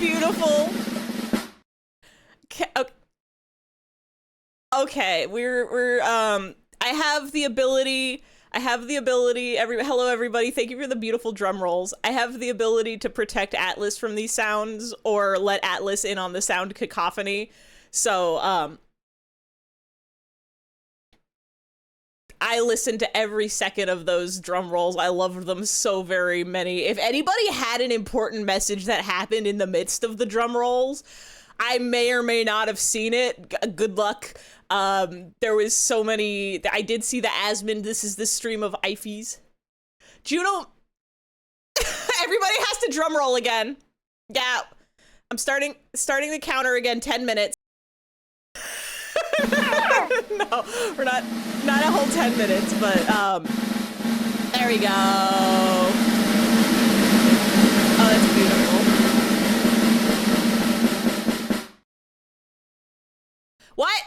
beautiful. Okay, we're I have the ability, hello everybody, thank you for the beautiful drum rolls. I have the ability to protect Atlas from these sounds or let Atlas in on the sound cacophony. So, I listened to every second of those drum rolls. I loved them so very many. If anybody had an important message that happened in the midst of the drum rolls, I may or may not have seen it. Good luck. There was so many. I did see the Asmund, this is the stream of Ifes. Juno, everybody has to drum roll again. Yeah, I'm starting the counter again, 10 minutes. No, we're not a whole 10 minutes, but, there we go. Oh, that's beautiful. What?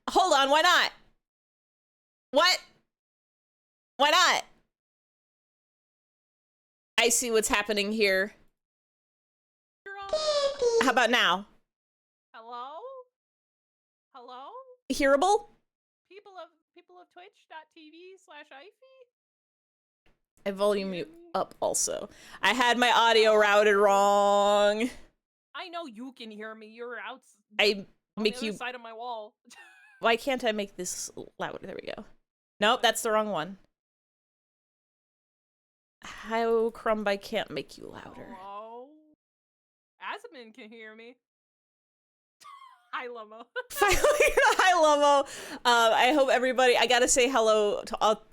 Hold on, why not? What? Why not? I see what's happening here. How about now? Hello? Hello? Hearable? People of twitch.tv/ify? I volume you up also. I had my audio routed wrong. I know you can hear me. You're out. I on make the other you. side of my wall. Why can't I make this louder? There we go. Nope, that's the wrong one. How crumb I can't make you louder. Hello? Asmund can hear me. Hi, Lomo. Finally, hi, Lomo. I hope everybody. I gotta say hello to all.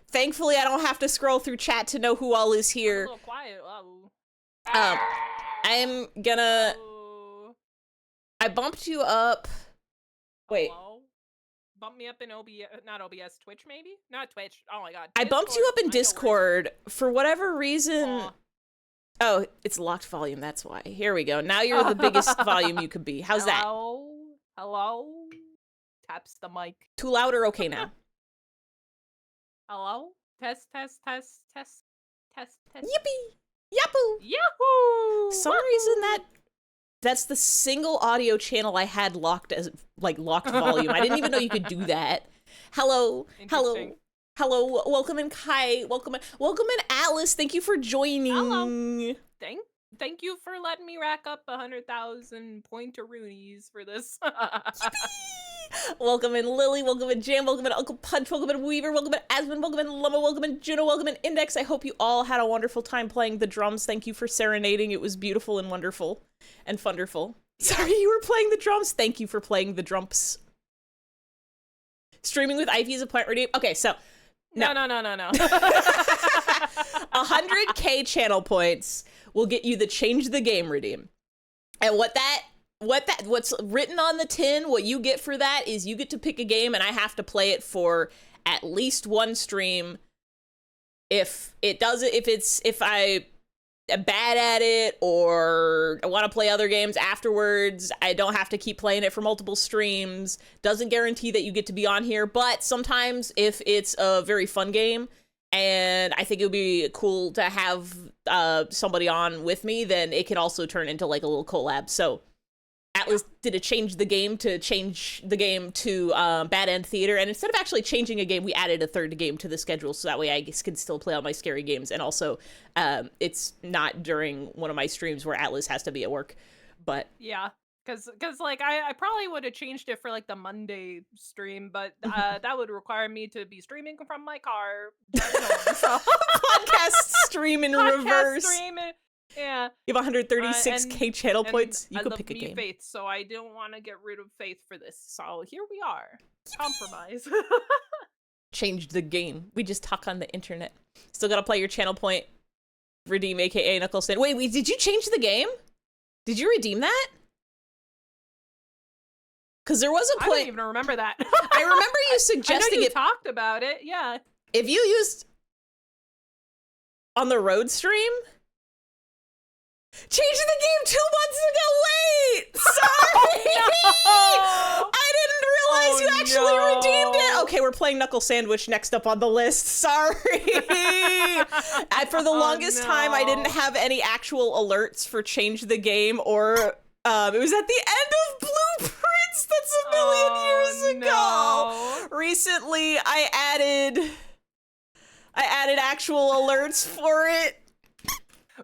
Thankfully, I don't have to scroll through chat to know who all is here. A little quiet. Oh. I'm gonna. Oh. I bumped you up. Wait. Hello? Bump me up in OBS, not OBS, Twitch maybe? Not Twitch. Oh my god. I bumped you up in Discord for whatever reason. Aw. Oh, it's locked volume. That's why. Here we go. Now you're the biggest volume you could be. How's that? Hello? Taps the mic. Too loud or okay now? Hello? Test. Yippee! Yapoo! Yahoo! Some reason that's the single audio channel I had locked as locked volume. I didn't even know you could do that. Hello. Welcome in Kai. Welcome in Alice. Thank you for joining. Hello. Thank you for letting me rack up 100,000 pointeroonies for this. Welcome in Lily, welcome in Jam, welcome in Uncle Punch, welcome in Weaver, welcome in Asmund, welcome in Luma, welcome in Juno, welcome in Index. I hope you all had a wonderful time playing the drums. Thank you for serenading. It was beautiful and wonderful and funderful. Sorry you were playing the drums. Thank you for playing the drums. Streaming with Ivy is a point redeem. Okay, so no. 100k channel points will get you the change the game redeem. And what's written on the tin, what you get for that is you get to pick a game and I have to play it for at least one stream. If I am bad at it or I want to play other games afterwards, I don't have to keep playing it for multiple streams. Doesn't guarantee that you get to be on here, but sometimes if it's a very fun game and I think it would be cool to have somebody on with me, then it can also turn into like a little collab. So Atlas did a change the game to Bad End Theater, and instead of actually changing a game, we added a third game to the schedule, so that way I can still play all my scary games, and also it's not during one of my streams where Atlas has to be at work. But yeah, because like I probably would have changed it for like the Monday stream, but that would require me to be streaming from my car. So. Podcast stream in reverse. Streaming. Yeah. You have 136k channel points. You could pick a game. Faith, so I don't want to get rid of Faith for this. So here we are. Compromise. Changed the game. We just talk on the internet. Still gotta play your channel point. Redeem, aka Knucklestand. Wait, did you change the game? Did you redeem that? Because there was a point. I don't even remember that. I remember you suggesting I know you talked about it. Yeah. If you used on the road stream. Changed the game 2 months ago. Wait, sorry. Oh, no. I didn't realize you actually redeemed it. Okay, we're playing Knuckle Sandwich next up on the list. Sorry. For the longest time, I didn't have any actual alerts for Change the Game, or it was at the end of Blueprints. That's a million years ago. Recently, I added actual alerts for it.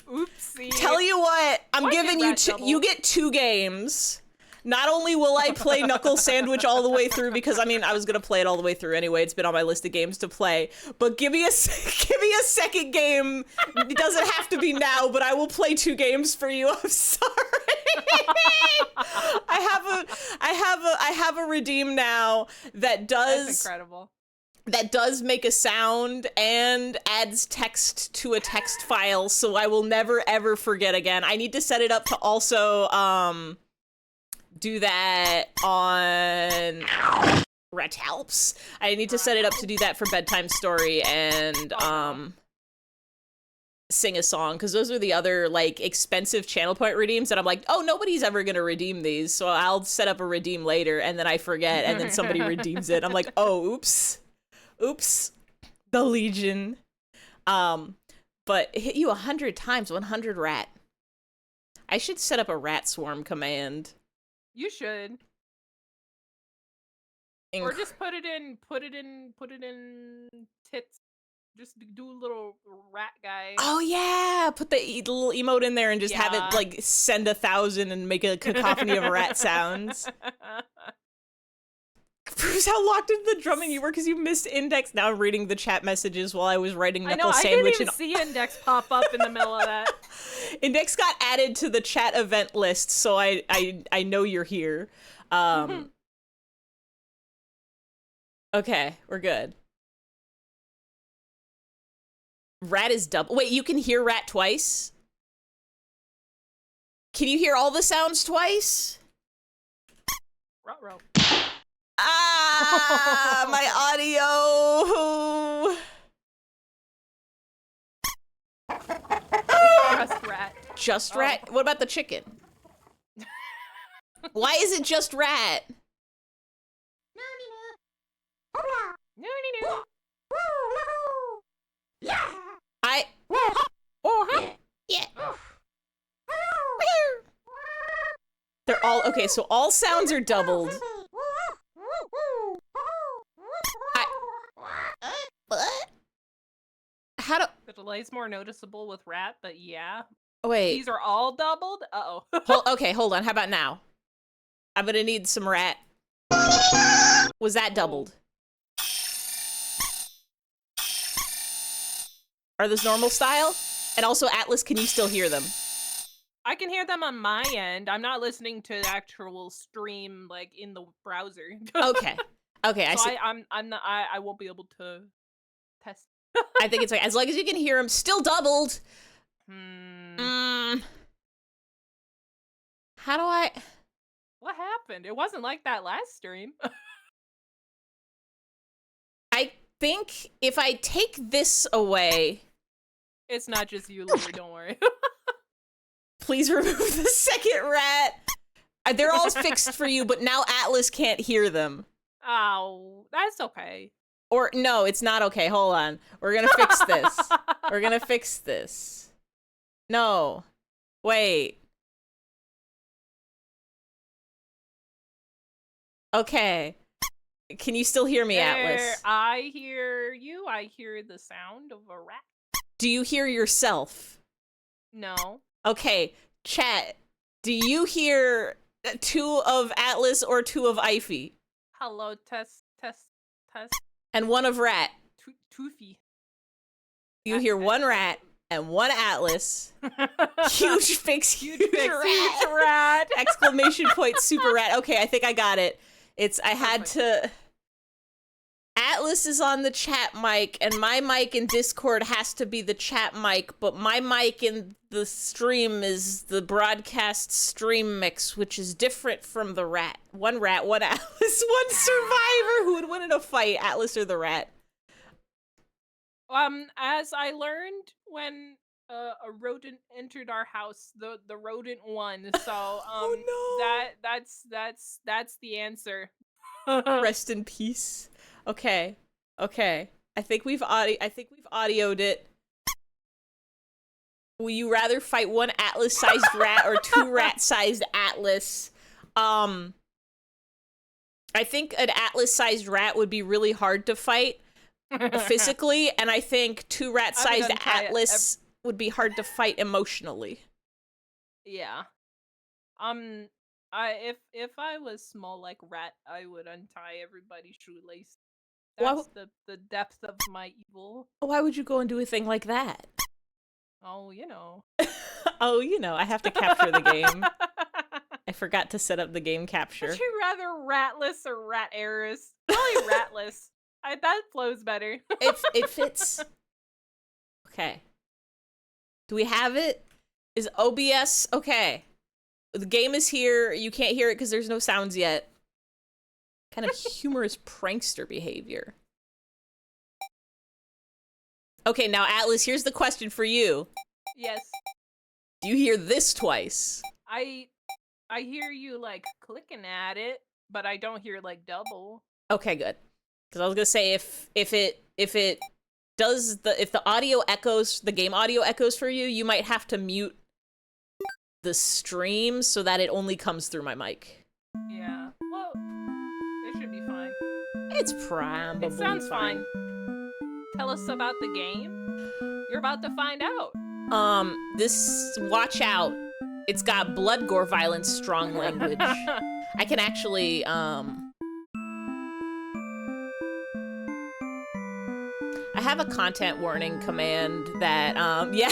Oopsie. Tell you what, I'm giving you you get 2 games. Not only will I play Knuckle Sandwich all the way through, because I mean I was gonna play it all the way through anyway. It's been on my list of games to play. But give me a second game. It doesn't have to be now, but I will play 2 games for you. I'm sorry. I have a redeem now that does. That's incredible. That does make a sound and adds text to a text file, so I will never ever forget again. I need to set it up to also do that on Ret Helps. I need to set it up to do that for Bedtime Story and Sing a Song, because those are the other like expensive channel point redeems that I'm like, oh, nobody's ever gonna redeem these, so I'll set up a redeem later, and then I forget, and then somebody redeems it. I'm like, oh, oops, the Legion. But it hit you 100 times, 100 rat. I should set up a rat swarm command. You should. Or just put it in tits. Just do a little rat guy. Oh yeah, put the little emote in there and just have it like send 1,000 and make a cacophony of rat sounds. Proves how locked into the drumming you were because you missed Index. Now I'm reading the chat messages while I was writing Knuckle Sandwich. I didn't even see Index pop up in the middle of that. Index got added to the chat event list, so I know you're here. Okay, we're good. Rat is double. Wait, you can hear rat twice? Can you hear all the sounds twice? Ruh-roh. Ah, my audio. Just rat. Just rat? What about the chicken? Why is it just rat? Yeah. They're all okay, so all sounds are doubled. How do the delay's more noticeable with rat, but yeah. Wait. These are all doubled? Uh-oh. Okay, hold on. How about now? I'm gonna need some rat. Was that doubled? Are those normal style? And also, Atlas, can you still hear them? I can hear them on my end. I'm not listening to the actual stream like in the browser. Okay. Okay, I so see. I won't be able to test. I think it's like as long as you can hear them, still doubled. How do I? What happened? It wasn't like that last stream. I think if I take this away, it's not just you, Lily. Don't worry. Please remove the second rat. They're all fixed for you, but now Atlas can't hear them. Oh, that's okay. Or no, it's not okay. Hold on. We're gonna fix this. We're gonna fix this. No. Wait. Okay. Can you still hear me, Atlas? I hear you. I hear the sound of a rat. Do you hear yourself? No. Okay, chat. Do you hear 2 of Atlas or 2 of Ify? Hello, test. And 1 of rat. Toofy. You hear 1 rat and 1 Atlas. Huge fix, huge rat. Exclamation point, super rat. Okay, I think I got it. I had to... Atlas is on the chat mic, and my mic in Discord has to be the chat mic, but my mic in the stream is the broadcast stream mix, which is different from the rat. 1 rat, 1 Atlas, 1 survivor. Who would win in a fight, Atlas or the rat? As I learned when a rodent entered our house, the rodent won. So oh, no. that's the answer. Rest in peace. Okay. Okay. I think we've audioed it. Will you rather fight one Atlas-sized rat or two rat-sized Atlas? I think an Atlas-sized rat would be really hard to fight physically, and I think two rat-sized Atlas would be hard to fight emotionally. Yeah. If I was small like rat, I would untie everybody's shoelace. That's the depth of my evil. Why would you go and do a thing like that? Oh, you know. Oh, you know, I have to capture the game. I forgot to set up the game capture. Would you rather ratless or rat Eris? Probably ratless. That flows better. It fits. Okay. Do we have it? Is OBS okay? The game is here. You can't hear it because there's no sounds yet. Kind of humorous prankster behavior. Okay, now Atlas, here's the question for you. Yes. Do you hear this twice? I hear you like clicking at it, but I don't hear like double. Okay, good. Because I was gonna say if the audio echoes, the game audio echoes for you, you might have to mute the stream so that it only comes through my mic. Yeah. Well, it should be fine. It's probably It sounds fine. Tell us about the game. You're about to find out. Watch out. It's got blood, gore, violence, strong language. I can actually, I have a content warning command that, yeah.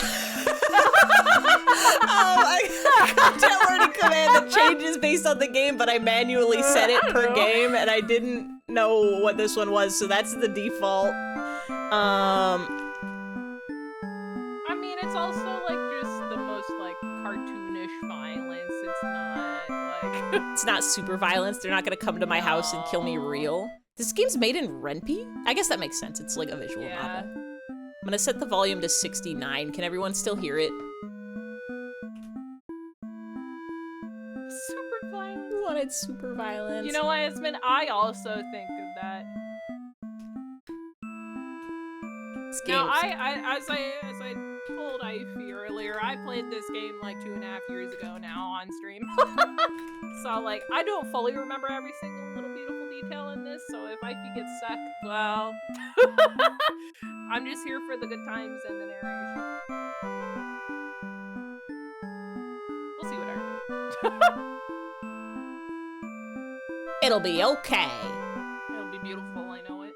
A content warning command that changes based on the game, but I manually set it per game, and I didn't know what this one was, so that's the default. I mean, it's also like just the most like cartoonish violence. It's not like it's not super violence. They're not gonna come to my house and kill me real. This game's made in Ren'Py? I guess that makes sense. It's like a visual novel. I'm gonna set the volume to 69. Can everyone still hear it? Super violence. You wanted super violence. You know what, Esmond? I also think of that. Now, as I told Ify earlier, I played this game like 2.5 years ago now on stream. So like, I don't fully remember every single little beautiful detail in this. So if Ify gets stuck, well, I'm just here for the good times and the narration. We'll see what happens. It'll be okay. It'll be beautiful, I know it.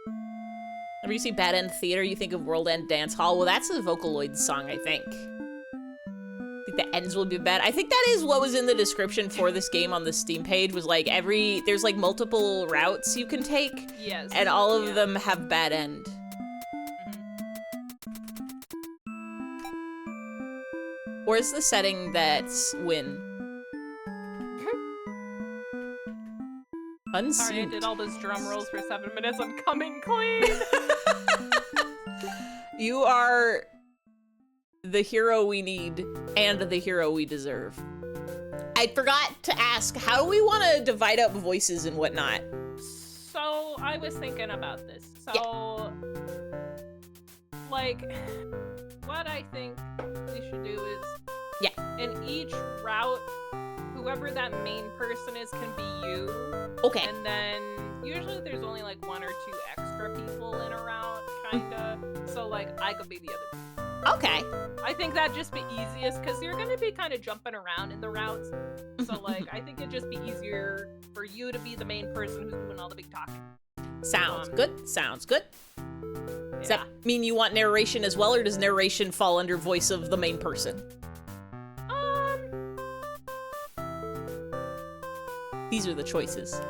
Whenever you see Bad End Theater, you think of World End Dance Hall. Well, that's a Vocaloid song, I think. I think the ends will be bad. I think that is what was in the description for this game on the Steam page, was like there's like multiple routes you can take. Yes. And all of them have bad end. Where's the setting that's win? Unsynced. Sorry, I did all those drum rolls for 7 minutes. I'm coming clean. You are the hero we need and the hero we deserve. I forgot to ask, how do we want to divide up voices and whatnot? So I was thinking about this. So, like, what I think we should do is, in each route, whoever that main person is can be you. Okay. And then usually there's only like 1 or 2 extra people in a route, kinda. So like I could be the other. Okay. I think that'd just be easiest because you're gonna be kind of jumping around in the routes. So like I think it'd just be easier for you to be the main person who's doing all the big talking. Sounds good. Sounds good. Yeah. Does that mean you want narration as well, or does narration fall under voice of the main person? These are the choices.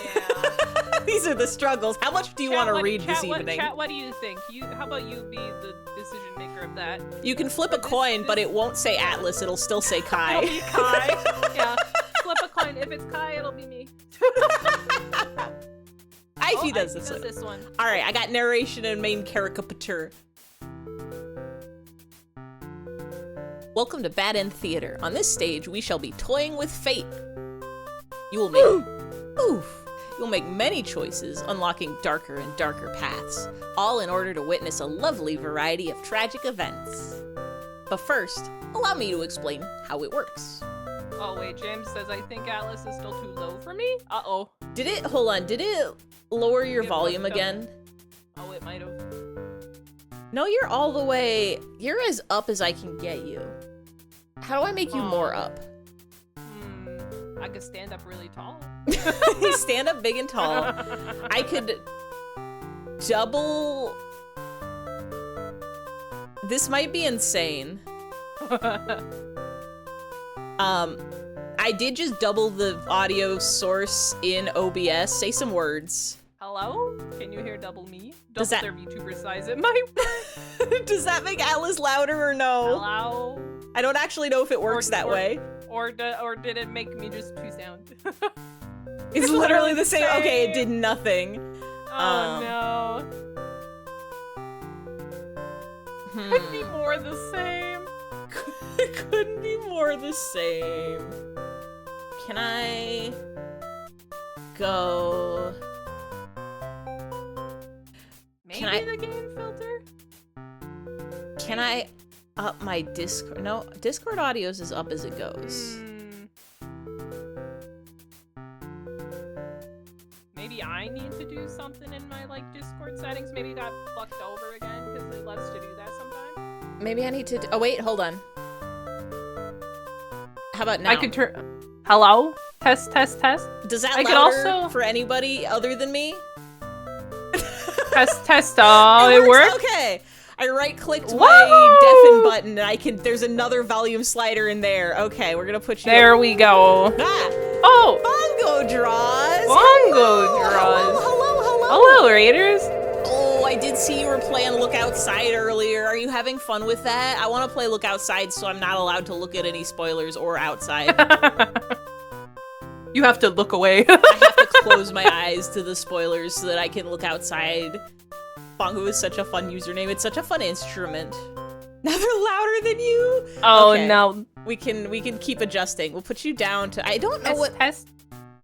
Yeah. These are the struggles. How much do you want to read this evening? Chat, what do you think? How about you be the decision maker of that? You can flip a coin, but it won't say Atlas. It'll still say Kai. It'll be Kai. Yeah. Flip a coin. If it's Kai, it'll be me. Ify does this one. All right, I got narration and main caricature. Welcome to Bad End Theater. On this stage, we shall be toying with fate. You will make you'll make many choices, unlocking darker and darker paths, all in order to witness a lovely variety of tragic events. But first, allow me to explain how it works. Oh wait, James says I think Atlas is still too low for me? Uh-oh. Did it lower your volume again? Oh, it might have. No, you're all the way, you're as up as I can get you. How do I make you more up? I could stand up really tall. You stand up big and tall. I could double. This might be insane. I did just double the audio source in OBS. Say some words. Hello? Can you hear double me? Does Double their VTuber size. It might work. Does that make Atlas louder or no? Hello? I don't actually know if it works that way. Or did it make me just two sound? It's literally the same. Okay, it did nothing. Oh no. Couldn't be more the same. It couldn't be more the same. Can I go? Maybe the game filter? Can I up my Discord? No, Discord audios is up as it goes. Maybe I need to do something in my Discord settings. Maybe it got fucked over again because it loves to do that sometimes. Maybe I need to. Oh wait, hold on. How about now? I could turn. Hello? Test, test, test. Does that I louder could also for anybody other than me? Test, test. Oh, it worked. Okay. I right-clicked my deafen button, and there's another volume slider in there. Okay, we're gonna put you. There we go. Ah. Oh. Bongo draws. Bongo draws. Hello, Raiders. Oh, I did see you were playing Look Outside earlier. Are you having fun with that? I want to play Look Outside, so I'm not allowed to look at any spoilers or outside. You have to look away. I have to close my eyes to the spoilers so that I can look outside. Bongo is such a fun username. It's such a fun instrument. Now they're louder than you. Oh okay. no. We can keep adjusting. We'll put you down to. I don't know what. Test.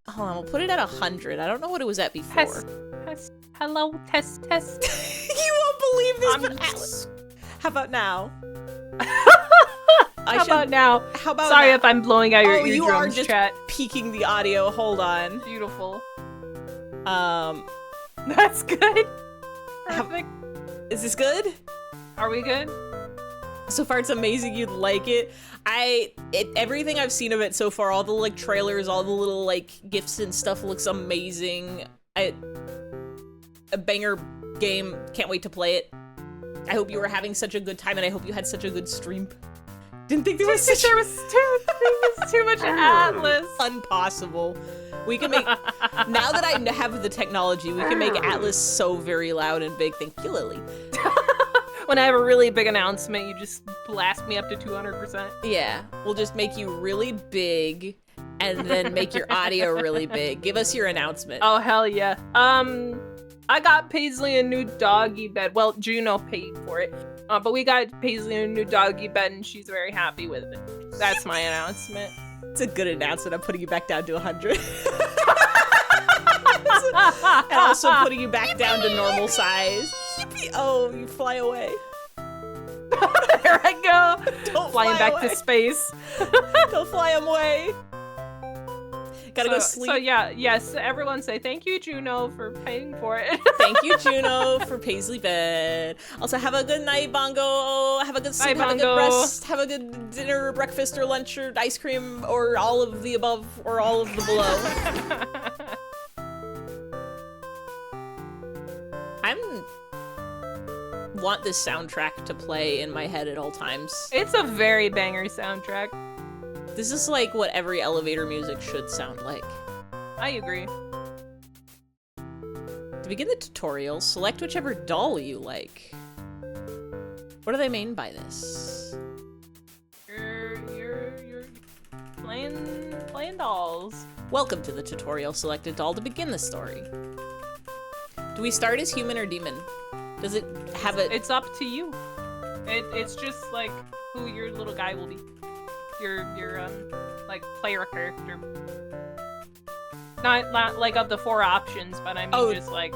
Hold on. We'll put it at 100. I don't know what it was at before. Test. Hello. Test. Test. You won't believe this, but Atlas. How about now? How about now? How about Sorry now? if I'm blowing out your eardrums, you are just chat. Peaking the audio. Hold on. Beautiful. That's good. Perfect. Is this good? Are we good? So far, it's amazing you'd like it. Everything I've seen of it so far, all the trailers, all the little GIFs and stuff looks amazing. A banger game. Can't wait to play it. I hope you were having such a good time, and I hope you had such a good stream. Didn't think there was too much Atlas. Impossible. We can make now that I have the technology, we can make Atlas so very loud and big. Thank you, Lily. When I have a really big announcement, you just blast me up to 200%. Yeah, we'll just make you really big, and then make your audio really big. Give us your announcement. Oh hell yeah. I got Paisley a new doggy bed. Well, Juno paid for it. But we got Paisley a new doggy bed, and she's very happy with it. That's my announcement. It's a good announcement. I'm putting you back down to 100. And also putting you back down to normal size. Oh, you fly away. There I go. Don't flying fly back away. to space. Don't fly away. Gotta go sleep. So yeah, yes, everyone say thank you, Juno, for paying for it. Thank you, Juno, for Paisley bed. Also, have a good night, Bongo. Have a good sleep, have a good rest, have a good dinner, breakfast, or lunch, or ice cream, or all of the above, or all of the below. Want this soundtrack to play in my head at all times. It's a very banger soundtrack. This is like what every elevator music should sound like. I agree. To begin the tutorial, select whichever doll you like. What do they mean by this? You're playing dolls. Welcome to the tutorial. Select a doll to begin the story. Do we start as human or demon? Does it have a... It's up to you. It's just like who your little guy will be. Your player character. Not like of the 4 options, but I mean just like...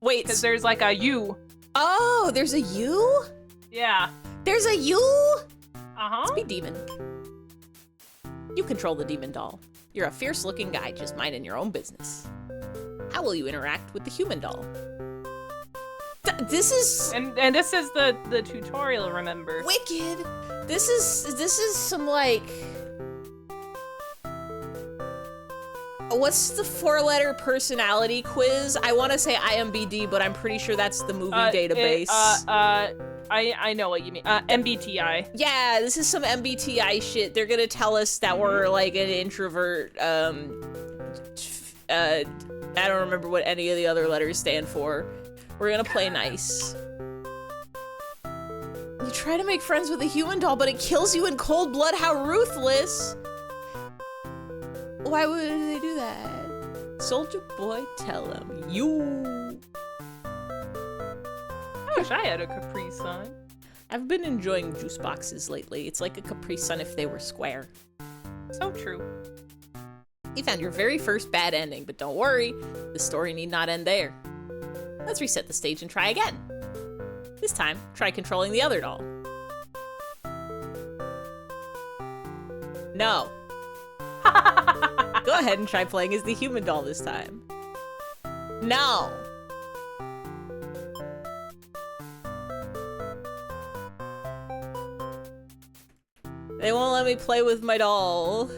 Wait. Because there's like a U. Oh, there's a U? Yeah. There's a U? Uh-huh. Speed demon. You control the demon doll. You're a fierce-looking guy just minding your own business. How will you interact with the human doll? This is... And this is the tutorial, remember? Wicked! This is some, like... What's the 4-letter personality quiz? I want to say IMBD, but I'm pretty sure that's the movie database. I know what you mean. MBTI. Yeah, this is some MBTI shit. They're gonna tell us that we're like an introvert. I don't remember what any of the other letters stand for. We're gonna play nice. You try to make friends with a human doll, but it kills you in cold blood. How ruthless! Why would they do that? Soldier boy, tell him. You. I wish I had a Capri Sun. I've been enjoying juice boxes lately. It's like a Capri Sun if they were square. So true. You found your very first bad ending, but don't worry, the story need not end there. Let's reset the stage and try again. This time, try controlling the other doll. No. Go ahead and try playing as the human doll this time. No. They won't let me play with my doll.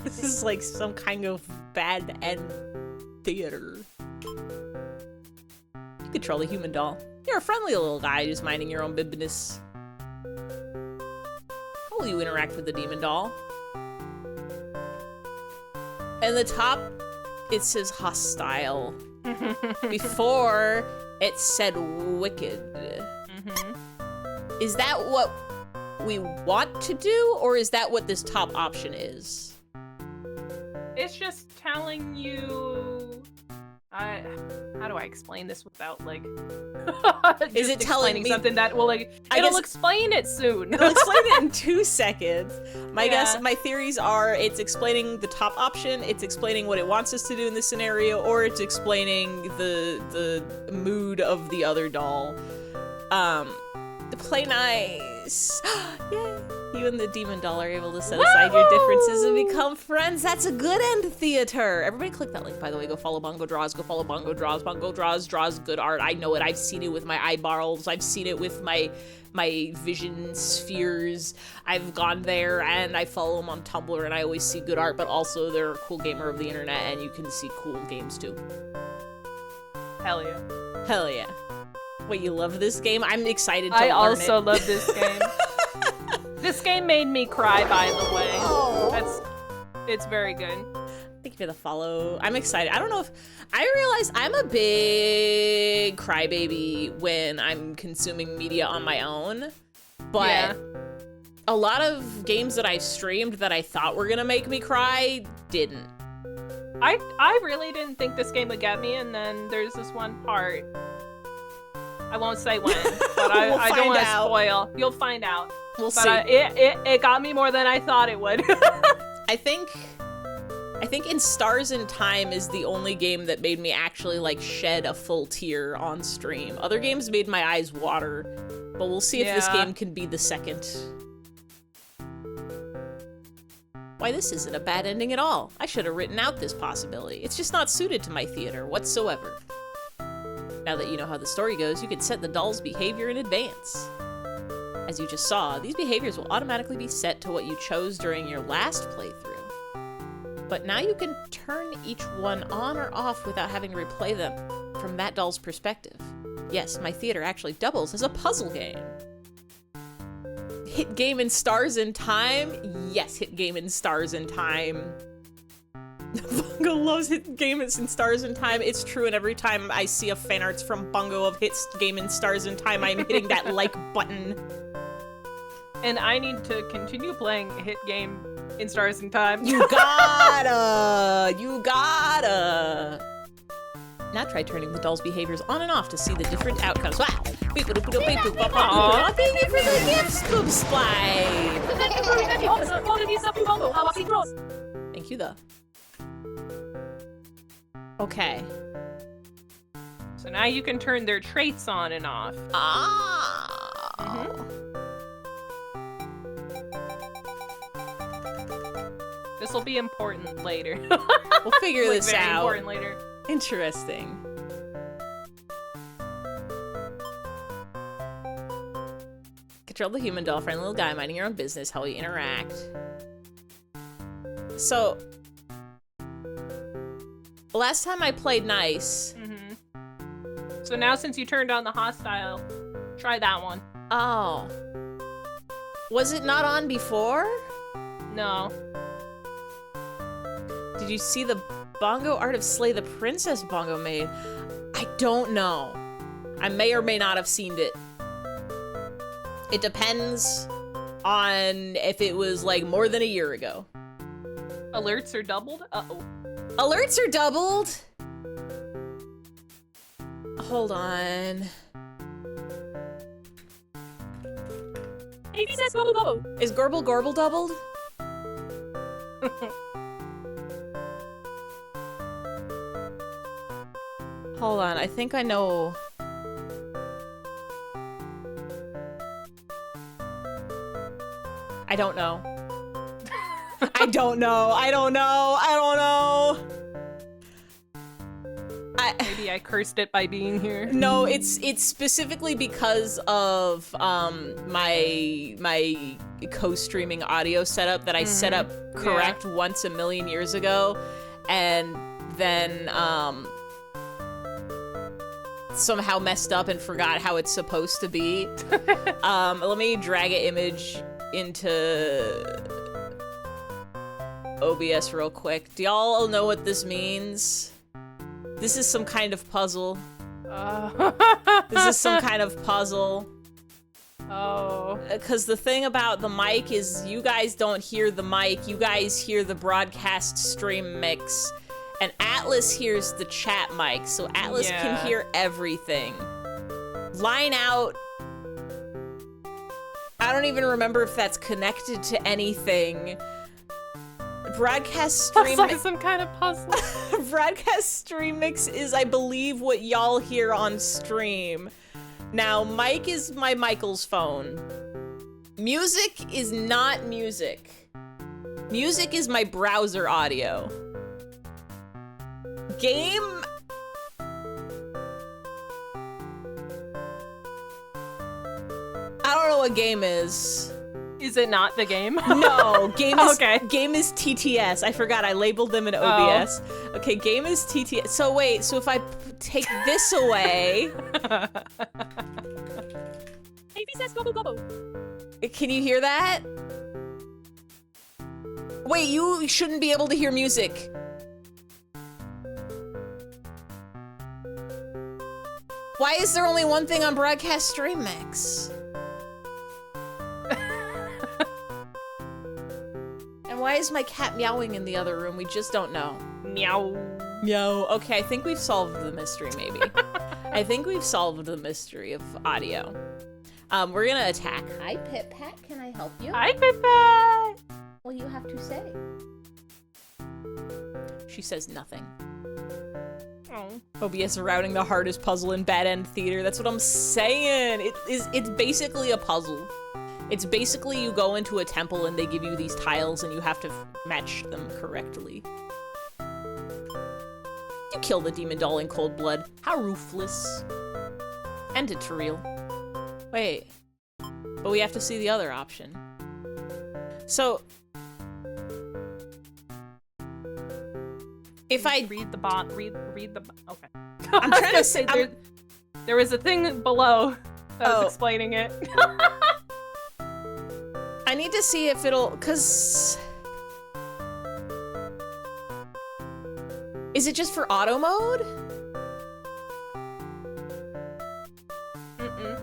This is like some kind of bad end theater. You control the human doll. You're a friendly little guy just minding your own business. How will you interact with the demon doll? In the top, it says hostile. Before, it said wicked. Is that what we want to do, or is that what this top option is? It's just telling you... how do I explain this without, like... Is it telling me... something that will, like... It'll explain it soon. It'll explain it in 2 seconds. My theories are it's explaining the top option, it's explaining what it wants us to do in this scenario, or it's explaining the mood of the other doll. Play nice. Yay. You and the demon doll are able to set aside your differences and become friends. That's a good end theater. Everybody click that link, by the way. Go follow Bongo Draws. Go follow Bongo Draws. Bongo draws good art. I know it. I've seen it with my eyeballs. I've seen it with my vision spheres. I've gone there and I follow him on Tumblr and I always see good art, but also they're a cool gamer of the internet and you can see cool games too. Hell yeah. Hell yeah. Wait, you love this game? I'm excited to learn it. I also love this game. This game made me cry, by the way. Oh. It's very good. Thank you for the follow. I'm excited. I don't know if... I realize I'm a big crybaby when I'm consuming media on my own, but a lot of games that I streamed that I thought were gonna make me cry didn't. I really didn't think this game would get me, and then there's this one part. I won't say when, but I don't want to spoil. You'll find out. We'll see. It got me more than I thought it would. I think In Stars and Time is the only game that made me actually like shed a full tear on stream. Other games made my eyes water, but we'll see if this game can be the second. Why, this isn't a bad ending at all. I should have written out this possibility. It's just not suited to my theater whatsoever. Now that you know how the story goes, you can set the doll's behavior in advance. As you just saw, these behaviors will automatically be set to what you chose during your last playthrough. But now you can turn each one on or off without having to replay them from that doll's perspective. Yes, my theater actually doubles as a puzzle game. Hit game in Stars and Time? Yes, hit game in Stars and Time. Bungo loves hit game in Stars and Time. It's true, and every time I see a fan arts from Bungo of hit game in Stars and Time, I'm hitting that like button. And I need to continue playing hit game in Stars and Time. You gotta! You gotta! Now try turning the doll's behaviors on and off to see the different outcomes. Wow! Thank you for the gifts, Boop Slide! Thank you, though. Okay. So now you can turn their traits on and off. Ah. This will be important later. We'll figure like, this very out. important later. Interesting. Control the human doll, friendly little guy, minding your own business, how we interact. So, last time I played nice. So now since you turned on the hostile, try that one. Oh. Was it not on before? No. Did you see the bongo art of Slay the Princess bongo made? I don't know. I may or may not have seen it. It depends on if it was like more than a year ago. Alerts are doubled? Uh-oh. Alerts are doubled? Hold on. Is Gorble Gorble doubled? Hold on, I think I know. I don't know. I don't know. I don't know. I don't know. Maybe I cursed it by being here. No, it's specifically because of my co-streaming audio setup that I set up correct once a million years ago, and then somehow messed up and forgot how it's supposed to be. Let me drag an image into OBS real quick. Do y'all know what this means? This is some kind of puzzle. This is some kind of puzzle. Oh. Because the thing about the mic is you guys don't hear the mic, you guys hear the broadcast stream mix. And Atlas hears the chat mic, so Atlas can hear everything. Line out. I don't even remember if that's connected to anything. Broadcast stream. That's like some kind of puzzle. Broadcast stream mix is, I believe, what y'all hear on stream. Now, mic is my Michael's phone. Music is not music. Music is my browser audio. Game. I don't know what game is. Is it not the game? No, game is okay. Game is TTS. I forgot I labeled them in OBS. Oh. Okay, game is TTS. So wait, so if I take this away, can you hear that? Wait, you shouldn't be able to hear music. Why is there only one thing on broadcast stream mix? And why is my cat meowing in the other room? We just don't know. Meow. Meow. Okay, I think we've solved the mystery, maybe. I think we've solved the mystery of audio. We're gonna attack. Hi, Pit Pat. Can I help you? Hi, Pit Pat. What do you have to say? She says nothing. Oh. OBS routing the hardest puzzle in Bad End Theater. That's what I'm saying. It's basically a puzzle. It's basically you go into a temple and they give you these tiles and you have to match them correctly. You kill the demon doll in cold blood. How ruthless. End it, Tareel. Wait. But we have to see the other option. So... if I... Read the bot. Read the... Okay. I'm trying to say... There was a thing below that was explaining it. I need to see if it'll... Cause... Is it just for auto mode?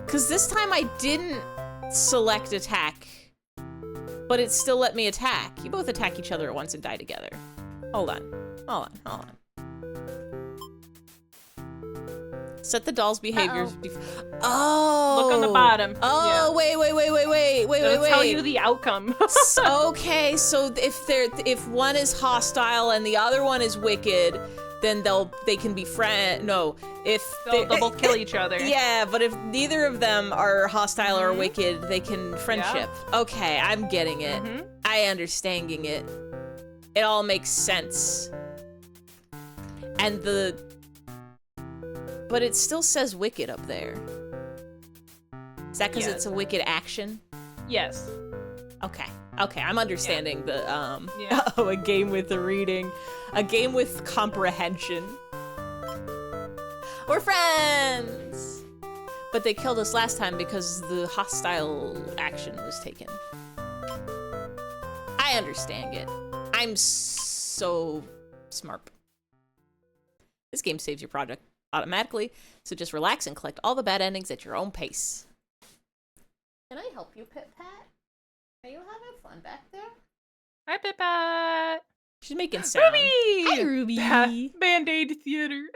Cause this time I didn't select attack, but it still let me attack. You both attack each other at once and die together. Hold on. Hold on. Hold on. Set the doll's behaviors. Oh. Look on the bottom. Oh, yeah. wait. It'll tell you the outcome. Okay, so if one is hostile and the other one is wicked, then they can be friends. No, if they'll both kill each other. Yeah, but if neither of them are hostile or wicked, they can friendship. Yeah. Okay, I'm getting it. I understanding it. It all makes sense. And but it still says wicked up there. Is that because it's a wicked action? Yes. Okay, I'm understanding the, oh, a game with the reading. A game with comprehension. We're friends! But they killed us last time because the hostile action was taken. I understand it. I'm so smart. This game saves your project automatically, so just relax and collect all the bad endings at your own pace. Can I help you, Pit Pat? Are you having fun back there? Hi, Pit Pat. She's making sound. Ruby! Hi, Ruby. Band-Aid theater.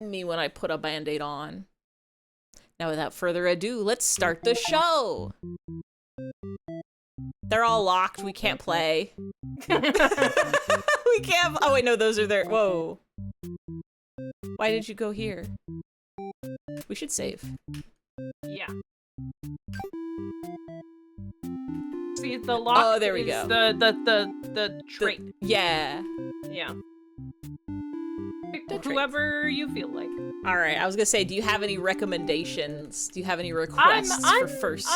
Me when I put a Band-Aid on. Now, without further ado, let's start the show. They're all locked. We can't play. We can't. Oh, wait, no, those are there. Whoa. Why did you go here? We should save. Yeah. See, the lock there we is go. the trait. Yeah. Yeah. Pick whoever you feel like. All right, I was gonna say, do you have any recommendations? Do you have any requests for first?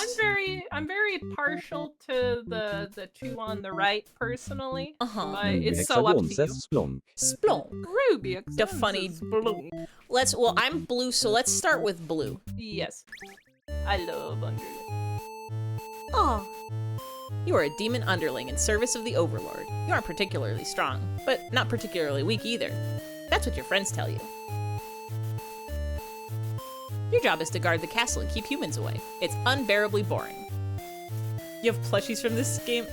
I'm very partial to the two on the right personally. But it's so up to you. Splonk. Ruby. The funny. Splonk. Well, I'm blue, so let's start with blue. Yes. I love underling. Aw. You are a demon underling in service of the Overlord. You aren't particularly strong, but not particularly weak either. That's what your friends tell you. Your job is to guard the castle and keep humans away. It's unbearably boring. You have plushies from this game?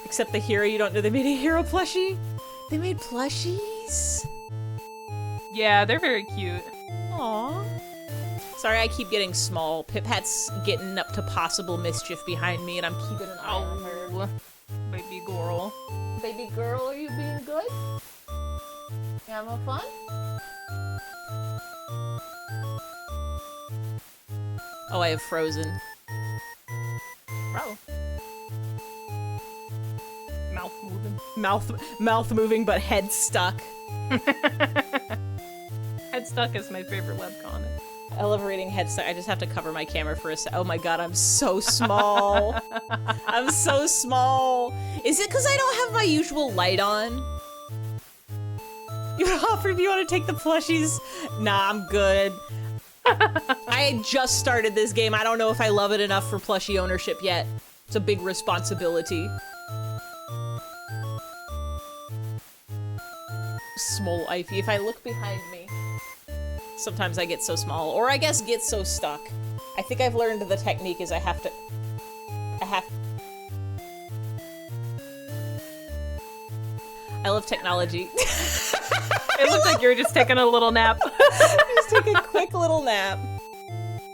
Except the hero, you don't know they made a hero plushie? They made plushies? Yeah, they're very cute. Aww. Sorry, I keep getting small. Pip-Pat's getting up to possible mischief behind me, and I'm keeping an eye on her. Baby girl. Baby girl, are you being good? You having fun? Oh, I have frozen. Bro. Mouth moving. Mouth moving, but head stuck. Head stuck is my favorite webcomic. I love reading head stuck. I just have to cover my camera for a sec. Oh my god, I'm so small. I'm so small. Is it because I don't have my usual light on? You offer if you want to take the plushies? Nah, I'm good. I just started this game. I don't know if I love it enough for plushie ownership yet. It's a big responsibility. Small Ivy. If I look behind me, sometimes I get so small, or I guess get so stuck. I think I've learned the technique is I have. I love technology. It looks like you're just taking a little nap. Just take a quick little nap.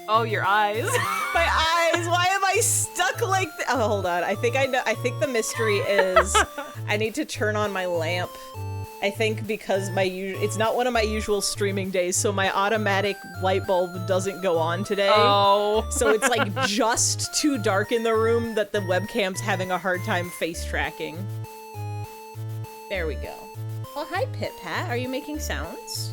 Oh, your eyes. My eyes. Why am I stuck like this? Oh, hold on. I think I know. I think the mystery is I need to turn on my lamp. I think because it's not one of my usual streaming days, so my automatic light bulb doesn't go on today. Oh. So it's like just too dark in the room that the webcam's having a hard time face tracking. There we go. Well, hi, Pit-Pat. Are you making sounds?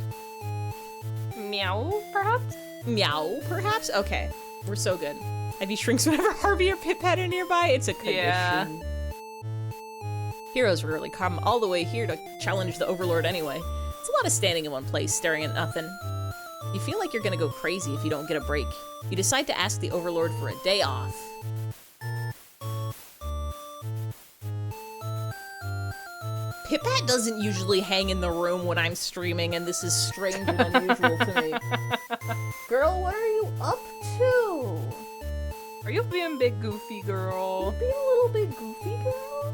Meow, perhaps? Meow, perhaps? Okay. We're so good. Ivy shrinks whenever Harvey or Pit-Pat are nearby. It's a condition. Yeah. Heroes rarely come all the way here to challenge the Overlord anyway. It's a lot of standing in one place, staring at nothing. You feel like you're gonna go crazy if you don't get a break. You decide to ask the Overlord for a day off. Pip-Pat doesn't usually hang in the room when I'm streaming, and this is strange and unusual to me. Girl, what are you up to? Are you being big goofy, girl? You being a little bit goofy, girl?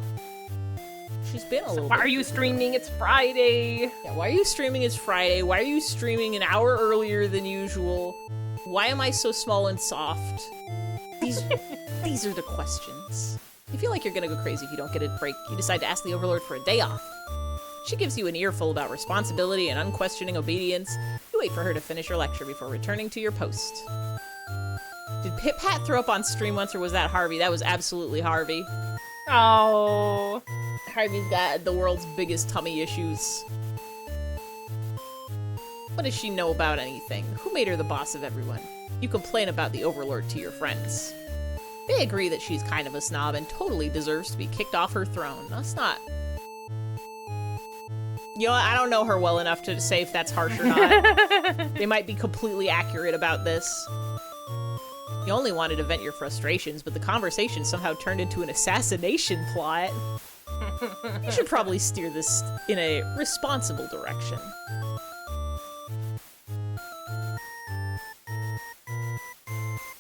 She's been a little Why are you streaming? It's Friday. Yeah, why are you streaming? It's Friday. Why are you streaming an hour earlier than usual? Why am I so small and soft? These are the questions. You feel like you're gonna go crazy if you don't get a break. You decide to ask the Overlord for a day off. She gives you an earful about responsibility and unquestioning obedience. You wait for her to finish her lecture before returning to your post. Did Pip Hat throw up on stream once, or was that Harvey? That was absolutely Harvey. Oh. Harvey's got the world's biggest tummy issues. What does she know about anything? Who made her the boss of everyone? You complain about the Overlord to your friends. They agree that she's kind of a snob and totally deserves to be kicked off her throne. That's not... You know what? I don't know her well enough to say if that's harsh or not. They might be completely accurate about this. You only wanted to vent your frustrations, but the conversation somehow turned into an assassination plot. You should probably steer this in a responsible direction.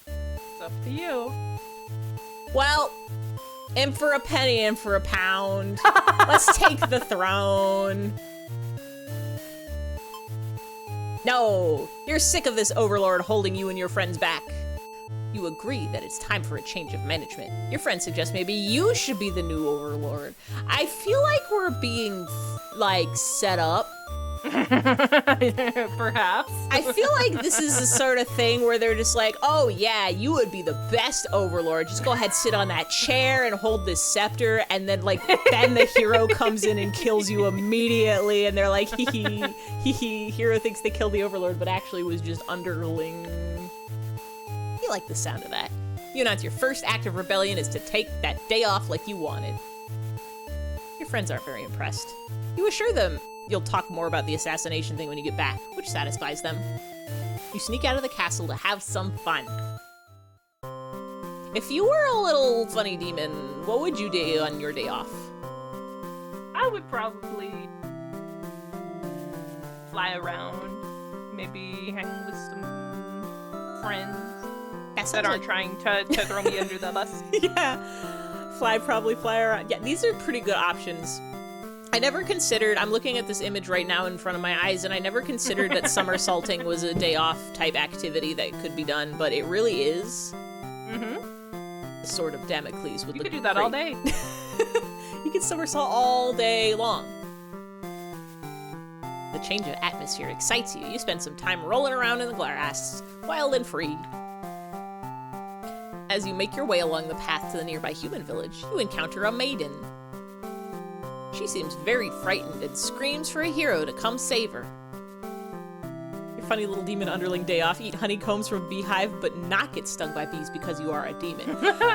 It's up to you. Well, in for a penny, in for a pound. Let's take the throne. No, you're sick of this overlord holding you and your friends back. You agree that it's time for a change of management. Your friends suggest maybe you should be the new overlord. I feel like we're being, like, set up. Perhaps. I feel like this is the sort of thing where they're just like, oh yeah, you would be the best overlord. Just go ahead, sit on that chair and hold this scepter, and then like then the hero comes in and kills you immediately, and they're like, hee hee, hero thinks they killed the overlord, but actually was just underling. You like the sound of that. You announce your first act of rebellion is to take that day off like you wanted. Your friends aren't very impressed. You assure them you'll talk more about the assassination thing when you get back, which satisfies them. You sneak out of the castle to have some fun. If you were a little funny demon, what would you do on your day off? I would probably fly around, maybe hang with some friends that aren't trying to throw me under the bus. Yeah, fly around. Yeah, these are pretty good options. I never considered, I'm looking at this image right now in front of my eyes, and I never considered that somersaulting was a day off type activity that could be done, but it really is. Mm-hmm. Sort of Damocles would look great. You could do that all day. You could somersault all day long. The change of atmosphere excites you. You spend some time rolling around in the grass, wild and free. As you make your way along the path to the nearby human village, you encounter a maiden. She seems very frightened and screams for a hero to come save her. Your funny little demon underling day off, eat honeycombs from a beehive, but not get stung by bees because you are a demon.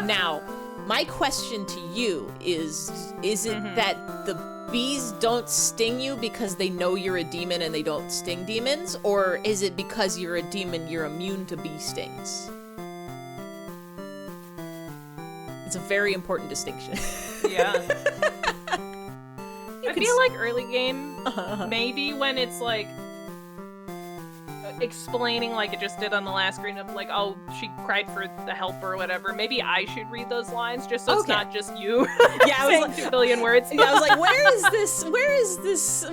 Now, my question to you is it that the bees don't sting you because they know you're a demon and they don't sting demons? Or is it because you're a demon, you're immune to bee stings? It's a very important distinction. Yeah. I feel like early game, maybe when it's like explaining like it just did on the last screen of like, oh, she cried for the help or whatever. Maybe I should read those lines just so it's not just you. Yeah, I was saying like 2 billion words. Yeah, I was like, where is this?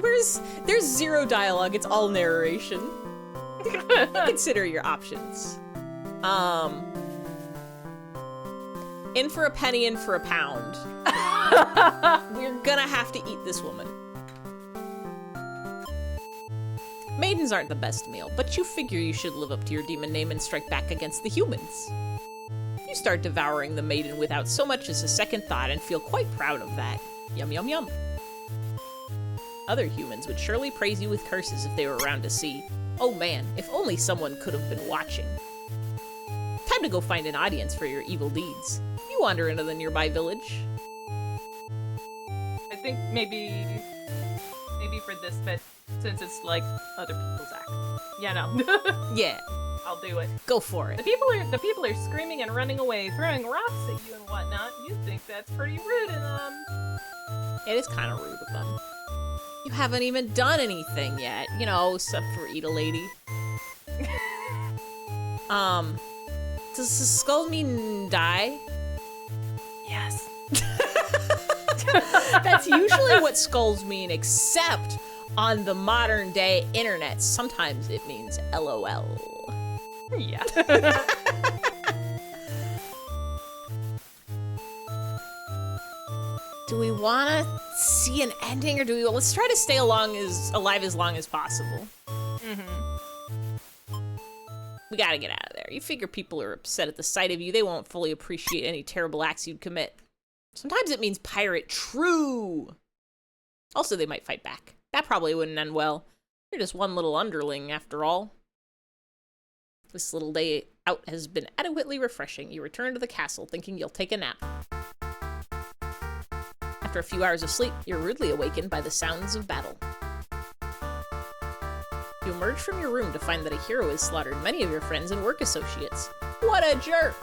There's zero dialogue. It's all narration. Consider your options. In for a penny, in for a pound. We're gonna have to eat this woman. Maidens aren't the best meal, but you figure you should live up to your demon name and strike back against the humans. You start devouring the maiden without so much as a second thought and feel quite proud of that. Yum yum yum. Other humans would surely praise you with curses if they were around to see. Oh man, if only someone could have been watching. Time to go find an audience for your evil deeds. You wander into the nearby village. I think maybe for this bit, since it's like other people's act. Yeah, no. Yeah. I'll do it. Go for it. The people are screaming and running away, throwing rocks at you and whatnot. You think that's pretty rude of them. It is kind of rude of them. You haven't even done anything yet, you know, except for eat a lady. Does the skull mean die? Yes. That's usually what skulls mean, except on the modern day internet. Sometimes it means LOL. Yeah. Do we want to see an ending, or do we? Let's try to stay alive as long as possible. We gotta get out of there. You figure people are upset at the sight of you. They won't fully appreciate any terrible acts you'd commit. Sometimes it means pirate true. Also, they might fight back. That probably wouldn't end well. You're just one little underling, after all. This little day out has been adequately refreshing. You return to the castle, thinking you'll take a nap. After a few hours of sleep, you're rudely awakened by the sounds of battle. You emerge from your room to find that a hero has slaughtered many of your friends and work associates. What a jerk!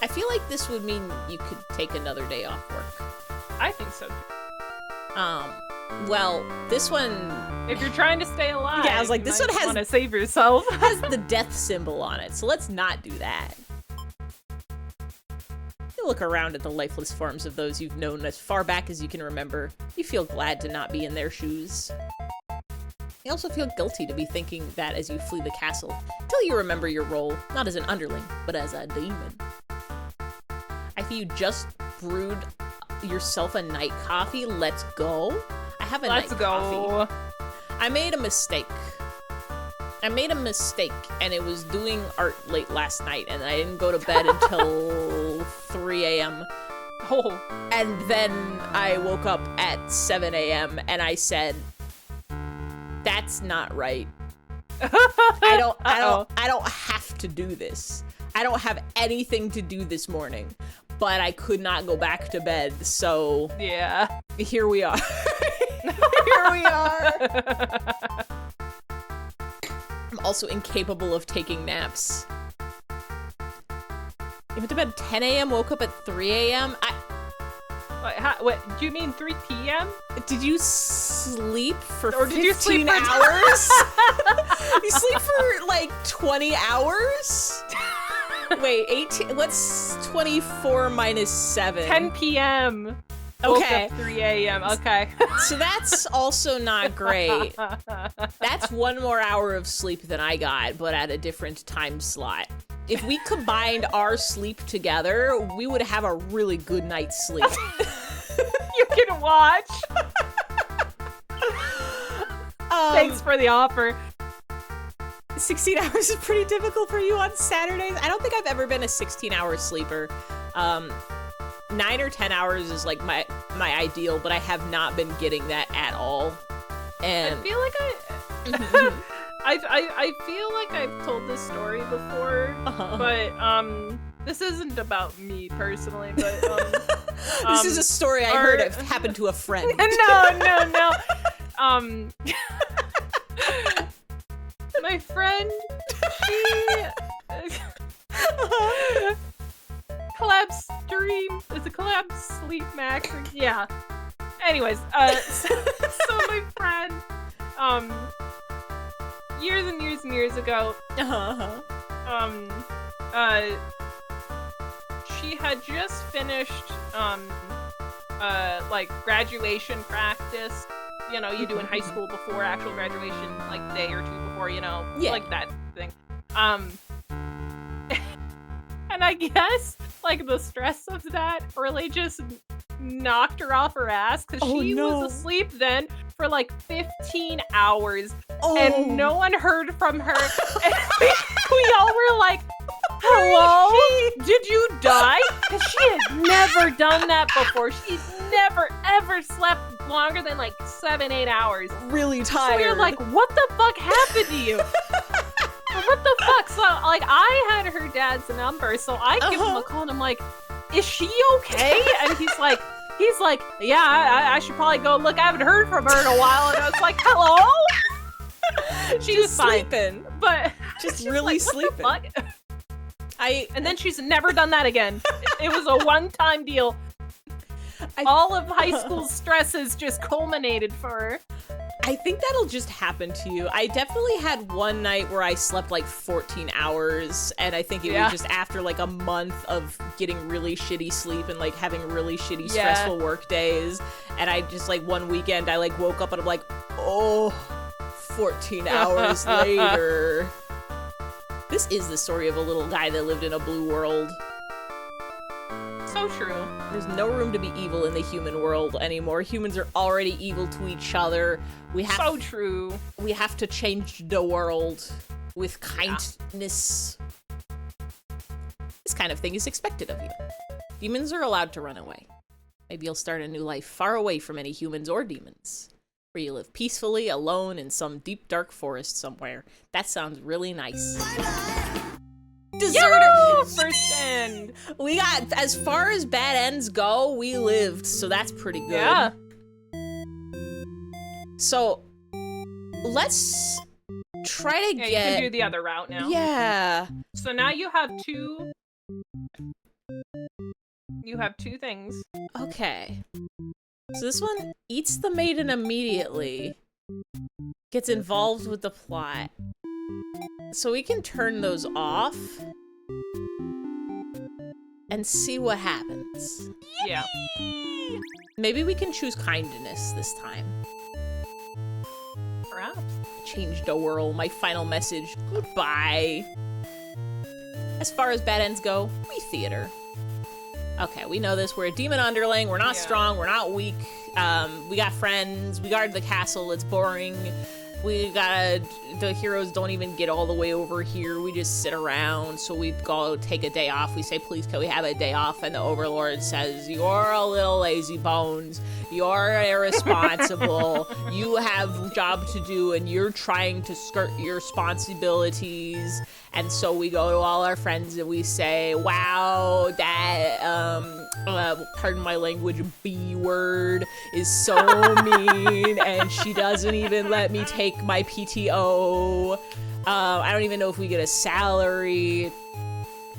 I feel like this would mean you could take another day off work. I think so too. Well, this one... If you're trying to stay alive, yeah, I was like, this one want to save yourself. has the death symbol on it, so let's not do that. You look around at the lifeless forms of those you've known as far back as you can remember. You feel glad to not be in their shoes. You also feel guilty to be thinking that as you flee the castle, until you remember your role, not as an underling, but as a demon. I feel you just brewed yourself a night coffee. Let's go. I have a night coffee. I made a mistake. And it was doing art late last night, and I didn't go to bed until 3 a.m. Oh. And then I woke up at 7 a.m. and I said, that's not right. I don't have to do this. I don't have anything to do this morning, but I could not go back to bed, so yeah, here we are. Here we are. I'm also incapable of taking naps. You went to bed at 10 a.m., woke up at 3 a.m. What, do you mean 3 p.m.? Did you sleep for or 15 did you sleep hours? You sleep for like 20 hours? Wait, 18, what's 24 minus 7? 10 p.m. Okay. Woke up 3 a.m. Okay. So that's also not great. That's 1 more hour of sleep than I got, but at a different time slot. If we combined our sleep together, we would have a really good night's sleep. You can watch. Thanks for the offer. 16 hours is pretty difficult for you on Saturdays. I don't think I've ever been a 16-hour sleeper. 9 or 10 hours is like my ideal, but I have not been getting that at all. And I feel like I feel like I've told this story before, but this isn't about me personally, but this is a story I heard it happened to a friend. No. My friend, she collapsed dream. It's a collapsed sleep max. Yeah. Anyways, so my friend, years and years and years ago, she had just finished, like graduation practice. You know, you do in high school before actual graduation, like day or two before, you know, like that thing. And I guess, like, the stress of that really just knocked her off her ass, because she was asleep then for like 15 hours, and no one heard from her. And we all were like, hello? Did you die? Because she had never done that before. She's never, ever slept longer than like 7-8 hours. Really tired. So we were like, what the fuck happened to you? What the fuck? So, like, I had her dad's number, so I give him a call, and I'm like, is she okay? And he's like, yeah, I should probably go look. I haven't heard from her in a while. And I was like, hello? She was sleeping. But just really like, sleeping. What the fuck? And then she's never done that again. It was a one-time deal. All of high school stresses just culminated for her. I think that'll just happen to you. I definitely had one night where I slept like 14 hours, and I think it was just after like a month of getting really shitty sleep and like having really shitty stressful work days. And I just like one weekend I like woke up and I'm like, 14 hours later. This is the story of a little guy that lived in a blue world. So true. There's no room to be evil in the human world anymore. Humans are already evil to each other. So true. We have to change the world with kindness. This kind of thing is expected of you. Demons are allowed to run away. Maybe you'll start a new life far away from any humans or demons, where you live peacefully, alone, in some deep, dark forest somewhere. That sounds really nice. Deserter! First end! We got, as far as bad ends go, we lived, so that's pretty good. Yeah. So, let's try to get... You can do the other route now. Yeah. So now you have two... You have two things. Okay. So this one eats the maiden immediately. Gets involved with the plot. So we can turn those off. And see what happens. Yeah. Maybe we can choose kindness this time. Perhaps. Change the world. My final message. Goodbye. As far as bad ends go, we theater. Okay, we know this. We're a demon underling. We're not strong. We're not weak. We got friends. We guard the castle. It's boring. The heroes don't even get all the way over here. We just sit around. So we go take a day off. We say, please, can we have a day off? And the overlord says, you're a little lazy bones. You're irresponsible. You have a job to do and you're trying to skirt your responsibilities. And so we go to all our friends and we say, wow, that, pardon my language, B word is so mean and she doesn't even let me take my PTO. I don't even know if we get a salary.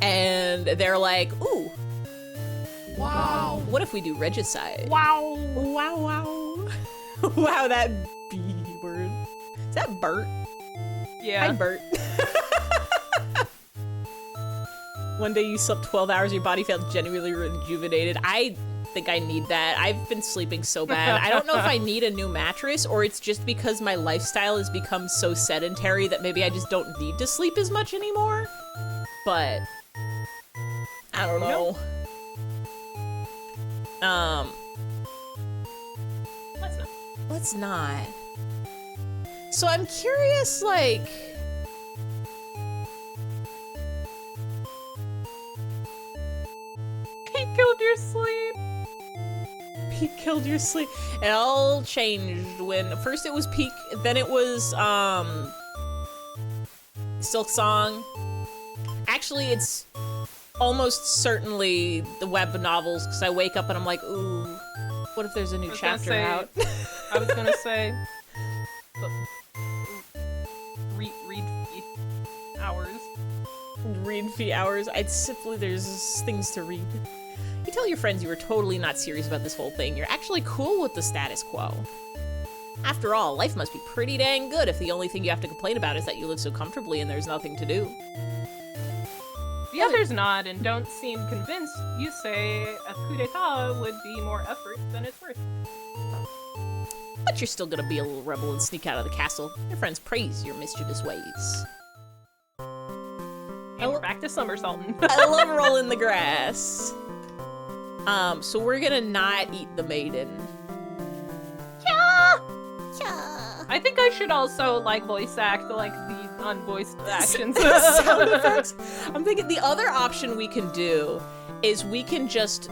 And they're like, ooh. Wow. What if we do regicide? Wow. Wow, wow. Wow, that B word. Is that Bert? Yeah. Hi, Bert. One day you slept 12 hours, your body felt genuinely rejuvenated. I think I need that. I've been sleeping so bad. I don't know if I need a new mattress or it's just because my lifestyle has become so sedentary that maybe I just don't need to sleep as much anymore. But I don't know. Let's not. So I'm curious, like, He killed your sleep. Peak killed your sleep. It all changed when first it was Peak, then it was Silk Song. Actually, it's almost certainly the web novels because I wake up and I'm like, ooh, what if there's a new chapter out? I was gonna say, read hours. Read fee hours. I'd simply, there's things to read. You tell your friends you were totally not serious about this whole thing. You're actually cool with the status quo. After all, life must be pretty dang good if the only thing you have to complain about is that you live so comfortably and there's nothing to do. The others nod and don't seem convinced. You say a coup d'etat would be more effort than it's worth. But you're still gonna be a little rebel and sneak out of the castle. Your friends praise your mischievous ways. And we're back to somersaulting. I love rolling the grass. So we're gonna not eat the maiden. Yeah! Yeah! I think I should also, like, voice act, like, the unvoiced actions. Sound effects. I'm thinking the other option we can do is we can just...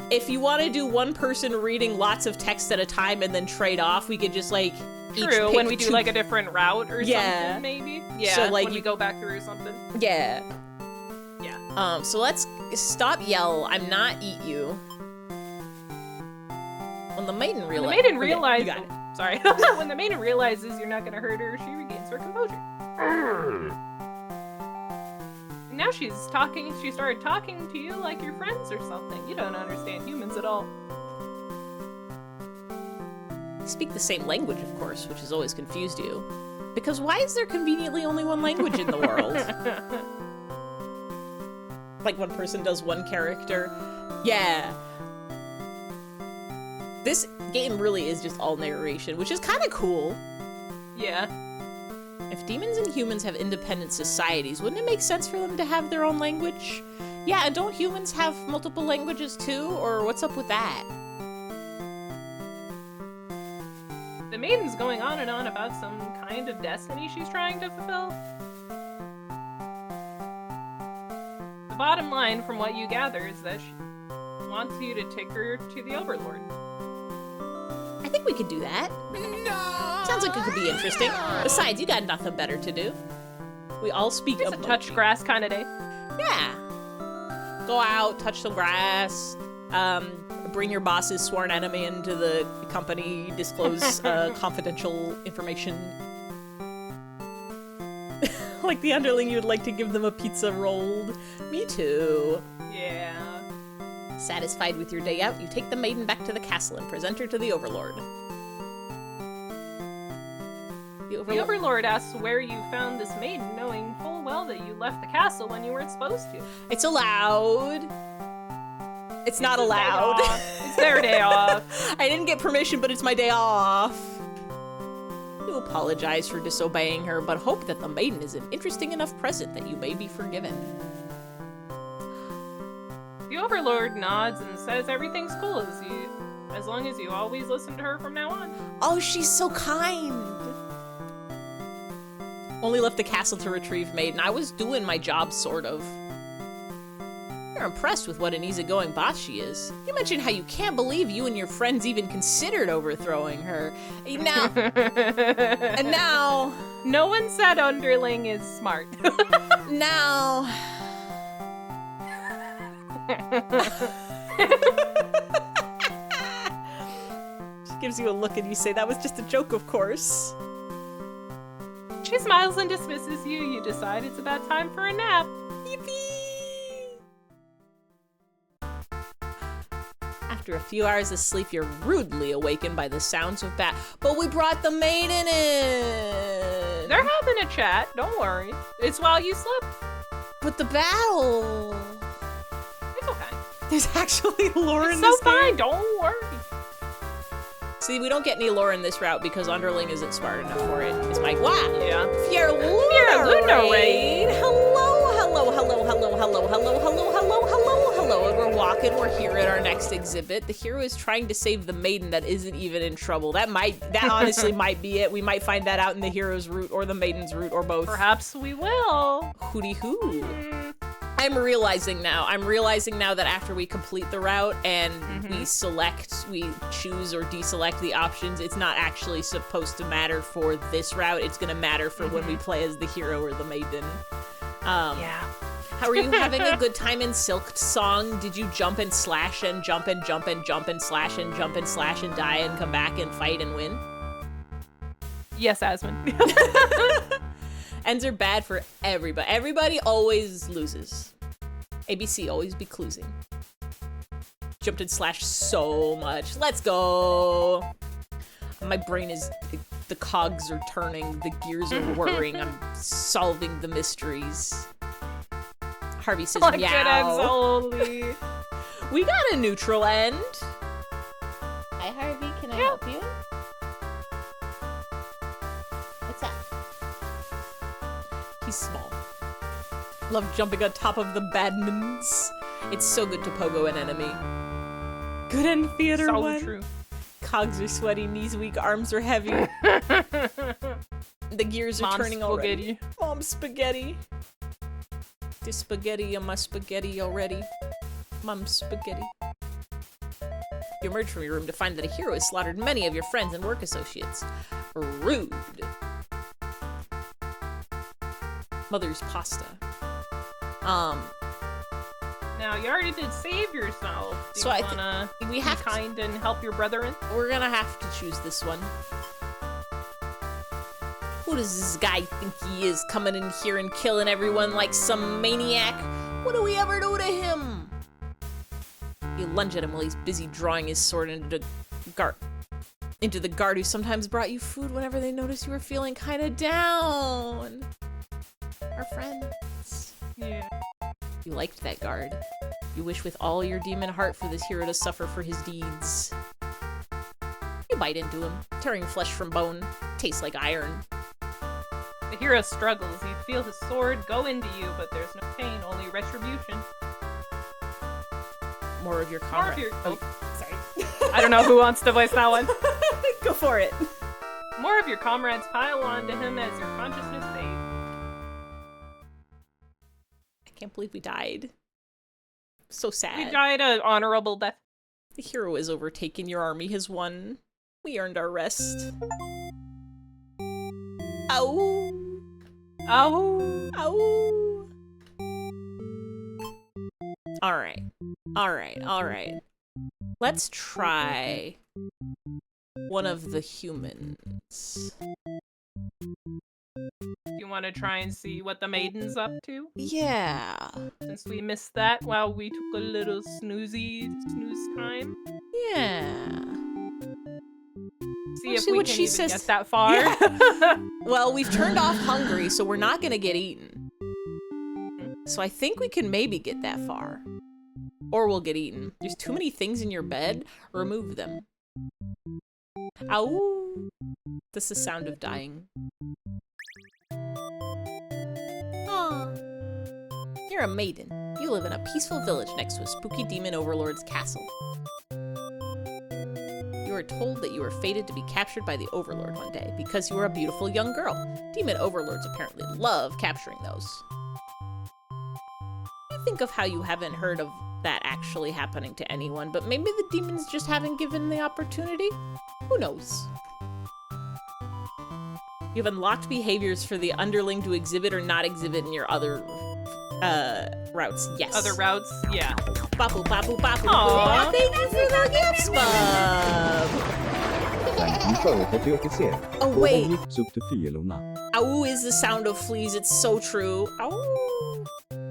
If you want to do one person reading lots of text at a time and then trade off, we could just, like, True, when we do, like, a different route or something, maybe? Yeah, so, like, when we go back through something. Yeah. Yeah. So let's stop yell, I'm not eat you. When the maiden realizes... When the maiden realizes... Sorry. When the maiden realizes you're not gonna hurt her, she regains her composure. And now she started talking to you like you're friends or something. You don't understand humans at all. They speak the same language, of course, which has always confused you. Because why is there conveniently only one language in the world? Like one person does one character. Yeah. This game really is just all narration, which is kind of cool. Yeah. If demons and humans have independent societies, wouldn't it make sense for them to have their own language? Yeah, and don't humans have multiple languages too? Or what's up with that? The maiden's going on and on about some kind of destiny she's trying to fulfill. The bottom line from what you gather is that she wants you to take her to the Overlord. I think we could do that. No! Sounds like it could be interesting. Besides, you got nothing better to do. We all speak It's a touch grass kind of day. Yeah. Go out, touch some grass, bring your boss's sworn enemy into the company, disclose confidential information. Like the underling, you'd like to give them a pizza rolled. Me too. Yeah. Satisfied with your day out, you take the maiden back to the castle and present her to the Overlord. The Overlord asks where you found this maiden, knowing full well that you left the castle when you weren't supposed to. It's allowed. It's not allowed. It's their day off. I didn't get permission, but it's my day off. You apologize for disobeying her, but hope that the maiden is an interesting enough present that you may be forgiven. The Overlord nods and says everything's cool as long as you always listen to her from now on. Oh, she's so kind. Only left the castle to retrieve maiden. I was doing my job, sort of. You're impressed with what an easygoing boss she is. You mentioned how you can't believe you and your friends even considered overthrowing her. Now, and now... No one said underling is smart. Now... She gives you a look and you say, that was just a joke, of course. She smiles and dismisses you. You decide it's about time for a nap. Yippee! After a few hours of sleep, you're rudely awakened by the sounds of But we brought the maiden in! They're having a chat, don't worry. It's while you sleep. But the battle... It's okay. There's actually lore in this so fine, game. Don't worry. See, we don't get any lore in this route because Underling isn't smart enough for it. It's like, wow. Yeah. Fierlunaraid. Hello, hello, hello, hello, hello, hello, hello, hello, hello, hello. And we're walking. We're here at our next exhibit. The hero is trying to save the maiden that isn't even in trouble. That honestly might be it. We might find that out in the hero's route or the maiden's route or both. Perhaps we will. Hooty hoo. I'm realizing now that after we complete the route and we choose or deselect the options, it's not actually supposed to matter for this route. It's going to matter for when we play as the hero or the maiden. Yeah. How are you having a good time in Silk Song? Did you jump and slash and jump and jump and jump and slash and jump and slash and die and come back and fight and win? Yes, Asmund. Ends are bad for everybody. Everybody always loses. ABC always be closing. Jumped and slashed so much. Let's go. My brain is, the cogs are turning, the gears are whirring. I'm solving the mysteries. Harvey says Like meow. We got a neutral end. Hi Harvey, can I help you? What's up? He's small. Love jumping on top of the badmins. It's so good to pogo an enemy. Good end theater so one. True. Cogs are sweaty, knees weak, arms are heavy. The gears are turning already. Mom's spaghetti. The spaghetti on my spaghetti already. Mom's spaghetti. You emerge from your room to find that a hero has slaughtered many of your friends and work associates. Rude. Mother's pasta. Now you already did save yourself. Do so you wanna be kind and help your brethren? We're gonna have to choose this one. Who does this guy think he is, coming in here and killing everyone like some maniac? What do we ever do to him? You lunge at him while he's busy drawing his sword into the guard who sometimes brought you food whenever they noticed you were feeling kind of down. Our friends. Yeah. You liked that guard. You wish with all your demon heart for this hero to suffer for his deeds. You bite into him, tearing flesh from bone. Tastes like iron. The hero struggles. You feel his sword go into you, but there's no pain, only retribution. more of your comrades. Sorry. I don't know who wants to voice that one. Go for it. More of your comrades pile on to him as your consciousness fades. I can't believe we died. So sad. We died an honorable death. The hero is overtaken. Your army has won. We earned our rest. Ow. Ow. Ow. Alright. Alright. Let's try one of the humans. You want to try and see what the maiden's up to? Yeah. Since we missed that while we took a little snooze time. Yeah. See if we can even get that far. Yeah. Well, we've turned off hungry, so we're not gonna get eaten. So I think we can maybe get that far. Or we'll get eaten. There's too many things in your bed. Remove them. Ow. This is the sound of dying. Aww. You're a maiden. You live in a peaceful village next to a spooky demon overlord's castle. You are told that you are fated to be captured by the overlord one day because you are a beautiful young girl. Demon overlords apparently love capturing those. I think of how you haven't heard of that actually happening to anyone, but maybe the demons just haven't given the opportunity? Who knows? You have unlocked behaviors for the underling to exhibit or not exhibit in your other routes. Yes. Other routes? Yeah. Bapu, bapu, bapu. Aww. Thank you for the gifts, Bob. Oh, wait. Ow is the sound of fleas. It's so true. Ow.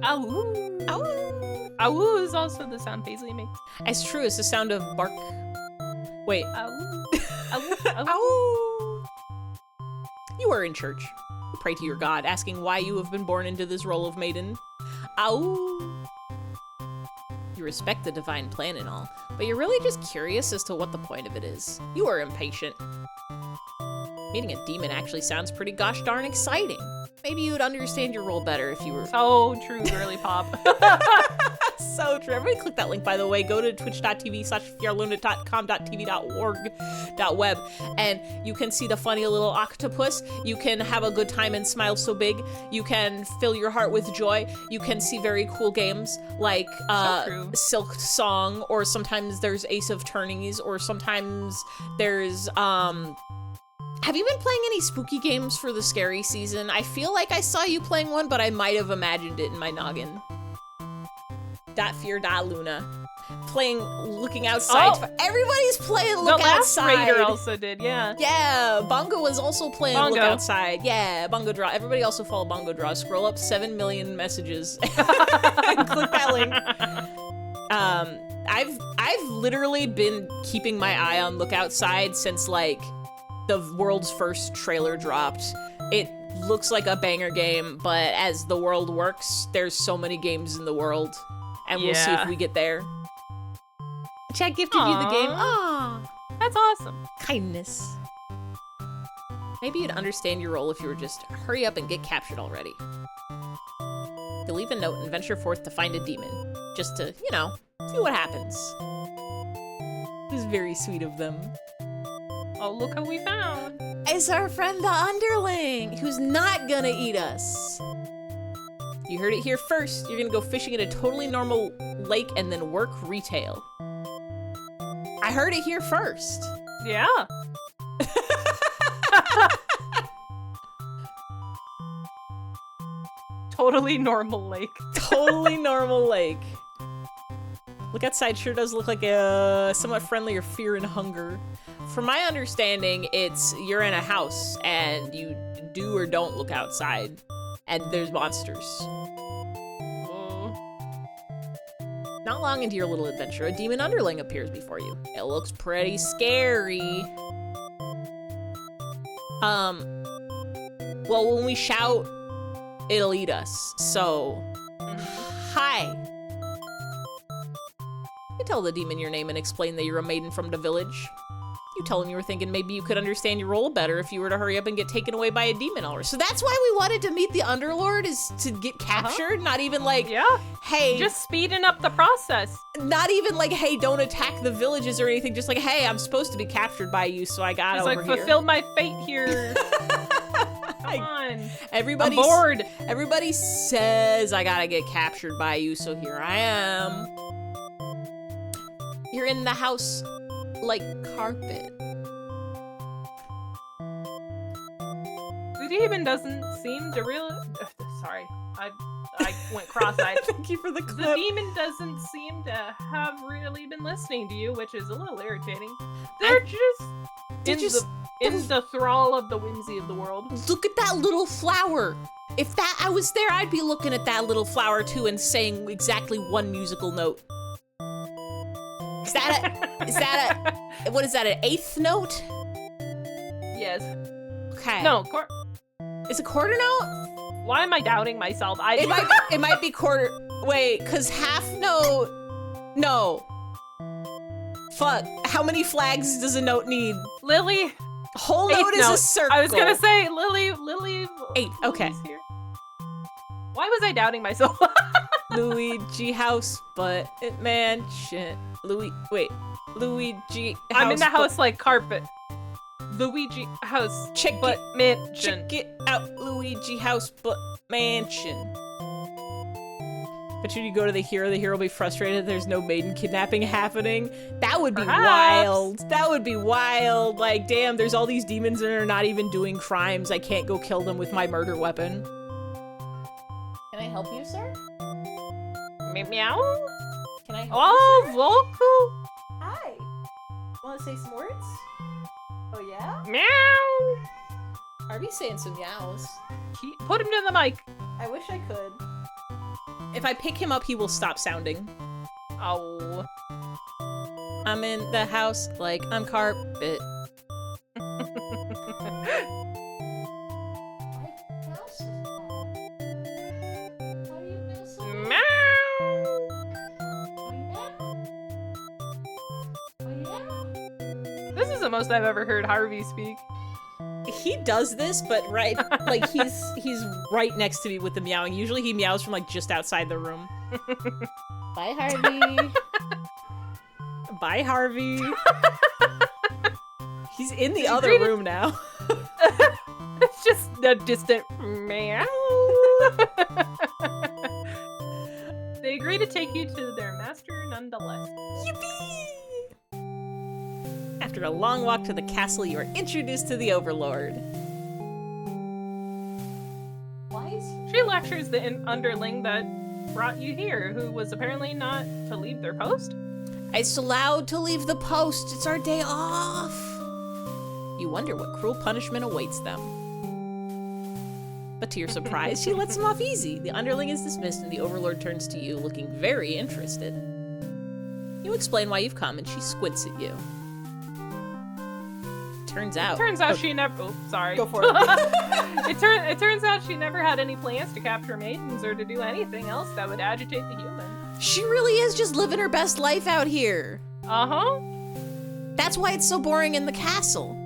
Ow. Ow. Ow is also the sound Paisley makes. It's true. It's the sound of bark. Wait. Ow. Ow. Ow. Ow. You are in church. You pray to your god, asking why you have been born into this role of maiden. Ow. You respect the divine plan and all, but you're really just curious as to what the point of it is. You are impatient. Meeting a demon actually sounds pretty gosh darn exciting. Maybe you'd understand your role better if you were— So true, girly pop. So true. Everybody click that link, by the way. Go to twitch.tv/fiarluna.com.tv.org.web and you can see the funny little octopus. You can have a good time and smile so big. You can fill your heart with joy. You can see very cool games like Silk Song, or sometimes there's Ace of Tourneys, or sometimes there's have you been playing any spooky games for the scary season? I feel like I saw you playing one, but I might have imagined it in my noggin. .fear.luna. Playing Looking Outside. Oh. Everybody's playing Look Outside. The last raider also did, yeah. Yeah, Bongo was also playing Look Outside. Yeah, Bongo Draw. Everybody also follow Bongo Draw. Scroll up 7 million messages and click that link. I've literally been keeping my eye on Look Outside since like the world's first trailer dropped. It looks like a banger game, but as the world works, there's so many games in the world. And we'll see if we get there. Chat gifted you the game. Aww. That's awesome. Kindness. Maybe you'd understand your role if you were just hurry up and get captured already. You'll leave a note and venture forth to find a demon. Just to, you know, see what happens. It was very sweet of them. Oh, look who we found. It's our friend the underling, who's not gonna eat us. You heard it here first. You're gonna go fishing at a totally normal lake and then work retail. I heard it here first. Yeah. Totally normal lake. Totally normal lake. Look Outside sure does look like a somewhat friendlier Fear and Hunger. From my understanding, it's you're in a house and you do or don't look outside. And there's monsters. Not long into your little adventure, a demon underling appears before you. It looks pretty scary. Well, when we shout, it'll eat us. So, hi. You tell the demon your name and explain that you're a maiden from the village. You tell him you were thinking maybe you could understand your role better if you were to hurry up and get taken away by a demon elder. So that's why we wanted to meet the Underlord, is to get captured. Not even like, hey. Just speeding up the process. Not even like, hey, don't attack the villages or anything. Just like, hey, I'm supposed to be captured by you, so I got over here. It's like, fulfill my fate here. Come on. I'm bored. Everybody says I gotta get captured by you, so here I am. You're in the house like carpet. The demon doesn't seem to really... Sorry, I went cross-eyed. Thank you for the clip. The demon doesn't seem to have really been listening to you, which is a little irritating. They're just in the thrall of the whimsy of the world. Look at that little flower. If I was there, I'd be looking at that little flower too and saying exactly one musical note. Is that what is that, an eighth note? Yes. Okay. No, is it quarter note? Why am I doubting myself? It might be quarter. Wait, cause half note. No. Fuck. How many flags does a note need? Lily. Whole note is a circle. I was gonna say Lily. 8. Okay. Here. Why was I doubting myself? Luigi house, but mansion. Luigi house. I'm in the house like carpet. Luigi house, but mansion. Check it out, Luigi house, but mansion. But should you go to the hero will be frustrated there's no maiden kidnapping happening. That would be wild. That would be wild. Like, damn, there's all these demons that are not even doing crimes. I can't go kill them with my murder weapon. Can I help you, sir? Meow? Can I help you, sir? Volku? Hi. Want to say some words? Oh, yeah? Meow! Are we saying some meows? Put him to the mic. I wish I could. If I pick him up, he will stop sounding. Oh. I'm in the house like I'm carpet. This is the most I've ever heard Harvey speak. He does this, but like he's right next to me with the meowing. Usually he meows from like just outside the room. Bye, Harvey. Bye, Harvey. He's in the other room now. It's just a distant meow. They agree to take you to their master nonetheless. Yippee! After a long walk to the castle, you are introduced to the Overlord. She lectures the underling that brought you here, who was apparently not to leave their post. It's allowed to leave the post. It's our day off. You wonder what cruel punishment awaits them. But to your surprise, she lets them off easy. The underling is dismissed and the Overlord turns to you, looking very interested. You explain why you've come and she squints at you. Turns out she never... Oh, sorry. Go for it. It turns out she never had any plans to capture maidens or to do anything else that would agitate the human. She really is just living her best life out here. Uh-huh. That's why it's so boring in the castle.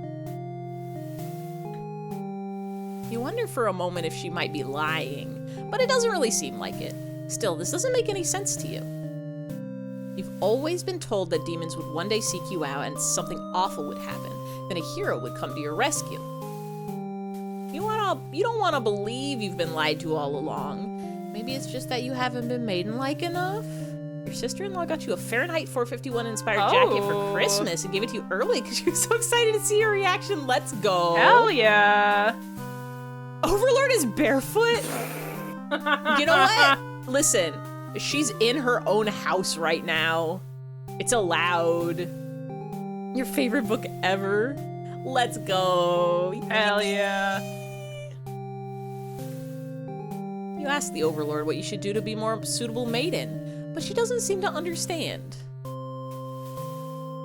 You wonder for a moment if she might be lying, but it doesn't really seem like it. Still, this doesn't make any sense to you. You've always been told that demons would one day seek you out and something awful would happen. Then a hero would come to your rescue. You don't want to believe you've been lied to all along. Maybe it's just that you haven't been maiden-like enough. Your sister-in-law got you a Fahrenheit 451 inspired jacket for Christmas and gave it to you early because she was so excited to see your reaction. Let's go. Hell yeah. Overlord is barefoot? You know what? Listen, she's in her own house right now. It's allowed. Your favorite book ever? Let's go. Hell yeah. You ask the Overlord what you should do to be more suitable maiden, but she doesn't seem to understand.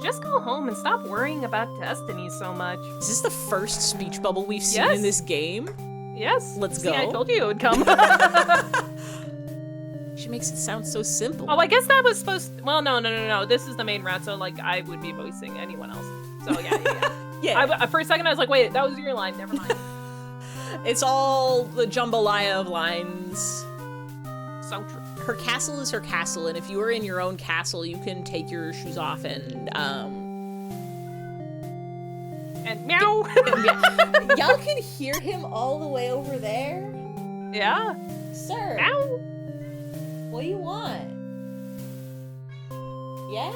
Just go home and stop worrying about destiny so much. Is this the first speech bubble we've seen in this game? Yes. Let's go. See, I told you it would come. She makes it sound so simple. Oh, I guess that was supposed to... Well, no. This is the main route, so, like, I would be voicing anyone else. So, yeah. Yeah. For a second, I was like, wait, that was your line. Never mind. It's all the jambalaya of lines. So true. Her castle is her castle, and if you are in your own castle, you can take your shoes off and meow. Y'all can hear him all the way over there? Yeah. Sir. Meow. What do you want? Yeah?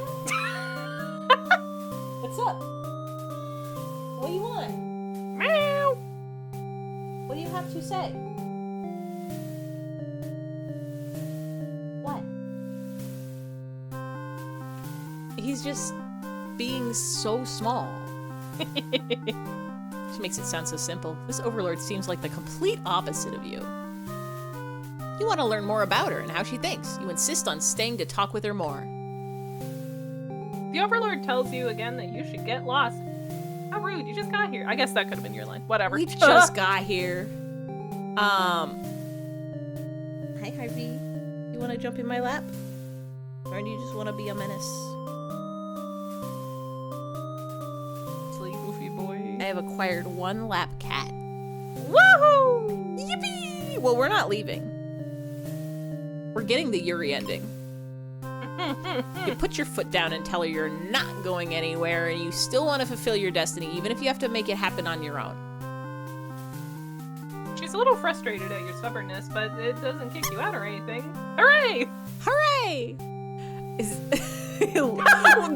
What's up? What do you want? Meow. What do you have to say? What? He's just being so small. She makes it sound so simple. This overlord seems like the complete opposite of you. You want to learn more about her and how she thinks. You insist on staying to talk with her more. The overlord tells you again that you should get lost. How rude, you just got here. I guess that could have been your line. Whatever. We just got here. Hi, Harvey. You want to jump in my lap? Or do you just want to be a menace? Silly goofy boy. I have acquired one lap cat. Woohoo! Yippee! Well, we're not leaving. We're getting the Yuri ending. You put your foot down and tell her you're not going anywhere and you still want to fulfill your destiny, even if you have to make it happen on your own. She's a little frustrated at your stubbornness, but it doesn't kick you out or anything. Hooray! Hooray!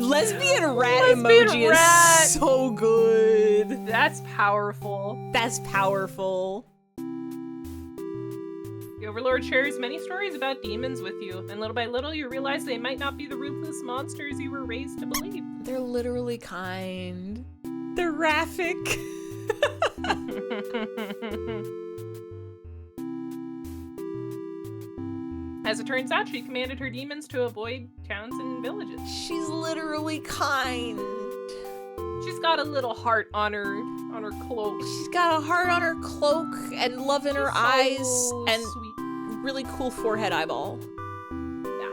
Lesbian rat emoji is so good. That's powerful. That's powerful. The Overlord shares many stories about demons with you, and little by little you realize they might not be the ruthless monsters you were raised to believe. They're literally kind. They're Raffic. As it turns out, she commanded her demons to avoid towns and villages. She's literally kind. She's got a little heart on her cloak. She's got a heart on her cloak and love in her eyes and sweet. Really cool forehead eyeball. Yeah.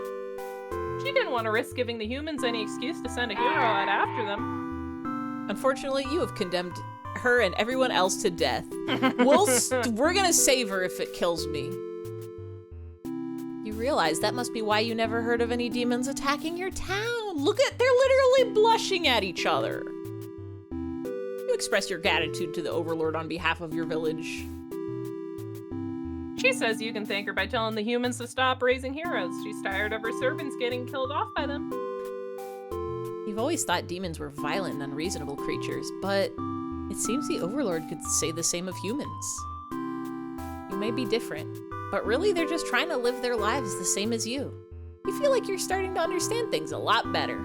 She didn't want to risk giving the humans any excuse to send a hero out after them. Unfortunately, you have condemned her and everyone else to death. We're gonna save her if it kills me. You realize that must be why you never heard of any demons attacking your town. Look at, they're literally blushing at each other. You express your gratitude to the Overlord on behalf of your village. She says you can thank her by telling the humans to stop raising heroes. She's tired of her servants getting killed off by them. You've always thought demons were violent and unreasonable creatures, but it seems the Overlord could say the same of humans. You may be different, but really they're just trying to live their lives the same as you. You feel like you're starting to understand things a lot better.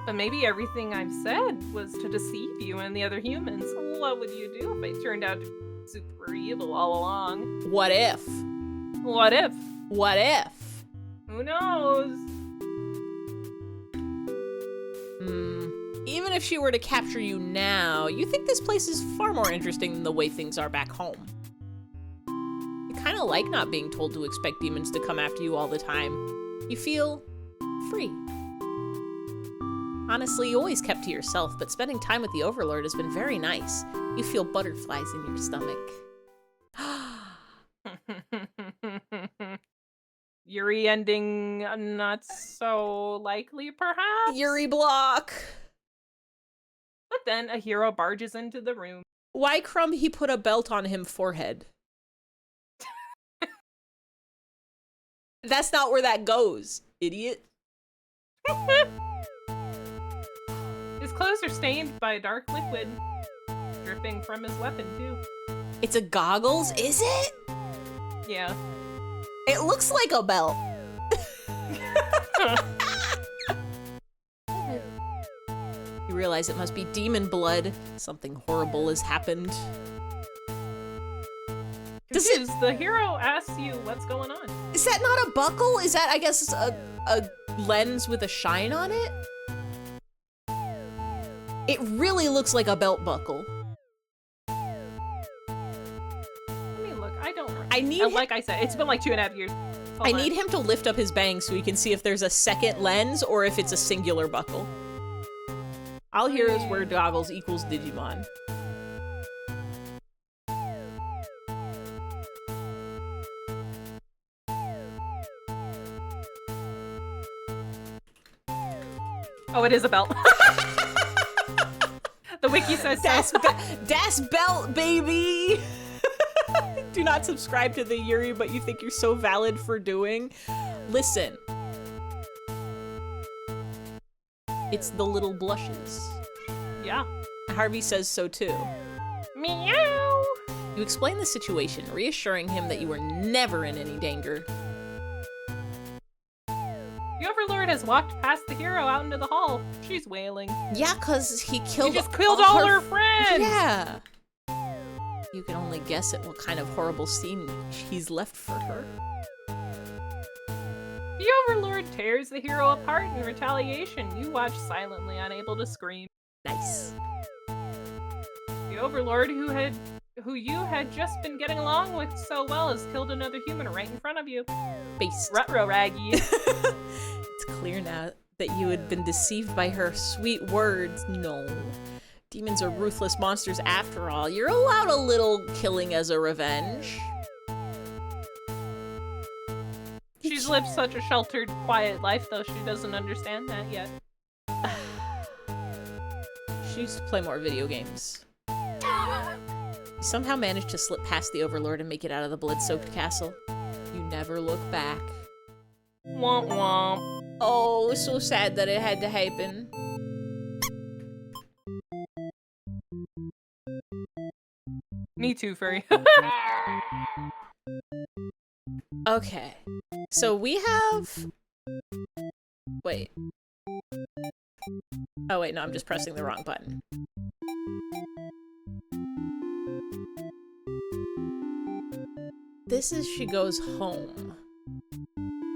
But maybe everything I've said was to deceive you and the other humans. What would you do if I turned out to be super evil all along? What if? What if? What if? Who knows? Even if she were to capture you now, you think this place is far more interesting than the way things are back home. You kind of like not being told to expect demons to come after you all the time. You feel free. Honestly, you always kept to yourself, but spending time with the Overlord has been very nice. You feel butterflies in your stomach. Yuri ending not so likely, perhaps? Yuri block. But then a hero barges into the room. Why crumb he put a belt on him forehead? That's not where that goes, idiot. His clothes are stained by a dark liquid, dripping from his weapon, too. It's a goggles, is it? Yeah. It looks like a belt. You realize it must be demon blood. Something horrible has happened. The hero asks you what's going on. Is that not a buckle? Is that, I guess, a lens with a shine on it? It really looks like a belt buckle. Let me look. I Like I said, it's been like 2.5 years. I need him to lift up his bang so we can see if there's a second lens or if it's a singular buckle. I'll hear his word goggles equals Digimon. Oh, it is a belt. The wiki says Das Belt, baby! Do not subscribe to the Yuri, but you think you're so valid for doing. Listen. It's the little blushes. Yeah. Harvey says so too. Meow! You explain the situation, reassuring him that you were never in any danger. The Overlord has walked past the hero out into the hall. She's wailing. Yeah, cause he killed just killed all her friends! Yeah! You can only guess at what kind of horrible scene he's left for her. The Overlord tears the hero apart in retaliation. You watch silently, unable to scream. Nice. The Overlord, who you had just been getting along with so well, has killed another human right in front of you. Based. Ruh-roh, Raggy. It's clear now that you had been deceived by her sweet words. No. Demons are ruthless monsters after all. You're allowed a little killing as a revenge. She's lived such a sheltered, quiet life, though she doesn't understand that yet. She used to play more video games. You somehow managed to slip past the Overlord and make it out of the blood-soaked castle. You never look back. Womp womp. Oh, so sad that it had to happen. Me too, furry. Okay. So we have... Wait. Oh wait, no, I'm just pressing the wrong button. This is she goes home.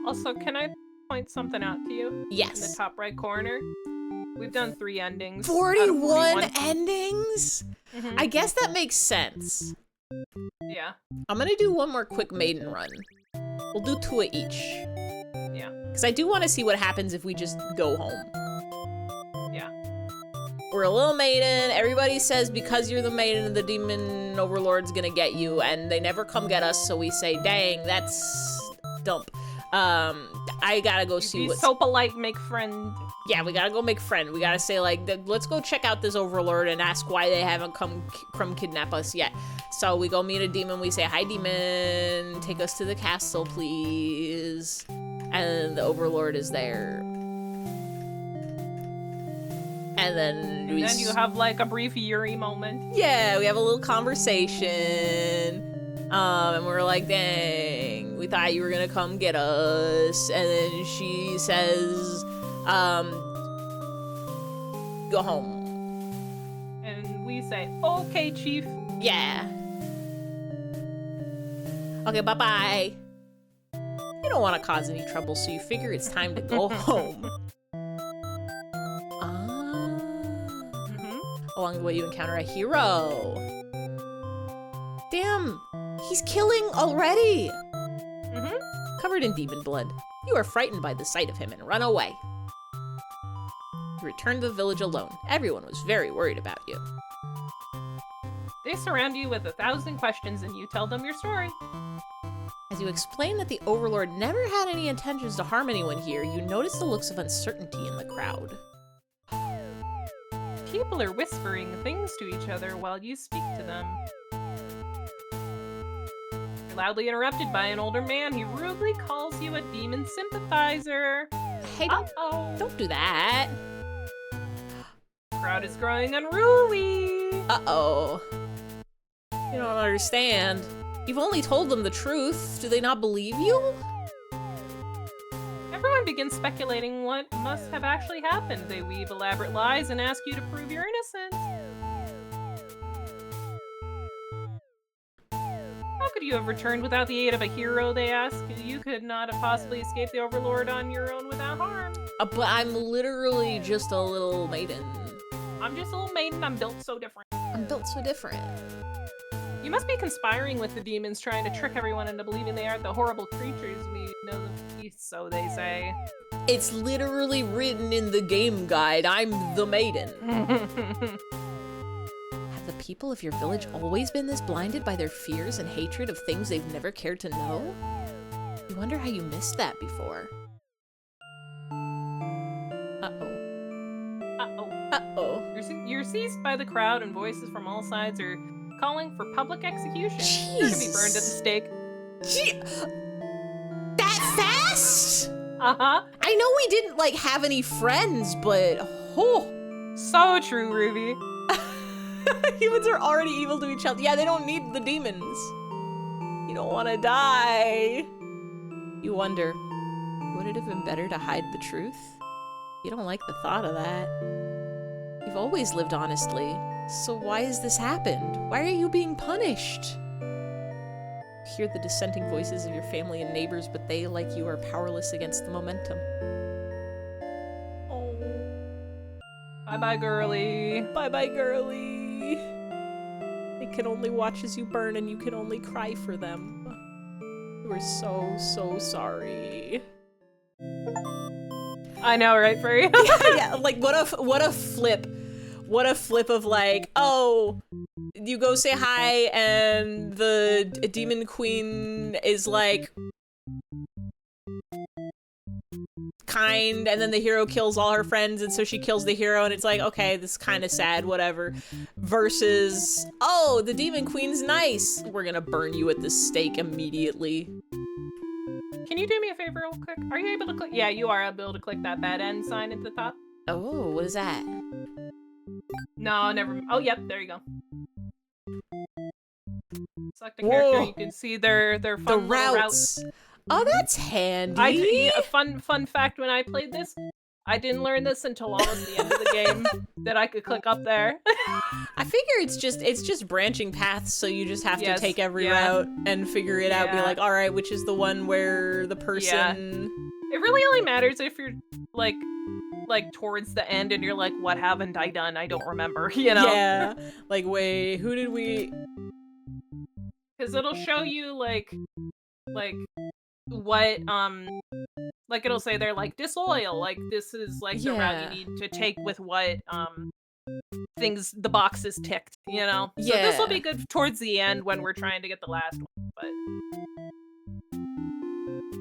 Also, can I point something out to you? Yes. In the top right corner. We've done 3 endings. 41 endings? Mm-hmm. I guess that makes sense. Yeah. I'm gonna do one more quick maiden run. We'll do 2 each. Yeah. Because I do want to see what happens if we just go home. Yeah. We're a little maiden. Everybody says because you're the maiden, the demon overlord's gonna get you, and they never come get us, so we say, dang, that's dump. I gotta go see what's... so polite, make friend. Yeah, we gotta go make friend. We gotta say, like, let's go check out this overlord and ask why they haven't come kidnap us yet. So we go meet a demon. We say, hi, demon. Take us to the castle, please. And the overlord is there. And then you have, like, a brief Yuri moment. Yeah, we have a little conversation. And we're like, dang, we thought you were gonna come get us. And then she says, go home. And we say, okay, chief. Yeah. Okay, bye-bye. You don't want to cause any trouble, so you figure it's time to go home. Along the way, you encounter a hero. Damn, he's killing already. Covered in demon blood, you are frightened by the sight of him and run away. You return to the village alone. Everyone was very worried about you. They surround you with 1,000 questions and you tell them your story. As you explain that the Overlord never had any intentions to harm anyone here, you notice the looks of uncertainty in the crowd. People are whispering things to each other while you speak to them. You're loudly interrupted by an older man. He rudely calls you a demon sympathizer. Hey, don't do that. The crowd is growing unruly. Uh-oh. You don't understand. You've only told them the truth. Do they not believe you? Everyone begins speculating what must have actually happened. They weave elaborate lies and ask you to prove you're innocent. How could you have returned without the aid of a hero, they ask? You could not have possibly escaped the Overlord on your own without harm. But I'm literally just a little maiden. I'm just a little maiden. I'm built so different. I'm built so different. You must be conspiring with the demons, trying to trick everyone into believing they aren't the horrible creatures we know them to be, so they say. It's literally written in the game guide. I'm the maiden. Have the people of your village always been this blinded by their fears and hatred of things they've never cared to know? You wonder how you missed that before. Uh-oh. Uh-oh. Uh-oh. You're seized by the crowd, and voices from all sides are calling for public execution. You're to be burned at the stake. That fast? Uh-huh. I know we didn't, like, have any friends, but... Oh. So true, Ruby. Humans are already evil to each other. Yeah, they don't need the demons. You don't want to die. You wonder, would it have been better to hide the truth? You don't like the thought of that. You've always lived honestly, so why has this happened? Why are you being punished? You hear the dissenting voices of your family and neighbors, but they, like you, are powerless against the momentum. Oh. Bye-bye, girly. Bye-bye, girly. They can only watch as you burn, and you can only cry for them. We're so, so sorry. I know, right, Furry? Yeah, like, what a flip. What a flip of, like, oh, you go say hi, and the demon queen is, like, kind, and then the hero kills all her friends, and so she kills the hero, and it's like, okay, this is kind of sad, whatever. Versus, oh, the demon queen's nice. We're gonna burn you at the stake immediately. Can you do me a favor real quick? Are you able to click? Yeah, you are able to click that bad end sign at the top. Oh, what is that? No, never. Oh, yep, there you go. Select a character, you can see their fun routes. Oh, that's handy. A fun fact: when I played this, I didn't learn this until almost the end of the game that I could click up there. I figure it's just branching paths, so you just have to take every route and figure it out. Be like, all right, which is the one where the person. Yeah. It really only matters if you're like towards the end and you're like, what haven't I done? I don't remember. You know? Yeah. Like, wait, who did we? Because it'll show you like what like it'll say they're like disloyal, like this is like the route you need to take with what things the box is ticked, you know. So this will be good towards the end when we're trying to get the last one,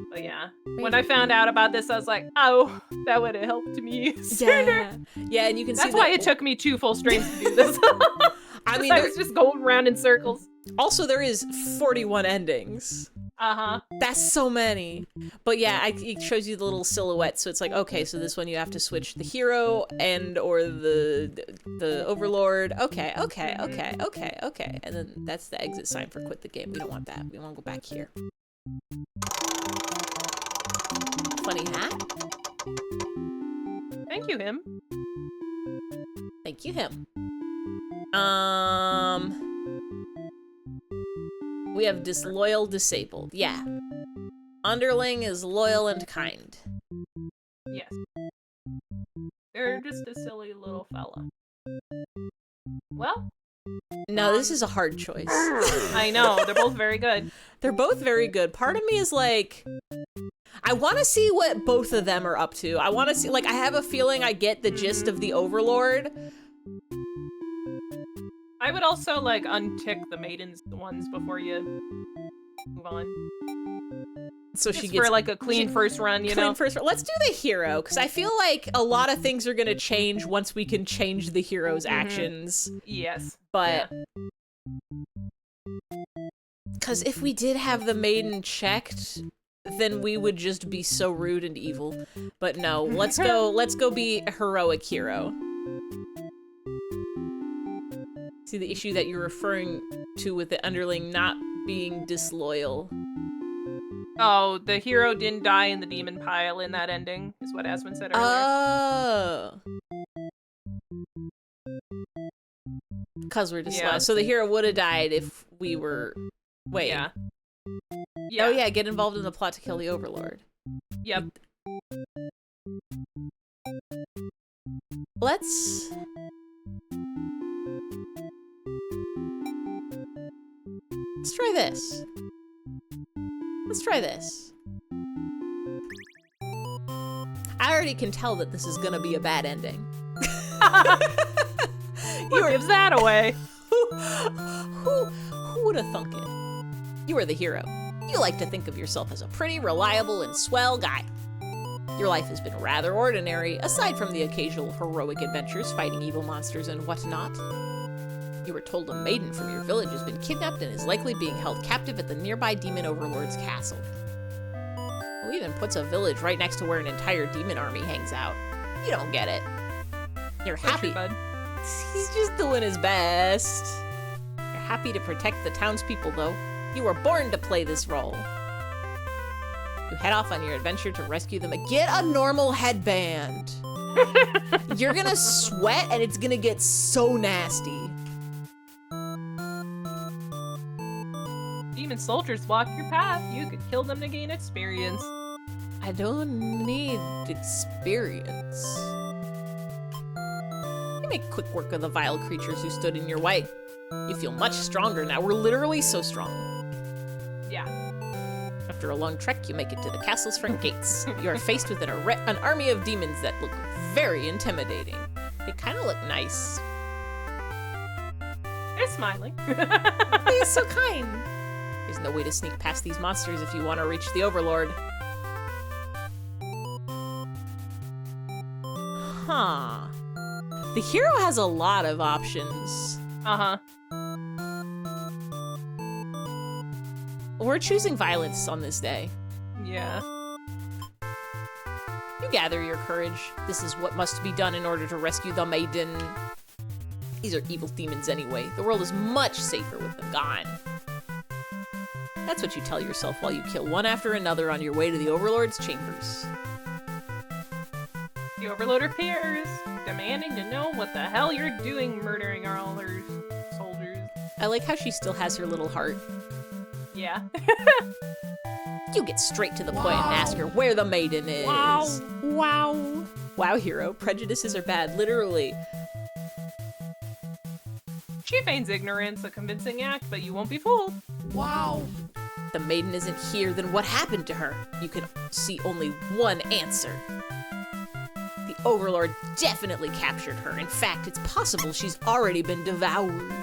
but yeah, when I found out about this, I was like, oh, that would have helped me sooner. Yeah, and you can see that's why it took me 2 full streams to do this. I mean, I was just going around in circles. Also, there is 41 endings. That's so many. But yeah, it shows you the little silhouette, so it's like, okay, so this one you have to switch the hero and or the overlord. Okay. And then that's the exit sign for quit the game. We don't want that. We want to go back here. Funny hat. Thank you, him. Thank you, him. We have disloyal disabled. Yeah. Underling is loyal and kind. Yes. They're just a silly little fella. Well. No, this is a hard choice. I know. They're both very good. They're both very good. Part of me is like, I want to see what both of them are up to. I want to see, like, I have a feeling I get the gist of the Overlord. I would also, like, untick the maidens ones before you move on. So just she gets for, like, a clean first run, you know? Let's do the hero, because I feel like a lot of things are going to change once we can change the hero's actions. Yes. But... Because if we did have the maiden checked, then we would just be so rude and evil. But no, let's go be a heroic hero. See the issue that you're referring to with the underling not being disloyal. Oh, the hero didn't die in the demon pile in that ending, is what Asmund said earlier. Oh. Because we're disloyal. Yeah. So the hero would have died if we were... Wait. Yeah. Oh yeah, get involved in the plot to kill the Overlord. Yep. Let's... Let's try this. Let's try this. I already can tell that this is gonna be a bad ending. What gives that away? Who would have thunk it? You are the hero. You like to think of yourself as a pretty, reliable, and swell guy. Your life has been rather ordinary, aside from the occasional heroic adventures fighting evil monsters and whatnot. You were told a maiden from your village has been kidnapped and is likely being held captive at the nearby demon overlord's castle. Who even puts a village right next to where an entire demon army hangs out? You don't get it. You're happy. Bud. He's just doing his best. You're happy to protect the townspeople, though. You were born to play this role. You head off on your adventure to rescue them. Get a normal headband. You're gonna sweat and it's gonna get so nasty. Demon soldiers block your path. You could kill them to gain experience. I don't need experience. You make quick work of the vile creatures who stood in your way. You feel much stronger now. We're literally so strong. Yeah. After a long trek, you make it to the castle's front gates. You are faced with an army of demons that look very intimidating. They kind of look nice. They're smiling. They're so kind. There's no way to sneak past these monsters if you want to reach the Overlord. Huh. The hero has a lot of options. Uh-huh. We're choosing violence on this day. Yeah. You gather your courage. This is what must be done in order to rescue the maiden. These are evil demons anyway. The world is much safer with them gone. That's what you tell yourself while you kill one after another on your way to the Overlord's chambers. The Overlord appears, demanding to know what the hell you're doing murdering all her soldiers. I like how she still has her little heart. Yeah. You get straight to the point and ask her where the maiden is. Wow. Wow. Wow, hero. Prejudices are bad, literally. She feigns ignorance, a convincing act, but you won't be fooled. Wow. The maiden isn't here, then what happened to her? You can see only one answer. The Overlord definitely captured her. In fact, it's possible she's already been devoured.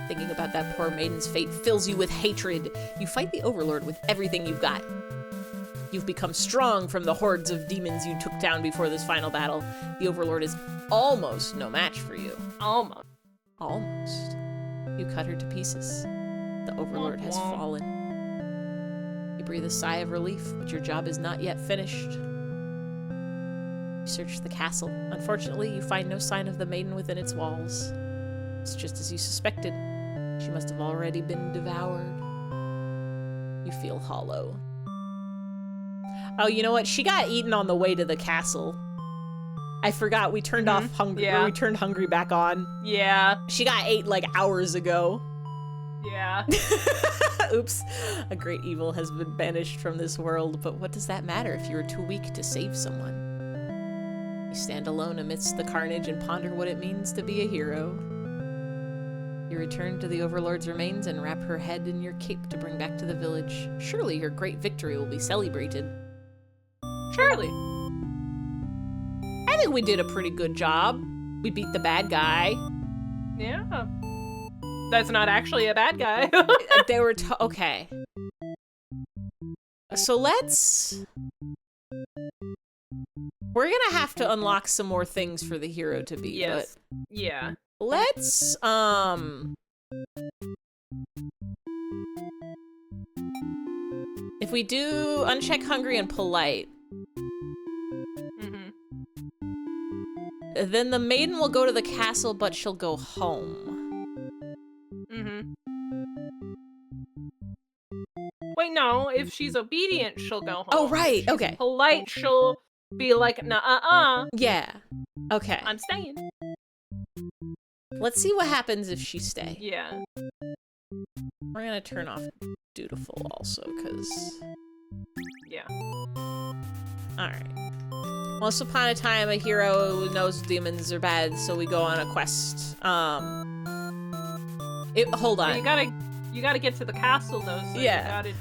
Thinking about that poor maiden's fate fills you with hatred. You fight the Overlord with everything you've got. You've become strong from the hordes of demons you took down before this final battle. The Overlord is almost no match for you. Almost. Almost. You cut her to pieces. The Overlord has fallen. You breathe a sigh of relief, but your job is not yet finished. You search the castle. Unfortunately, you find no sign of the maiden within its walls. It's just as you suspected. She must have already been devoured. You feel hollow. Oh, you know what? She got eaten on the way to the castle. I forgot we turned off hungry. Yeah. We turned hungry back on. Yeah. She got ate like hours ago. Yeah. Oops. A great evil has been banished from this world, but what does that matter if you are too weak to save someone? You stand alone amidst the carnage and ponder what it means to be a hero. You return to the Overlord's remains and wrap her head in your cape to bring back to the village. Surely your great victory will be celebrated. Surely. I think we did a pretty good job. We beat the bad guy. Yeah. That's not actually a bad guy. They were okay. So we're gonna have to unlock some more things for the hero to be. Yes. But Yeah. let's if we do uncheck hungry and polite, then the maiden will go to the castle, but she'll go home. Wait, no. If she's obedient, she'll go home. Oh, right. If she's okay. polite, she'll be like, nah, Yeah. Okay. I'm staying. Let's see what happens if she stay. Yeah. We're gonna turn off dutiful also, because... Yeah. Alright. Once upon a time, a hero knows demons are bad, so we go on a quest. Hold on. You gotta get to the castle, though, so you gotta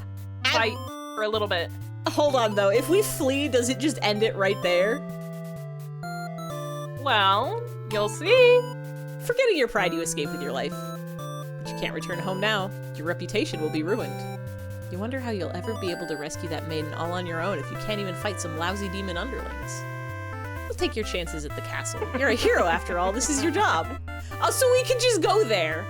fight for a little bit. Hold on, though. If we flee, does it just end it right there? Well, you'll see. Forgetting your pride, you escape with your life. But you can't return home now. Your reputation will be ruined. You wonder how you'll ever be able to rescue that maiden all on your own if you can't even fight some lousy demon underlings. You'll take your chances at the castle. You're a hero, after all. This is your job. Oh, so we can just go there.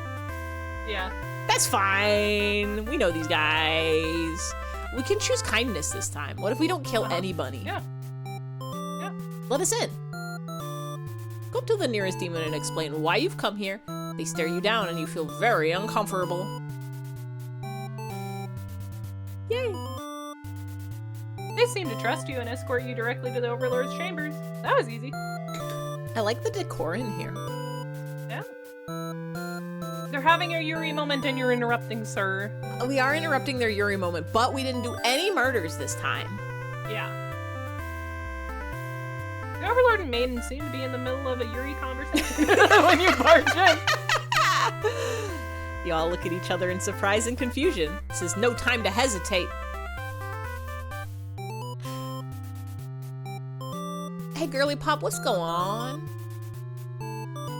Yeah. That's fine. We know these guys. We can choose kindness this time. What if we don't kill anybody? Yeah. Let us in. Go up to the nearest demon and explain why you've come here. They stare you down and you feel very uncomfortable. Yay. They seem to trust you and escort you directly to the Overlord's chambers. That was easy. I like the decor in here. Yeah. They're having a Yuri moment and you're interrupting, sir. We are interrupting their Yuri moment, but we didn't do any murders this time. Yeah. The Overlord and Maiden seem to be in the middle of a Yuri conversation when you barge in. You all look at each other in surprise and confusion. This is no time to hesitate. Hey, girly pop, what's going on?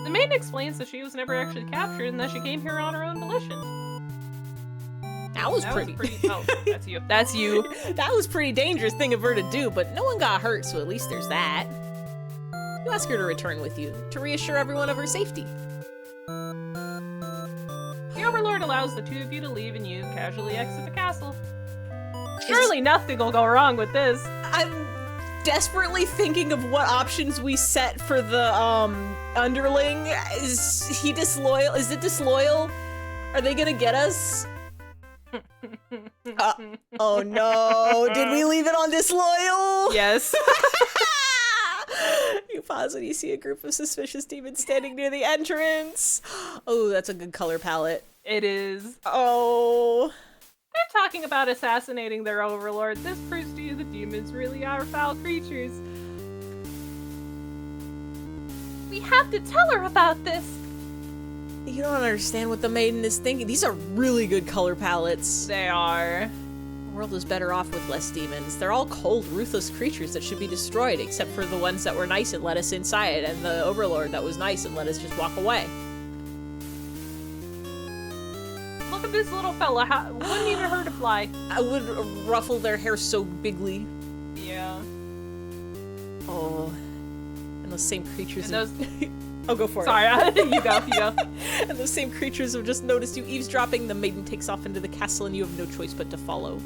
The maiden explains that she was never actually captured and that she came here on her own volition. That was pretty. Oh, that's you. That's you. That was pretty dangerous thing of her to do, but no one got hurt, so at least there's that. You ask her to return with you, to reassure everyone of her safety. The Overlord allows the two of you to leave and you casually exit the castle. Surely nothing will go wrong with this. I'm desperately thinking of what options we set for the underling. Is he disloyal? Is it disloyal? Are they gonna get us? Oh no, did we leave it on disloyal? Yes. You pause when you see a group of suspicious demons standing near the entrance. Oh, that's a good color palette. It is. Oh. They're talking about assassinating their overlord. This proves to you the demons really are foul creatures. We have to tell her about this. You don't understand what the maiden is thinking. These are really good color palettes. They are. The world is better off with less demons. They're all cold, ruthless creatures that should be destroyed, except for the ones that were nice and let us inside, and the overlord that was nice and let us just walk away. Look at this little fella. Wouldn't even hurt to fly. I would ruffle their hair so bigly. Yeah. Oh. And those same creatures. And those... I'll go for it. Sorry, you go. And those same creatures have just noticed you eavesdropping. The maiden takes off into the castle and you have no choice but to follow.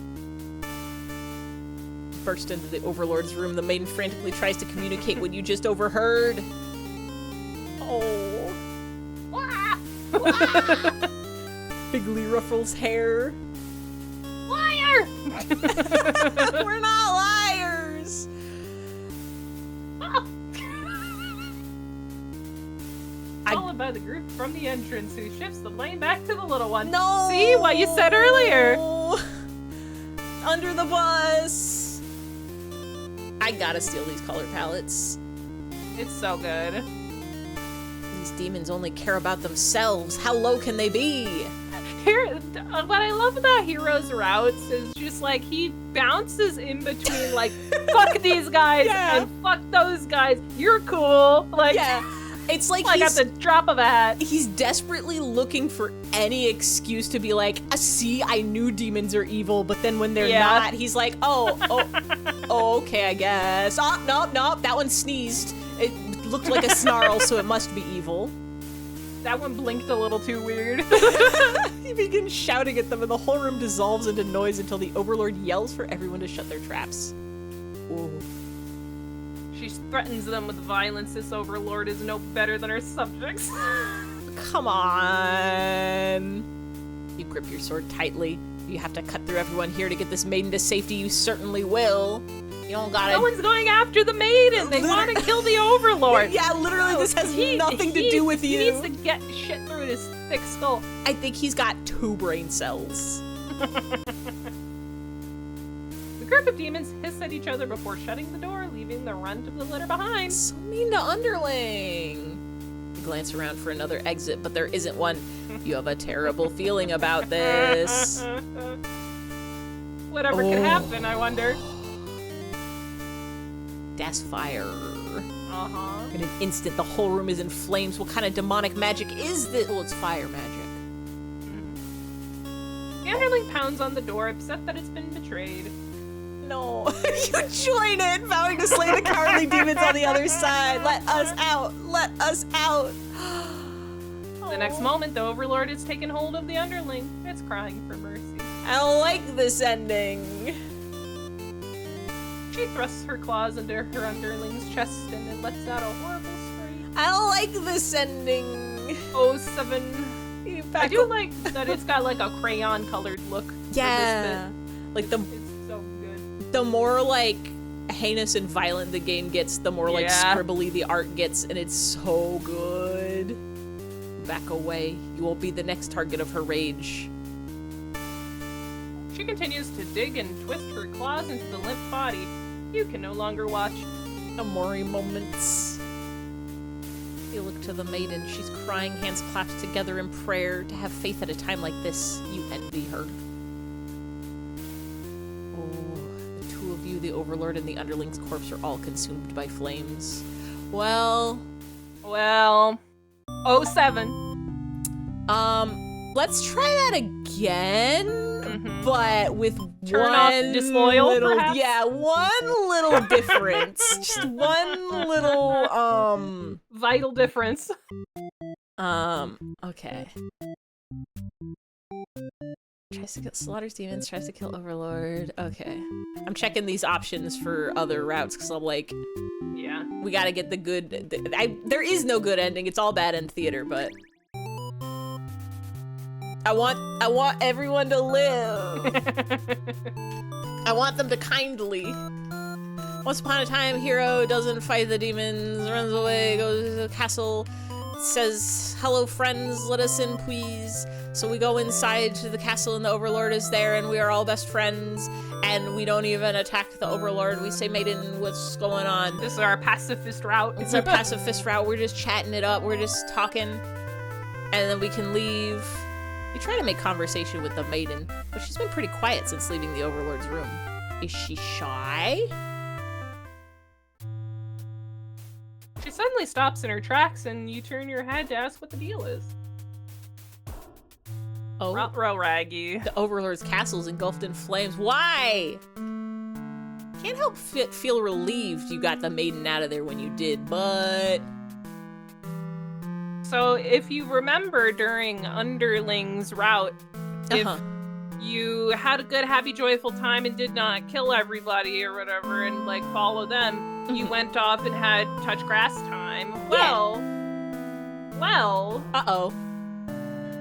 Burst into the Overlord's room. The maiden frantically tries to communicate what you just overheard. Oh. Bigly ruffles hair. Liar! We're not liars! Followed by the group from the entrance who shifts the blame back to the little one. No! See what you said earlier? Under the bus! I gotta steal these color palettes. It's so good. These demons only care about themselves. How low can they be? Here, what I love about Hero's routes is just like he bounces in between like fuck these guys and fuck those guys. You're cool. Like it's like at the drop of a hat. He's desperately looking for any excuse to be like, see, I knew demons are evil, but then when they're not, he's like, oh, okay, I guess. Oh, nope, that one sneezed. It looked like a snarl, so it must be evil. That one blinked a little too weird. He begins shouting at them and the whole room dissolves into noise until the Overlord yells for everyone to shut their traps. Ooh. She threatens them with violence. This Overlord is no better than her subjects. Come on. You grip your sword tightly. You have to cut through everyone here to get this maiden to safety. You certainly will. You don't gotta... No one's going after the maiden. They want to kill the Overlord. Yeah, literally, this has nothing to do with you. He needs to get shit through his thick skull. I think he's got 2 brain cells. The group of demons hiss at each other before shutting the door, leaving the runt of the litter behind. So mean to underling. You glance around for another exit, but there isn't one. You have a terrible feeling about this. Whatever could happen, I wonder. Das fire. Uh-huh. In an instant, the whole room is in flames. What kind of demonic magic is this? Well, it's fire magic. The underling pounds on the door, upset that it's been betrayed. No. You join it, vowing to slay the cowardly demons on the other side. Let us out. Let us out. The next moment, the Overlord has taken hold of the underling. It's crying for mercy. I don't like this ending. She thrusts her claws into her underling's chest and it lets out a horrible scream. I don't like this ending. 07. I do like that it's got like a crayon colored look. Yeah. Like it's so good. The more like heinous and violent the game gets, the more like scribbly the art gets, and it's so good. Back away. You won't be the next target of her rage. She continues to dig and twist her claws into the limp body. You can no longer watch. Amori moments. You look to the maiden. She's crying, hands clasped together in prayer. To have faith at a time like this, you envy her. Oh, the two of you, the Overlord and the Underling's corpse, are all consumed by flames. Well, 07. Let's try that again, but with Turn off disloyal, little, perhaps? yeah, one little difference. Just one little, vital difference. Okay. Tries to kill, slaughters demons, tries to kill Overlord. Okay. I'm checking these options for other routes, because I'm like, yeah, we gotta get the good, there is no good ending, it's all bad end theater, but I want everyone to live. I want them to kindly. Once upon a time, hero doesn't fight the demons, runs away, goes to the castle, says, "Hello, friends, let us in, please." So we go inside to the castle, and the Overlord is there, and we are all best friends, and we don't even attack the Overlord. We say, "Maiden, what's going on?" This is our pacifist route. It's our pacifist route. We're just chatting it up. We're just talking, and then we can leave. You try to make conversation with the maiden, but she's been pretty quiet since leaving the Overlord's room. Is she shy? She suddenly stops in her tracks, and you turn your head to ask what the deal is. Oh, Ruh-roh, Raggy. the Overlord's castle's engulfed in flames. Why? Can't help feel relieved you got the maiden out of there when you did, but... So, if you remember during Underling's route, if you had a good, happy, joyful time and did not kill everybody or whatever and, like, follow them, you went off and had touch grass time. Well... Uh-oh.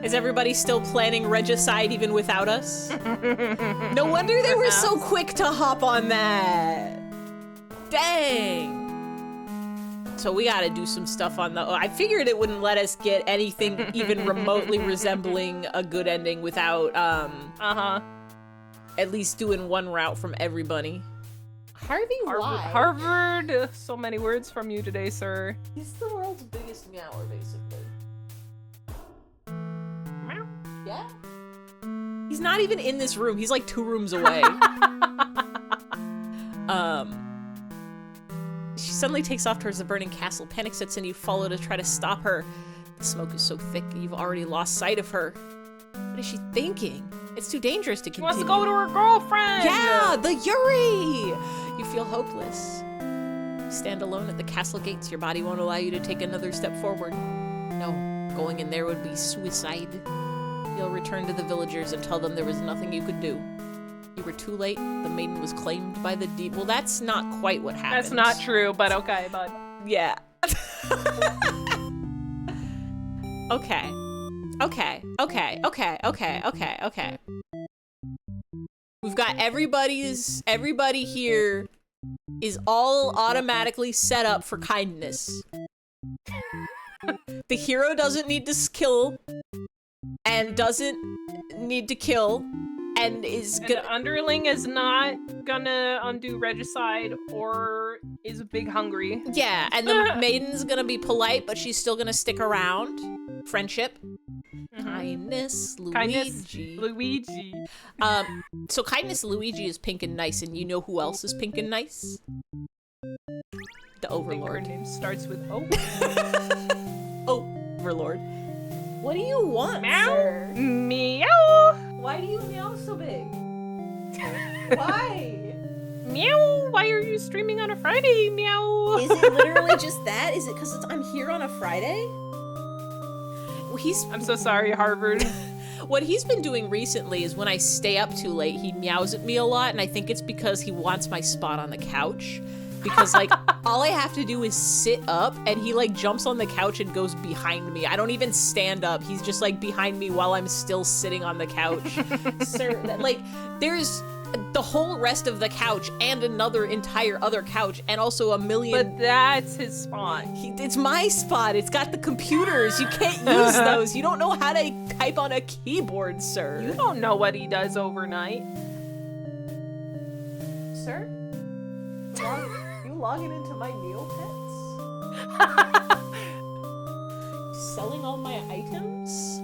Is everybody still planning regicide even without us? No wonder they were so quick to hop on that. Dang. So we gotta do some stuff on the... I figured it wouldn't let us get anything even remotely resembling a good ending without, at least doing one route from everybody. Harvey, why? Harvard, so many words from you today, sir. He's the world's biggest meower, basically. Meow. Yeah. He's not even in this room. He's like 2 rooms away. She suddenly takes off towards the burning castle. Panic sets in. You follow to try to stop her. The smoke is so thick, you've already lost sight of her. What is she thinking? It's too dangerous to continue. She wants to go to her girlfriend! Yeah, the Yuri! You feel hopeless. You stand alone at the castle gates. Your body won't allow you to take another step forward. No, going in there would be suicide. You'll return to the villagers and tell them there was nothing you could do. You were too late. The maiden was claimed by the deep. Well, that's not quite what happened. That's not true, but okay, bud. Yeah. Okay. We've got everybody here is all automatically set up for kindness. The hero doesn't need to kill and doesn't need to kill. and is gonna... An underling is not gonna undo regicide or is big hungry. Yeah, and the maiden's gonna be polite, but she's still gonna stick around. Friendship. Kindness, Luigi. So Kindness Luigi is pink and nice, and you know who else is pink and nice? The Overlord. Her name starts with O. Overlord. What do you want, meow? Sir? Meow. Why do you meow so big? Why? Meow. Why are you streaming on a Friday? Meow. Is it literally just that? Is it because I'm here on a Friday? I'm so sorry, Harvard. What he's been doing recently is when I stay up too late, he meows at me a lot, and I think it's because he wants my spot on the couch. Because, like, all I have to do is sit up, and he, like, jumps on the couch and goes behind me. I don't even stand up. He's just, like, behind me while I'm still sitting on the couch. Sir, like, there's the whole rest of the couch and another entire other couch and also a million... But that's his spot. It's my spot. It's got the computers. You can't use those. You don't know how to type on a keyboard, sir. You don't know what he does overnight. Sir? You logging into my Neopets? Selling all my items?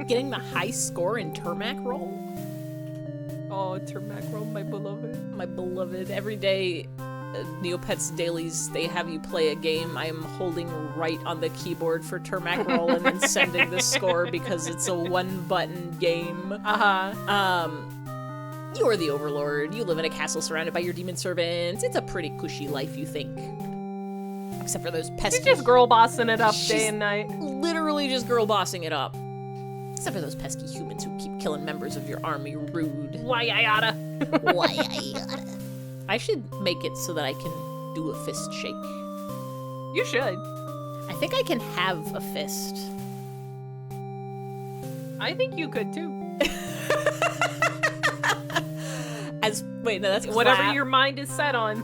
Getting the high score in Termac roll? Oh, Termac roll, my beloved. My beloved. Every day, Neopets dailies, they have you play a game. I am holding right on the keyboard for Termac roll and then sending the score because it's a one-button game. You're the Overlord. You live in a castle surrounded by your demon servants. It's a pretty cushy life, you think. Except for those pesky... She's just girl bossing it up day and night. Literally just girl bossing it up. Except for those pesky humans who keep killing members of your army. Rude. Why I oughta. Why I oughta. I should make it so that I can do a fist shake. You should. I think I can have a fist. I think you could too. Wait, no, that's whatever clap. Your mind is set on.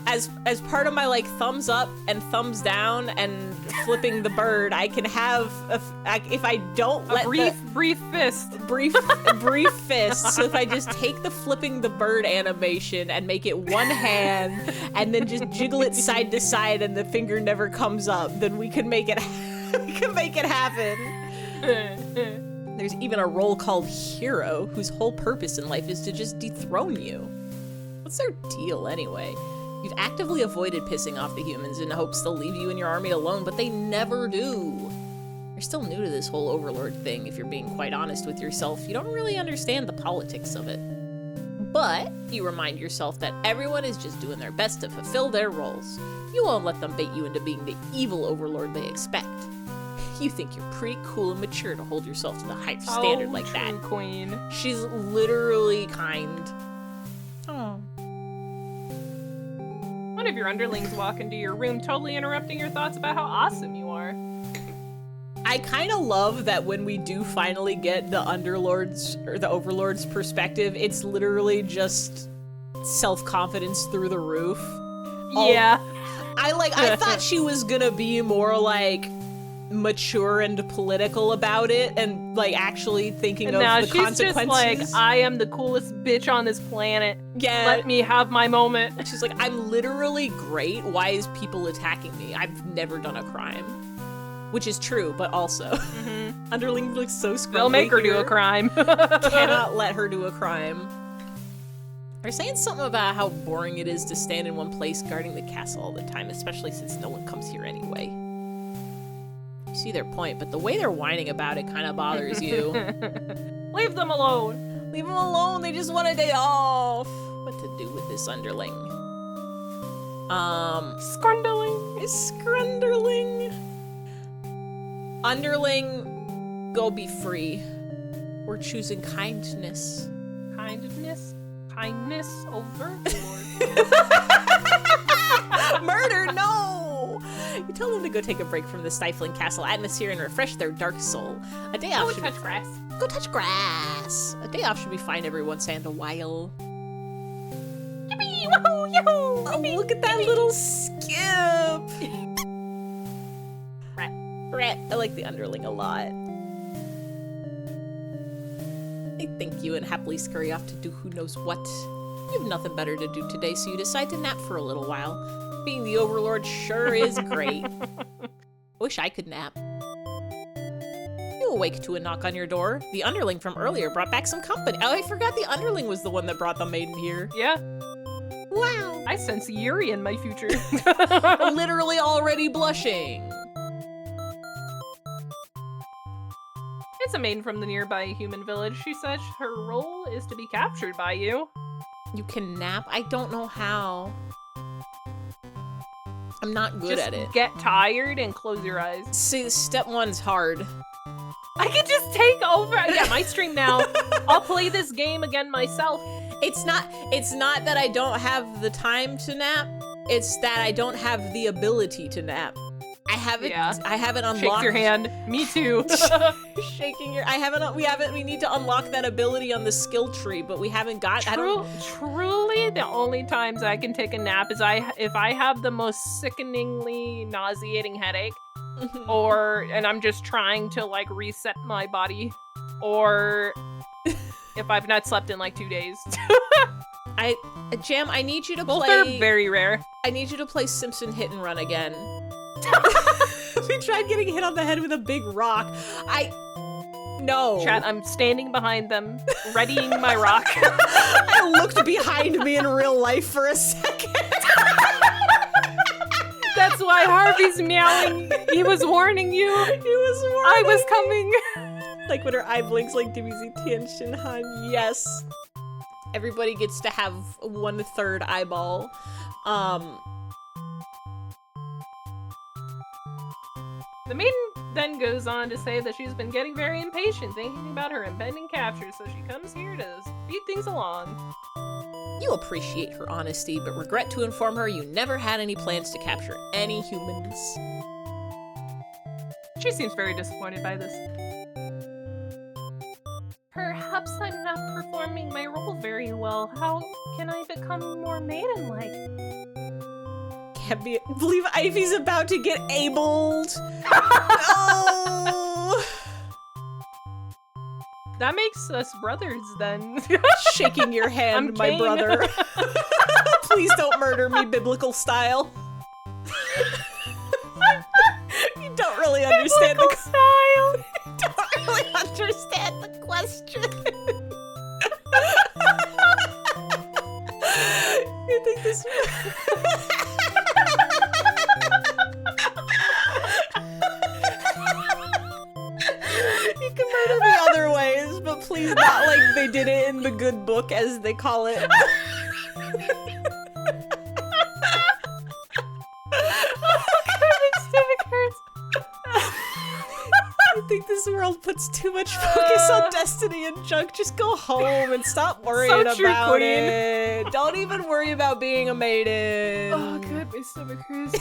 as part of my like thumbs up and thumbs down and flipping the bird, I can have if I don't let brief fist. Brief fist. So if I just take the flipping the bird animation and make it one hand and then just jiggle it side to side and the finger never comes up, then we can make it happen. There's even a role called Hero, whose whole purpose in life is to just dethrone you. What's their deal, anyway? You've actively avoided pissing off the humans in hopes they'll leave you and your army alone, but they never do. You're still new to this whole Overlord thing, if you're being quite honest with yourself. You don't really understand the politics of it. But you remind yourself that everyone is just doing their best to fulfill their roles. You won't let them bait you into being the evil Overlord they expect. You think you're pretty cool and mature to hold yourself to the high standard like that. Queen. She's literally kind. Oh. One of your underlings walk into your room, totally interrupting your thoughts about how awesome you are. I kind of love that when we do finally get the Underlord's or the Overlord's perspective, it's literally just self-confidence through the roof. Yeah. I thought she was gonna be more like mature and political about it and like actually thinking of the consequences. She's just like, I am the coolest bitch on this planet. Yeah. Let me have my moment. She's like, I'm literally great. Why is people attacking me? I've never done a crime. Which is true, but also Underling looks so scruffy. They'll make her do a crime. Cannot let her do a crime. They're saying something about how boring it is to stand in one place guarding the castle all the time, especially since no one comes here anyway. You see their point, but the way they're whining about it kind of bothers you. Leave them alone. Leave them alone. They just want a day off. What to do with this Underling? Scrunderling. Scrunderling. Underling, go be free. We're choosing kindness. Kindness? Kindness over? Murder, no! You tell them to go take a break from the stifling castle atmosphere and refresh their dark soul. A day off should touch grass. Go touch grass. A day off should be fine every once in a while. Yippee! Woohoo! Yahoo! Oh, look at that little skip! Rat. I like the Underling a lot. They thank you and happily scurry off to do who knows what. You have nothing better to do today, so you decide to nap for a little while. Being the Overlord sure is great. Wish I could nap. You awake to a knock on your door. The underling from earlier brought back some company. Oh, I forgot the underling was the one that brought the maiden here. Yeah. Wow. I sense Yuri in my future. Literally already blushing. It's a maiden from the nearby human village. She says her role is to be captured by you. You can nap? I don't know how. I'm not good at it. Get tired and close your eyes. See, step one's hard. I could just take over. Yeah, my stream now. I'll play this game again myself. It's not that I don't have the time to nap. It's that I don't have the ability to nap. I haven't unlocked. Shake your hand. Me too. Shaking your. We need to unlock that ability on the skill tree, but we haven't got. Truly, the only times I can take a nap is if I have the most sickeningly nauseating headache, and I'm just trying to like reset my body, or if I've not slept in like 2 days. Jam, I need you to play. Both are very rare. I need you to play Simpson Hit and Run again. We tried getting hit on the head with a big rock. No. Chat, I'm standing behind them, readying my rock. I looked behind me in real life for a second. That's why Harvey's meowing. He was warning you. I was coming. Like when her eye blinks like DBZ Tianxin Han. Yes. Everybody gets to have 1/3 eyeball. The maiden then goes on to say that she's been getting very impatient thinking about her impending capture, so she comes here to speed things along. You appreciate her honesty, but regret to inform her you never had any plans to capture any humans. She seems very disappointed by this. Perhaps I'm not performing my role very well. How can I become more maiden-like? Can't believe Ivy's about to get abled. No. That makes us brothers then. Shaking your hand, my brother. Please don't murder me, biblical style. You don't really understand the style. You don't really understand the question. You think this? You can murder me other ways, but please not like they did it in the good book, as they call it. I think this world puts too much focus on Destiny and junk. Just go home and stop worrying about it. Don't even worry about being a maiden. Oh god, my stomach hurts.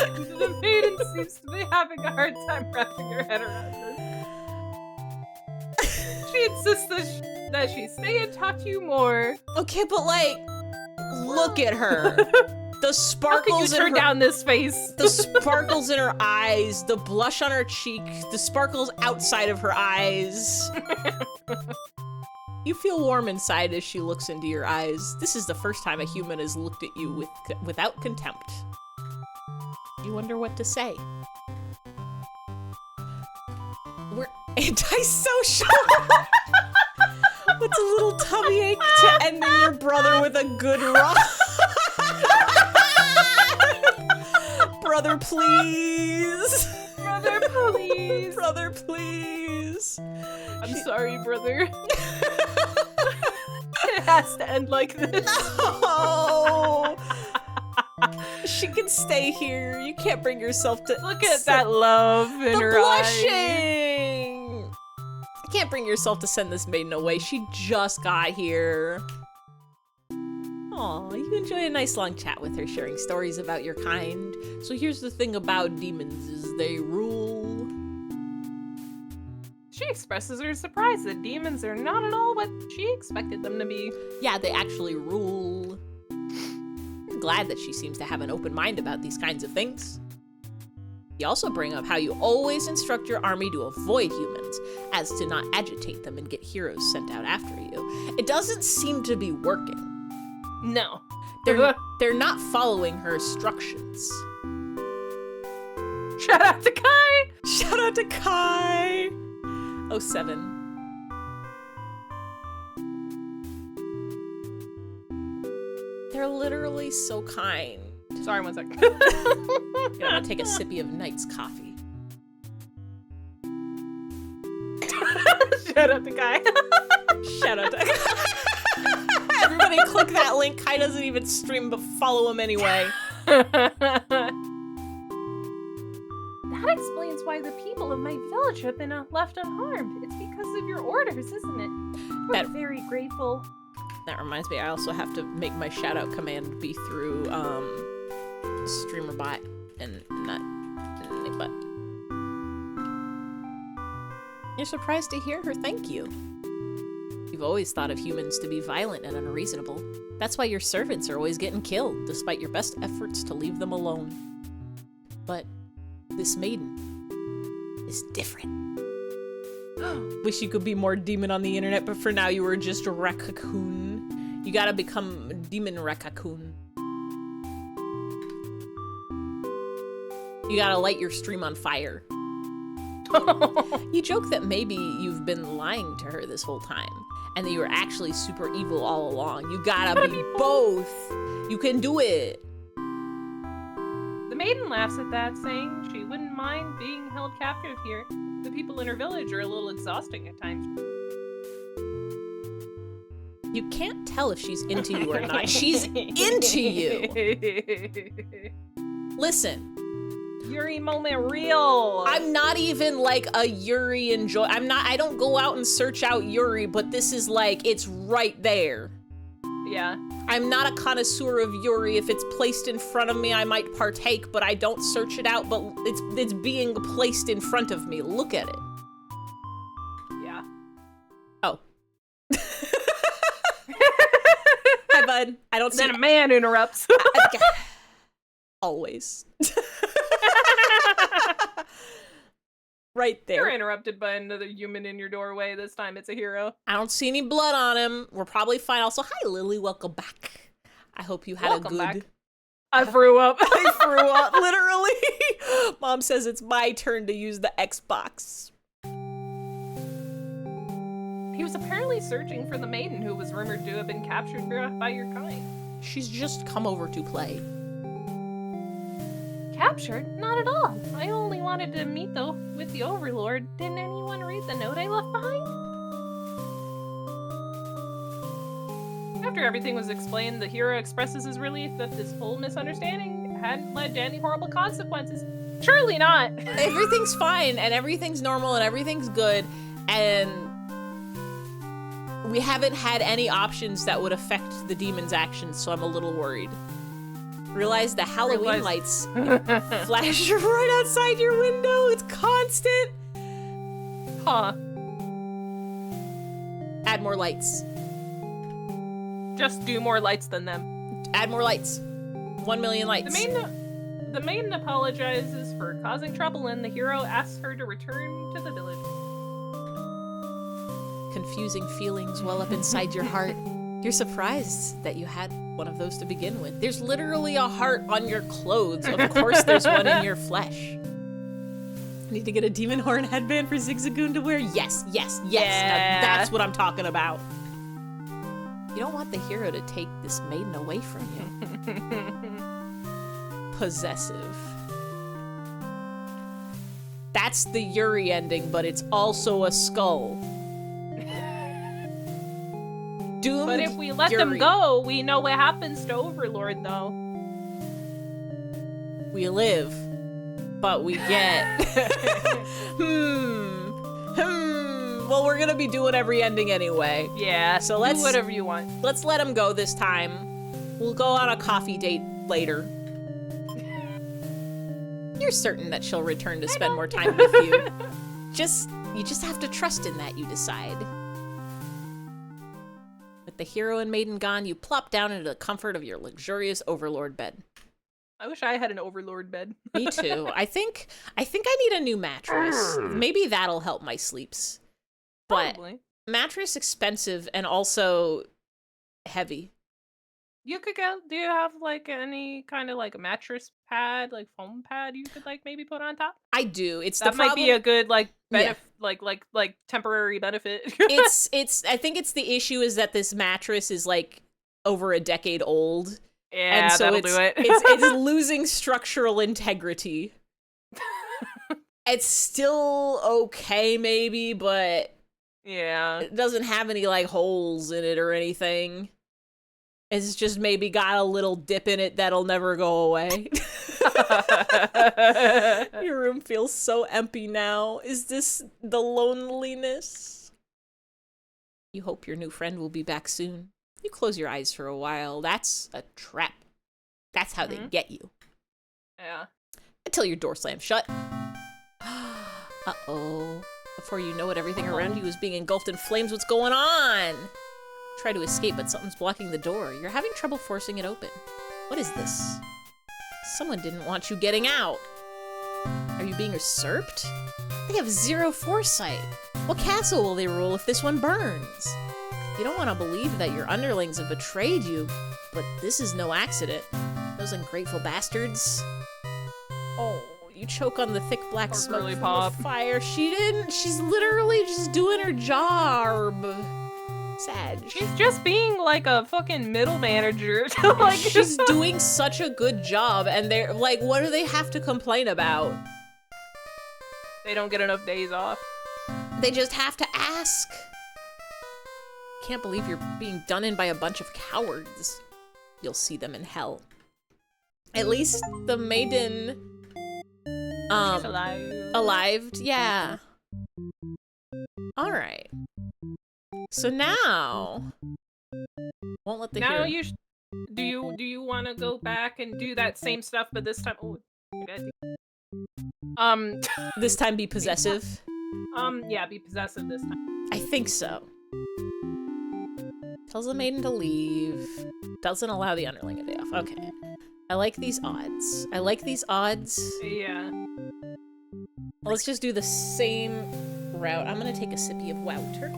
The maiden seems to be having a hard time wrapping her head around this. She insists that she stay and talk to you more. Okay, but like, look at her. The sparkles How can you turn down this face? The sparkles in her eyes, the blush on her cheek, the sparkles outside of her eyes. You feel warm inside as she looks into your eyes. This is the first time a human has looked at you without contempt. You wonder what to say. We're antisocial. What's a little tummy ache to ending your brother with a good rock? Brother, please. Brother, please. Brother, please. I'm sorry, brother. It has to end like this. No. She can stay here. You can't bring yourself to look at that love in her blushing. You can't bring yourself to send this maiden away. She just got here. Aw, you enjoy a nice long chat with her, sharing stories about your kind. So here's the thing about demons, is they rule. She expresses her surprise that demons are not at all what she expected them to be. Yeah, they actually rule. I'm glad that she seems to have an open mind about these kinds of things. You also bring up how you always instruct your army to avoid humans, as to not agitate them and get heroes sent out after you. It doesn't seem to be working. No. They're not following her instructions. Shout out to Kai! Shout out to Kai! 07. They're literally so kind. Sorry, one sec. I'm gonna take a sippy of Knight's coffee. Shout out to Kai. Shout out to Kai. Everybody click that link. Kai doesn't even stream, but follow him anyway. That explains why the people of my village have been left unharmed. It's because of your orders, isn't it? We're very grateful. That reminds me, I also have to make my shout-out command be through, StreamerBot and not but. You're surprised to hear her thank you. You've always thought of humans to be violent and unreasonable. That's why your servants are always getting killed, despite your best efforts to leave them alone. But this maiden is different. Wish you could be more demon on the internet, but for now you were just a raccoon. You gotta become demon raccoon. You gotta light your stream on fire. You joke that maybe you've been lying to her this whole time, and that you were actually super evil all along. You gotta be both. You can do it. The maiden laughs at that, saying she wouldn't mind being held captive here. The people in her village are a little exhausting at times. You can't tell if she's into you or not. She's into you. Listen. Yuri moment real. I'm not even like a Yuri enjoy. I don't go out and search out Yuri, but this is like, it's right there. Yeah. I'm not a connoisseur of Yuri. If it's placed in front of me, I might partake, but I don't search it out, but it's being placed in front of me. Look at it. Yeah. Oh. Hi, bud. I don't see. Then a man interrupts. Always. Right there. You're interrupted by another human in your doorway. This time it's a hero. I don't see any blood on him. We're probably fine. Also, hi, Lily. Welcome back. I hope you had a good... Back. I threw up. I threw up, literally. Mom says it's my turn to use the Xbox. He was apparently searching for the maiden who was rumored to have been captured by your kind. She's just come over to play. Captured? Not at all. I only wanted to meet, though, with the Overlord. Didn't anyone read the note I left behind? After everything was explained, the hero expresses his relief that this whole misunderstanding hadn't led to any horrible consequences. Surely not! Everything's fine, and everything's normal, and everything's good, and we haven't had any options that would affect the demon's actions, so I'm a little worried. Realize the Halloween lights flash right outside your window. It's constant. Huh. Add more lights. Just do more lights than them. Add more lights. 1 million lights. The maiden apologizes for causing trouble, and the hero asks her to return to the village. Confusing feelings well up inside your heart. You're surprised that you had one of those to begin with. There's literally a heart on your clothes. Of course there's one in your flesh. Need to get a demon horn headband for Zigzagoon to wear? Yes, yes, yes. Yeah. Now that's what I'm talking about. You don't want the hero to take this maiden away from you. Possessive. That's the Yuri ending, but it's also a skull. Doomed but if we let Yuri. them go, we know what happens to Overlord, though. We live, but we get... Well, we're gonna be doing every ending anyway. Yeah, so let's do whatever you want. Let's let him go this time. We'll go on a coffee date later. You're certain that she'll return to spend more time with you. You just have to trust in that, you decide. With the hero and maiden gone, you plop down into the comfort of your luxurious Overlord bed. I wish I had an overlord bed. Me too. I think I need a new mattress. Maybe that'll help my sleeps. But Probably. mattress expensive and also heavy. You could get. Do you have like any kind of like a mattress pad, like foam pad, you could like maybe put on top? I do. It's that the might problem. Be a good like benefit, like temporary benefit. it's. I think it's the issue is that this mattress is like over a decade old. Yeah, and so that'll do it. it's losing structural integrity. It's still okay, maybe, but yeah, it doesn't have any like holes in it or anything. It's just maybe got a little dip in it that'll never go away. Your room feels so empty now. Is this the loneliness? You hope your new friend will be back soon. You close your eyes for a while. That's a trap. That's how they get you. Yeah. Until your door slams shut. Uh-oh. Before you know it, everything around you is being engulfed in flames. What's going on? Try to escape, but something's blocking the door. You're having trouble forcing it open. What is this? Someone didn't want you getting out. Are you being usurped? They have zero foresight. What castle will they rule if this one burns? You don't want to believe that your underlings have betrayed you, but this is no accident. Those ungrateful bastards. Oh, you choke on the thick black smoke from the fire. She didn't. She's literally just doing her job. Sad. She's just being like a fucking middle manager. Like she's doing such a good job, and they're like, what do they have to complain about? They don't get enough days off. They just have to ask. Can't believe you're being done in by a bunch of cowards. You'll see them in hell. At least the maiden she's alive. Alive, yeah. Alright. So now won't let the now hero. Do you want to go back and do that same stuff, but this time this time be possessive? Yeah, be possessive this time. I think so. Tells the maiden to leave. Doesn't allow the underling a day off. Okay. I like these odds. Yeah. Well, let's just do the same route. I'm gonna take a sippy of water.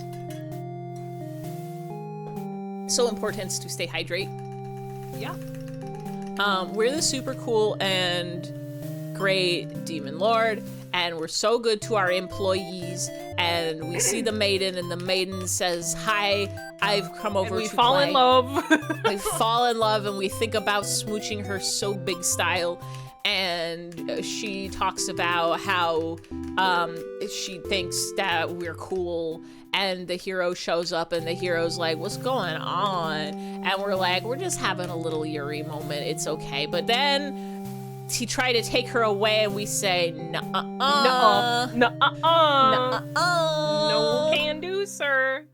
So important to stay hydrate. Yeah. We're the super cool and great demon lord, and we're so good to our employees, and we see the maiden, and the maiden says, hi, I've come over to play. We fall in love. We fall in love, and we think about smooching her so big style, and she talks about how she thinks that we're cool, and the hero shows up, and the hero's like, what's going on? And we're like, we're just having a little Yuri moment, it's okay. But then he tried to take her away, and we say, nuh-uh. No can do, sir.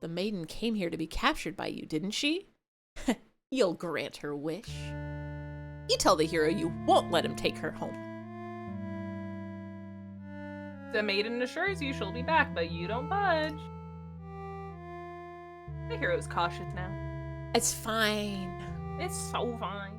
The maiden came here to be captured by you, didn't she? You'll grant her wish. You tell the hero you won't let him take her home. The maiden assures you she'll be back, but you don't budge. The hero's cautious now. It's fine. It's so fine.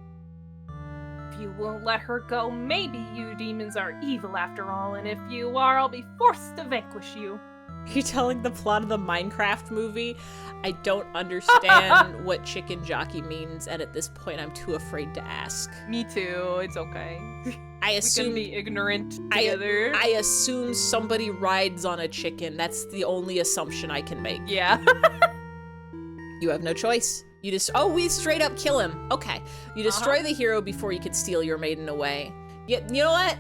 If you won't let her go, maybe you demons are evil after all, and if you are, I'll be forced to vanquish you. You're telling the plot of the Minecraft movie? I don't understand what chicken jockey means, and at this point I'm too afraid to ask. Me too, it's okay. I assume we can be ignorant together. I assume somebody rides on a chicken. That's the only assumption I can make. Yeah. You have no choice. You just we straight up kill him. Okay. You destroy the hero before you could steal your maiden away. You know what?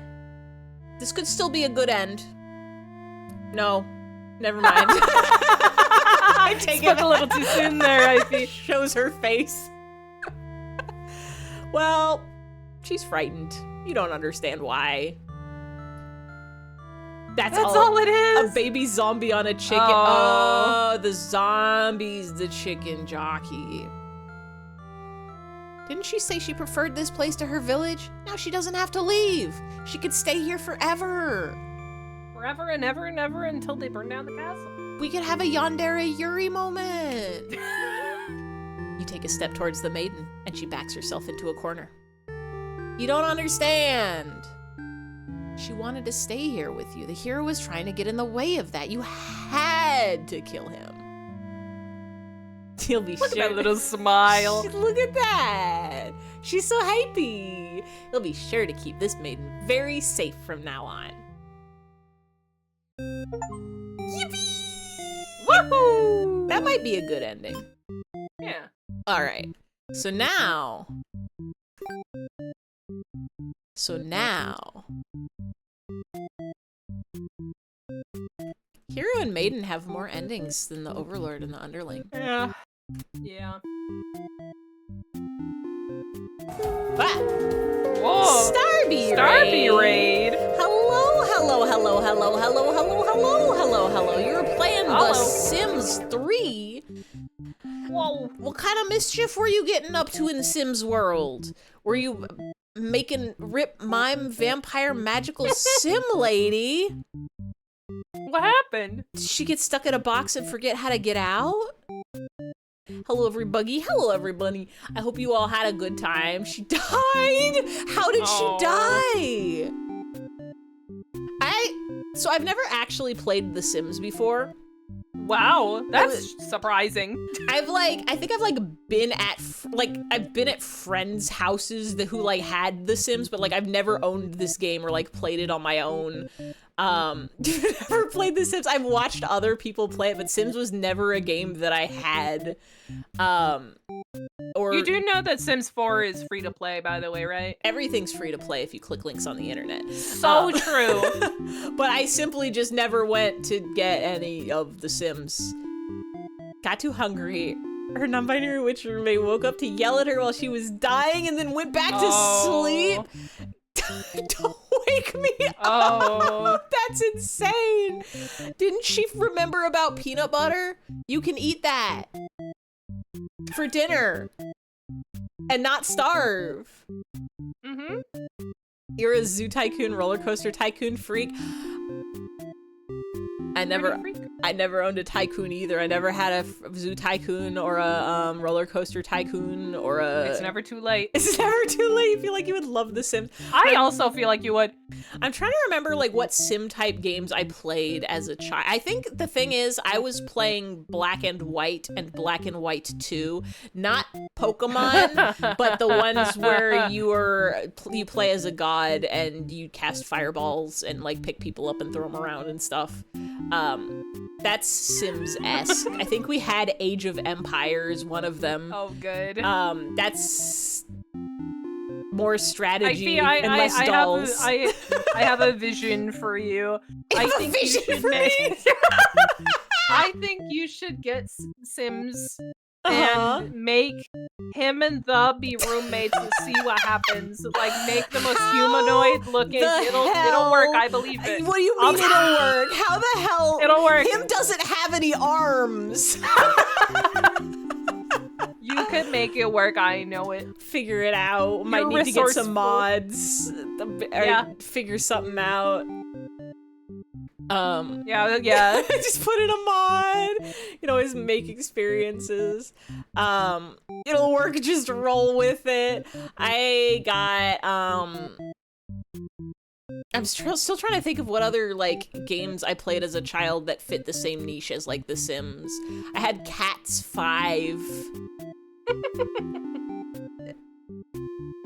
This could still be a good end. No. Never mind. I take it a little too soon there, I see. Shows her face. Well, she's frightened. You don't understand why. That's all it is. A baby zombie on a chicken. Oh, the zombie's the chicken jockey. Didn't she say she preferred this place to her village? Now she doesn't have to leave. She could stay here forever. Forever and ever and ever until they burn down the castle. We could have a yandere Yuri moment. You take a step towards the maiden, and she backs herself into a corner. You don't understand. She wanted to stay here with you. The hero was trying to get in the way of that. You had to kill him. He'll be Look sure. at that little smile. Look at that. She's so happy. He'll be sure to keep this maiden very safe from now on. Yippee! Woohoo! That might be a good ending. Yeah. All right. So now, hero and maiden have more endings than the overlord and the underling. Yeah. Yeah. Ah! Whoa! Starby raid. Hello. You're playing The Sims 3. Whoa. What kind of mischief were you getting up to in the Sims world? Were you making rip mime vampire magical sim lady? What happened? Did she get stuck in a box and forget how to get out? Hello, everybody. Hello, everybody. I hope you all had a good time. She died? How did she die? So I've never actually played The Sims before. Wow, that's surprising. I think I've been at friends' houses who had The Sims, but I've never owned this game or played it on my own. Never played The Sims. I've watched other people play it, but Sims was never a game that I had. You do know that Sims 4 is free to play, by the way, right? Everything's free to play if you click links on the internet. So true. But I simply just never went to get any of The Sims. Got too hungry. Her non-binary witch roommate woke up to yell at her while she was dying and then went back to sleep. Don't wake me up. That's insane. Didn't she remember about peanut butter? You can eat that for dinner and not starve. Mm-hmm. You're a Zoo Tycoon roller coaster tycoon freak. I never owned a tycoon either. I never had a Zoo Tycoon or a roller coaster tycoon or a... It's never too late. It's never too late. I feel like you would love The Sims. I also feel like you would. I'm trying to remember what sim type games I played as a child. I think the thing is I was playing Black and White and Black and White 2, not Pokemon, but the ones where you play as a god and you cast fireballs and pick people up and throw them around and stuff. That's Sims-esque. I think we had Age of Empires, one of them. Oh, good. That's more strategy and less dolls. I have a vision for you. I think you should get Sims and make him and the be roommates and see what happens. Make the most humanoid looking. It'll work. I believe it. What do you mean it'll work? How the hell? It'll work. Him doesn't have any arms. You could make it work. I know it. Figure it out. Might need to get some mods. Figure something out. Yeah. Just put in a mod. You can always make experiences. It'll work. Just roll with it. I got I'm still trying to think of what other games I played as a child that fit the same niche as The Sims. I had Cats 5.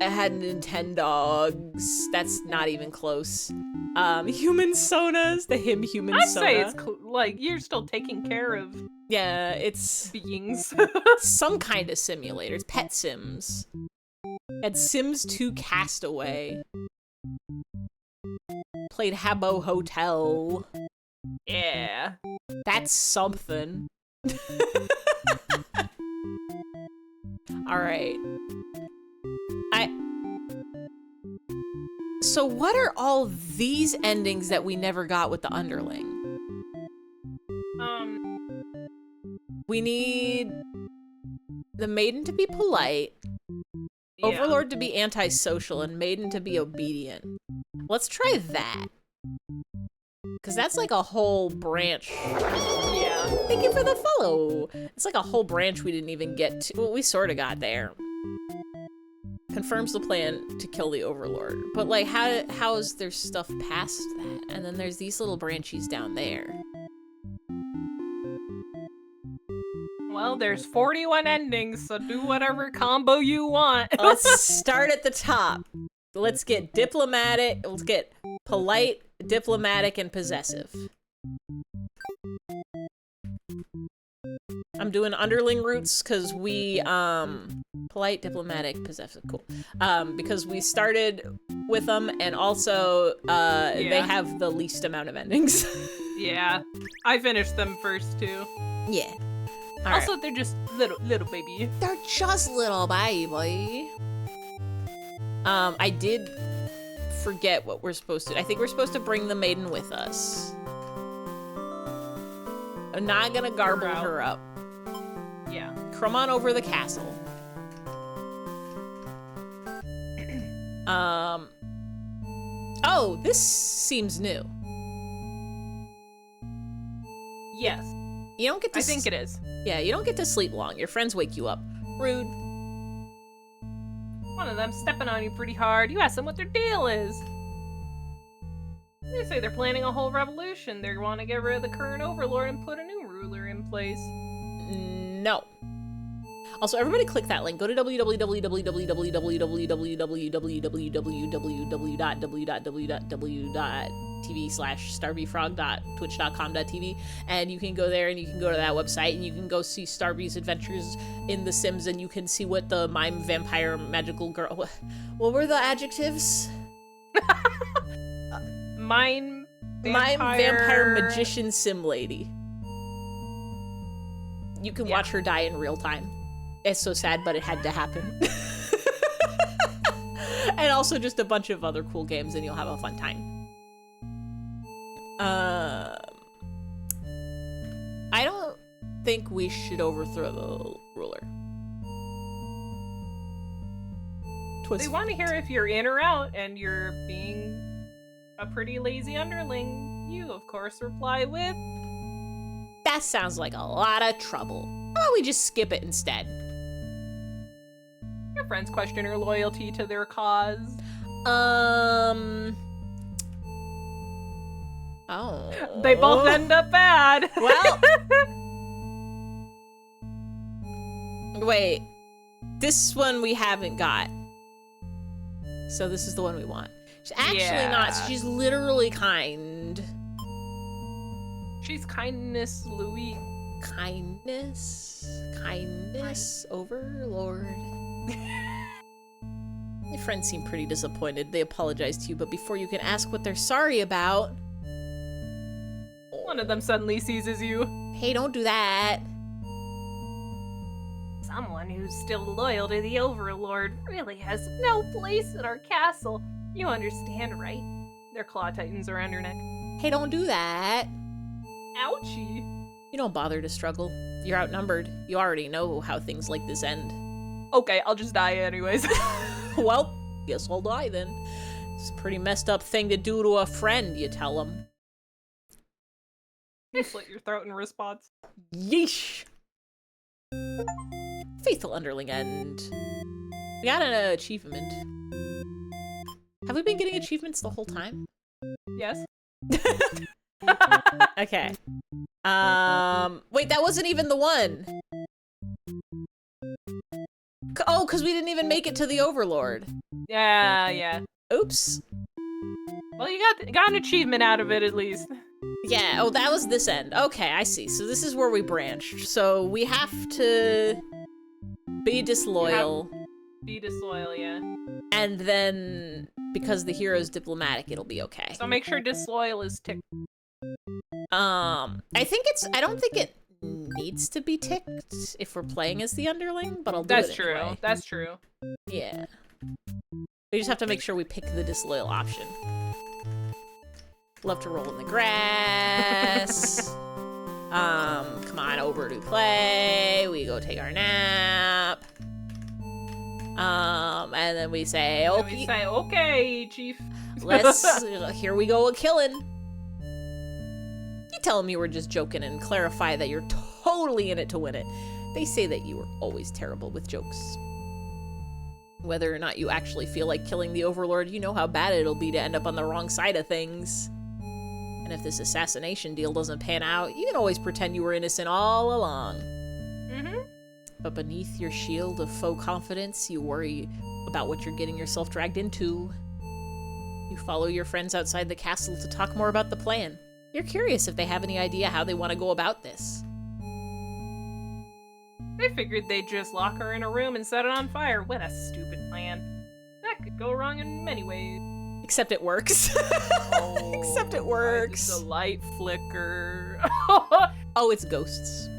I had Nintendogs. That's not even close. Human Sonas, the Human I'd Sona. say it's you're still taking care of it's beings. some kind of simulators, Pet Sims. Had Sims 2 Castaway. Played Habbo Hotel. Yeah. That's something. Alright. So what are all these endings that we never got with the underling? We need the maiden to be polite, Overlord to be antisocial, and maiden to be obedient. Let's try that. Because that's a whole branch. Yeah. Thank you for the follow. It's a whole branch we didn't even get to. Well, we sort of got there. confirms the plan to kill the Overlord. But, like, how is there stuff past that? And then there's these little branchies down there. Well, there's 41 endings, so do whatever combo you want. Let's start at the top. Let's get diplomatic. Let's get polite, diplomatic, and possessive. I'm doing underling roots because we, polite, diplomatic, possessive, cool. Because we started with them, and also, they have the least amount of endings. Yeah, I finished them first, too. Yeah. All also, right. they're just little baby. They're just little baby. I did forget what we're supposed to. I think we're supposed to bring the maiden with us. I'm not gonna garble her up. Yeah. Come on over the castle. Oh, this seems new. Yes. You don't get to. I think it is. Yeah, you don't get to sleep long. Your friends wake you up. Rude. One of them stepping on you pretty hard. You ask them what their deal is. They say they're planning a whole revolution. They want to get rid of the current overlord and put a new ruler in place. No. Also, everybody click that link. Go to www.tv/starbeefrog.twitch.com.tv, and you can go there and you can go to that website and you can go see Starbee's adventures in The Sims, and you can see what the mime vampire magical girl. What were the adjectives? Mime vampire magician sim lady. You can watch her die in real time. It's so sad, but it had to happen. And also just a bunch of other cool games, and you'll have a fun time. I don't think we should overthrow the ruler. They want to hear if you're in or out, and you're being a pretty lazy underling. You, of course, reply with... That sounds like a lot of trouble. Why don't we just skip it instead? Your friends question your loyalty to their cause. Oh. They both end up bad. Well. Wait. This one we haven't got. So this is the one we want. She's actually not. She's literally kind. She's kindness, Louis. Kindness? Kindness, Overlord. Your friends seem pretty disappointed. They apologize to you, but before you can ask what they're sorry about... One of them suddenly seizes you. Hey, don't do that. Someone who's still loyal to the Overlord really has no place in our castle. You understand, right? Their claw tightens around your neck. Hey, don't do that. Ouchie. You don't bother to struggle. You're outnumbered. You already know how things like this end. Okay, I'll just die anyways. Well, guess I'll die then. It's a pretty messed up thing to do to a friend, you tell him. You slit your throat in response. Yeesh. Faithful underling end. We got an achievement. Have we been getting achievements the whole time? Yes. Okay. Wait, that wasn't even the one. Oh, because we didn't even make it to the Overlord. Yeah. Oops. Well, you got an achievement out of it, at least. Yeah, oh, that was this end. Okay, I see. So this is where we branched. So we have to be disloyal. Be disloyal, yeah. And then, because the hero's diplomatic, it'll be okay. So make sure disloyal is ticked. I don't think it needs to be ticked if we're playing as the underling, but I'll do it anyway. That's true. Yeah. We just have to make sure we pick the disloyal option. Love to roll in the grass. Come on over to play. We go take our nap. And then we say, okay. Okay, chief. Here we go a killing. You tell them you were just joking and clarify that you're totally in it to win it. They say that you were always terrible with jokes. Whether or not you actually feel like killing the Overlord, you know how bad it'll be to end up on the wrong side of things. And if this assassination deal doesn't pan out, you can always pretend you were innocent all along. But beneath your shield of faux confidence, you worry about what you're getting yourself dragged into. You follow your friends outside the castle to talk more about the plan. You're curious if they have any idea how they want to go about this. I figured they'd just lock her in a room and set it on fire. What a stupid plan. That could go wrong in many ways. Except it works. Except it works. The light flicker. Oh, it's ghosts.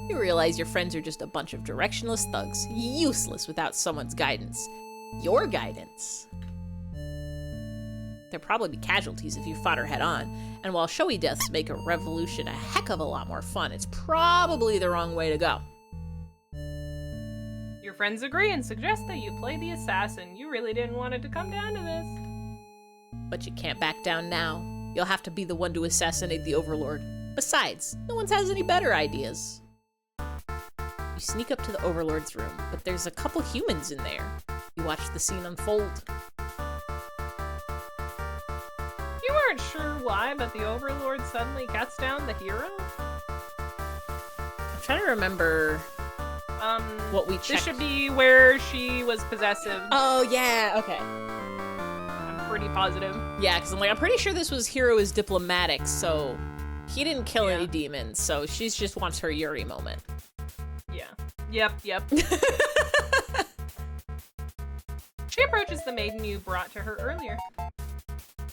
You realize your friends are just a bunch of directionless thugs, useless without someone's guidance. Your guidance. There'd probably be casualties if you fought her head on, and while showy deaths make a revolution a heck of a lot more fun, it's probably the wrong way to go. Your friends agree and suggest that you play the assassin. You really didn't want it to come down to this. But you can't back down now. You'll have to be the one to assassinate the Overlord. Besides, no one has any better ideas. You sneak up to the Overlord's room, but there's a couple humans in there. You watch the scene unfold. You weren't sure why, but the Overlord suddenly cuts down the hero? I'm trying to remember what we checked. This should be where she was possessive. Oh, yeah, okay. I'm pretty positive. Yeah, because I'm pretty sure this was hero is diplomatic, so he didn't kill any demons, so she just wants her Yuri moment. Yeah. Yep. She approaches the maiden you brought to her earlier.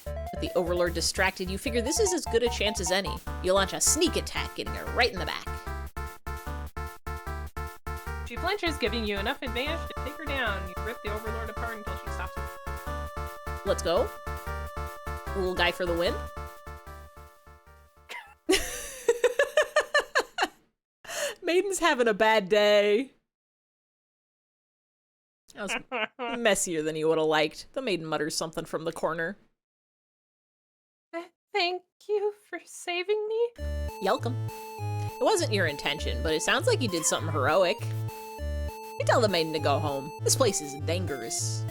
With the Overlord distracted, you figure this is as good a chance as any. You launch a sneak attack, getting her right in the back. She flinches, giving you enough advantage to take her down. You rip the Overlord apart until she stops. Let's go. Little guy for the win. Maiden's having a bad day. That was messier than you would have liked. The maiden mutters something from the corner. Thank you for saving me. Welcome. It wasn't your intention, but it sounds like you did something heroic. You tell the maiden to go home. This place is dangerous.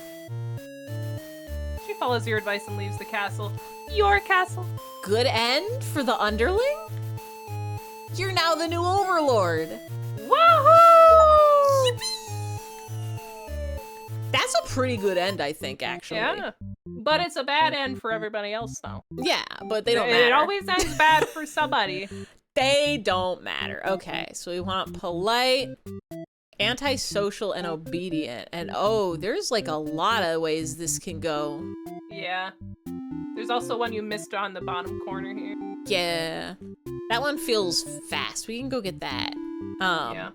She follows your advice and leaves the castle. Your castle. Good end for the underling? You're now the new Overlord. Woohoo! That's a pretty good end, I think, actually. Yeah. But it's a bad end for everybody else, though. Yeah, but they don't matter. It always ends bad for somebody. They don't matter. Okay, so we want polite, antisocial, and obedient. And oh, there's like a lot of ways this can go. Yeah. There's also one you missed on the bottom corner here. Yeah. That one feels fast. We can go get that. Yeah.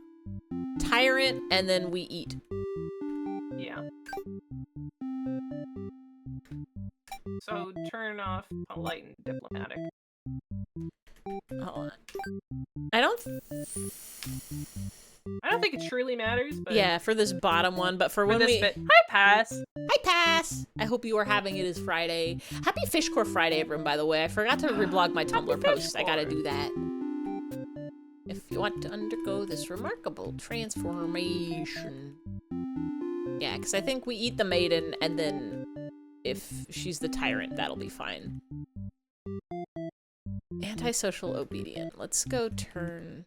Tyrant, and then we eat. Yeah. So turn off polite and diplomatic. Hold on. I don't think it truly matters, but yeah, for this bottom one, but for when we bit, I pass. I pass. I hope you are having it as Friday. Happy Fishcore Friday, everyone, by the way. I forgot to reblog my Tumblr post. I gotta do that. If you want to undergo this remarkable transformation. Yeah, because I think we eat the maiden, and then if she's the tyrant, that'll be fine. Antisocial obedient. Let's go turn...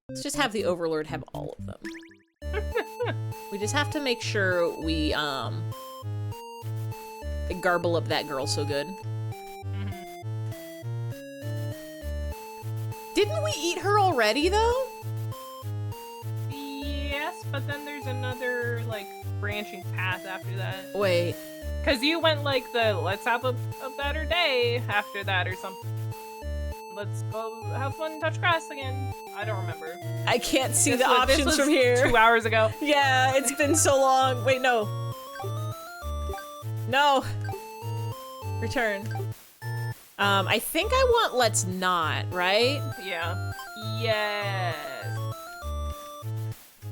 Let's just have the Overlord have all of them. We just have to make sure we, garble up that girl so good. Didn't we eat her already, though? Yes, but then there's another, like, branching path after that. Wait. Because you went, like, let's have a better day after that or something. Let's go have fun and touch grass again. I don't remember. I can't see the options from here. 2 hours ago. Yeah, it's been so long. Wait, no. No. Return. I think I want let's not, right? Yeah. Yes.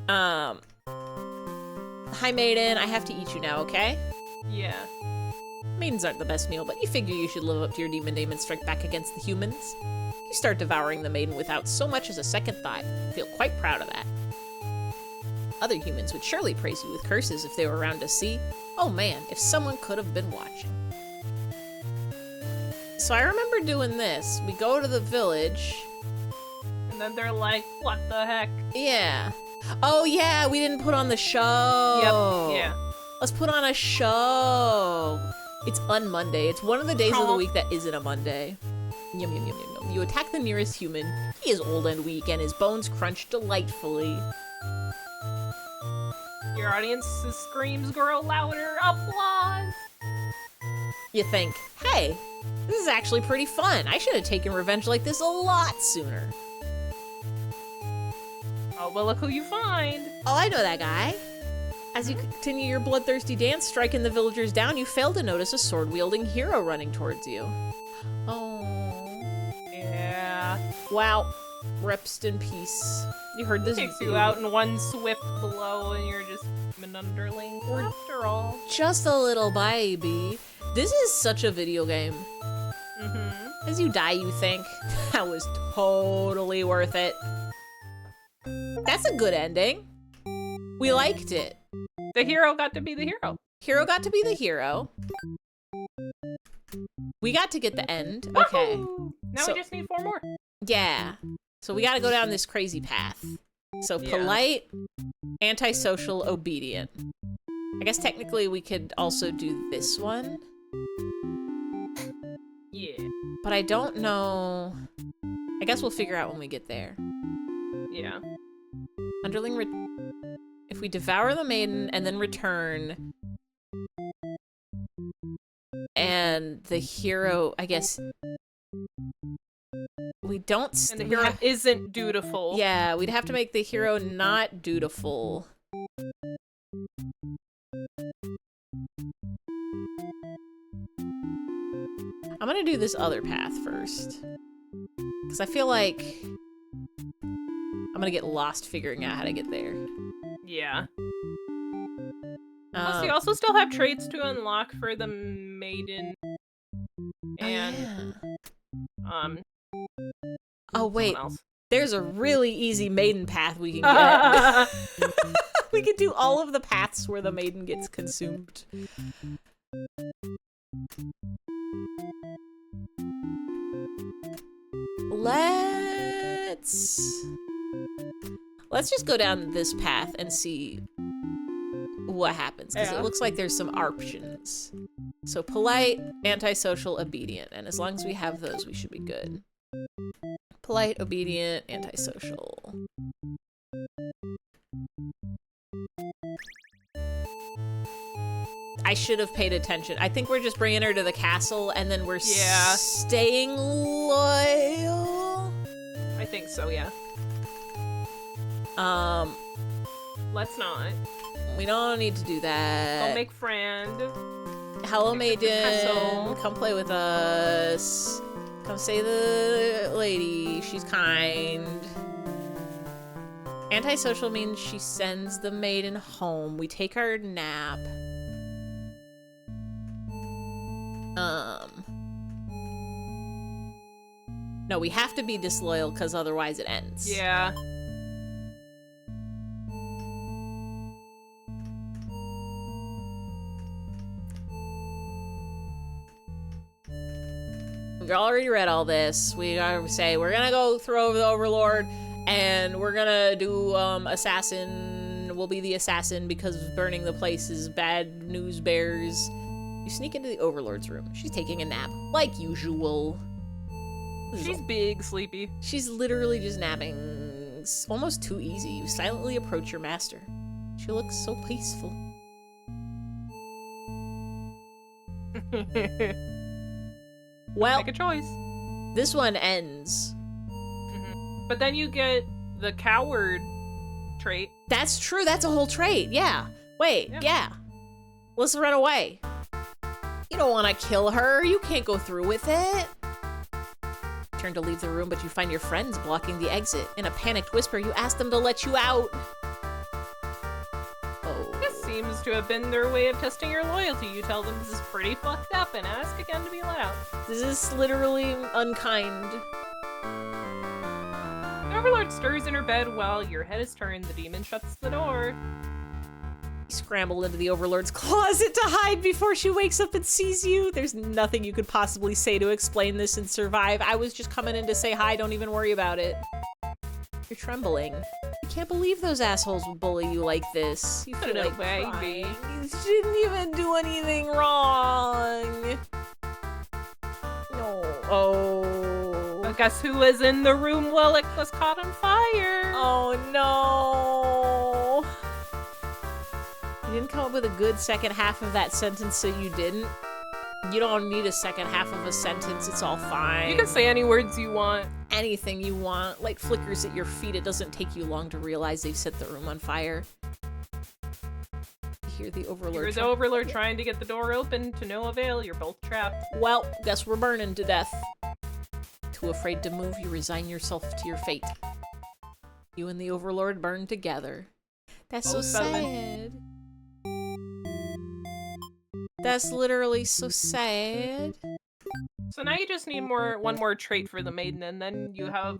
Hi, maiden. I have to eat you now, okay? Yeah. Maidens aren't the best meal, but you figure you should live up to your demon name and strike back against the humans. You start devouring the maiden without so much as a second thought. Feel quite proud of that. Other humans would surely praise you with curses if they were around to see. Oh man, if someone could have been watching. So I remember doing this. We go to the village. And then they're like, what the heck? Yeah. Oh yeah, we didn't put on the show. Yep, yeah. Let's put on a show. It's un-Monday. It's one of the days of the week that isn't a Monday. Yum, yum, yum, yum, yum. You attack the nearest human. He is old and weak, and his bones crunch delightfully. Your audience's screams grow louder. Applause! You think, hey, this is actually pretty fun. I should have taken revenge like this a lot sooner. Oh, well, look who you find. Oh, I know that guy. As you continue your bloodthirsty dance, striking the villagers down, you fail to notice a sword-wielding hero running towards you. Oh. Yeah. Wow. Rest in peace. You heard this. Takes you out in one swift blow, and you're just an underling after all. Just a little baby. This is such a video game. As you die, you think, that was totally worth it. That's a good ending. We liked it. The hero got to be the hero. Hero got to be the hero. We got to get the end. Okay. Now we just need 4 more. Yeah. So we gotta go down this crazy path. So polite, antisocial, obedient. I guess technically we could also do this one. Yeah. But I don't know. I guess we'll figure out when we get there. Yeah. Underling if we devour the maiden and then return, and the hero, I guess, we don't. And the hero isn't dutiful. Yeah, we'd have to make the hero not dutiful. I'm gonna do this other path first, because I feel like I'm gonna get lost figuring out how to get there. Yeah. Plus, you also still have traits to unlock for the maiden. And, oh wait, there's a really easy maiden path we can get. We could do all of the paths where the maiden gets consumed. Let's just go down this path and see what happens, because it looks like there's some options. So polite, antisocial, obedient, and as long as we have those, we should be good. Polite, obedient, antisocial. I should have paid attention. I think we're just bringing her to the castle, and then we're staying loyal. I think so, yeah. Let's not. We don't need to do that. Don't make friend. Hello, maiden. Come play with us. Come say the lady. She's kind. Antisocial means she sends the maiden home. We take our nap. No, we have to be disloyal because otherwise it ends. Yeah. We already read all this. We gotta say we're gonna go throw the Overlord, and we're gonna do assassin. We'll be the assassin because burning the place is bad news bears. You sneak into the Overlord's room. She's taking a nap, like usual. She's big, sleepy. She's literally just napping. It's almost too easy. You silently approach your master. She looks so peaceful. Well, make a choice. This one ends. But then you get the coward trait. That's true. That's a whole trait. Yeah. Wait. Yeah. Let's run away. You don't want to kill her. You can't go through with it. Turn to leave the room, but you find your friends blocking the exit. In a panicked whisper, you ask them to let you out. Oh. This seems to have been their way of testing your loyalty. You tell them this is pretty fucked up and ask again to be let out. This is literally unkind. The Overlord stirs in her bed while your head is turned. The demon shuts the door. You scramble into the Overlord's closet to hide before she wakes up and sees you. There's nothing you could possibly say to explain this and survive. I was just coming in to say hi, don't even worry about it. You're trembling. I can't believe those assholes would bully you like this. You feel like baby. You shouldn't even do anything wrong. No. Oh. But guess who was in the room while it was caught on fire? Oh no. You didn't come up with a good second half of that sentence, so you didn't. You don't need a second half of a sentence, it's all fine. You can say any words you want. Anything you want, like flickers at your feet. It doesn't take you long to realize they've set the room on fire. You hear the Overlord. You're the Overlord trying to get the door open, to no avail. You're both trapped. Well, guess we're burning to death. Too afraid to move, you resign yourself to your fate. You and the Overlord burn together. That's so sad. That's literally so sad. So now you just need one more trait for the maiden, and then you have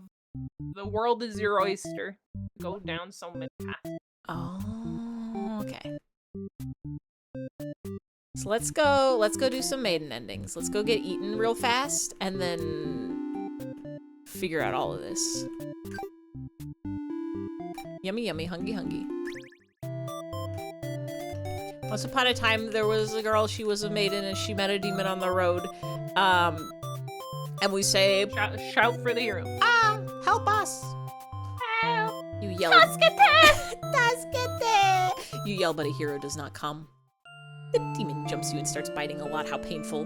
the world is your oyster. Go down so many paths. Oh, okay. So let's go do some maiden endings. Let's go get eaten real fast, and then figure out all of this. Yummy, yummy, hungry, hungry. Once upon a time, there was a girl, she was a maiden, and she met a demon on the road. And we say, shout for the hero. Help us! Help! You yell. You yell, but a hero does not come. The demon jumps you and starts biting a lot. How painful.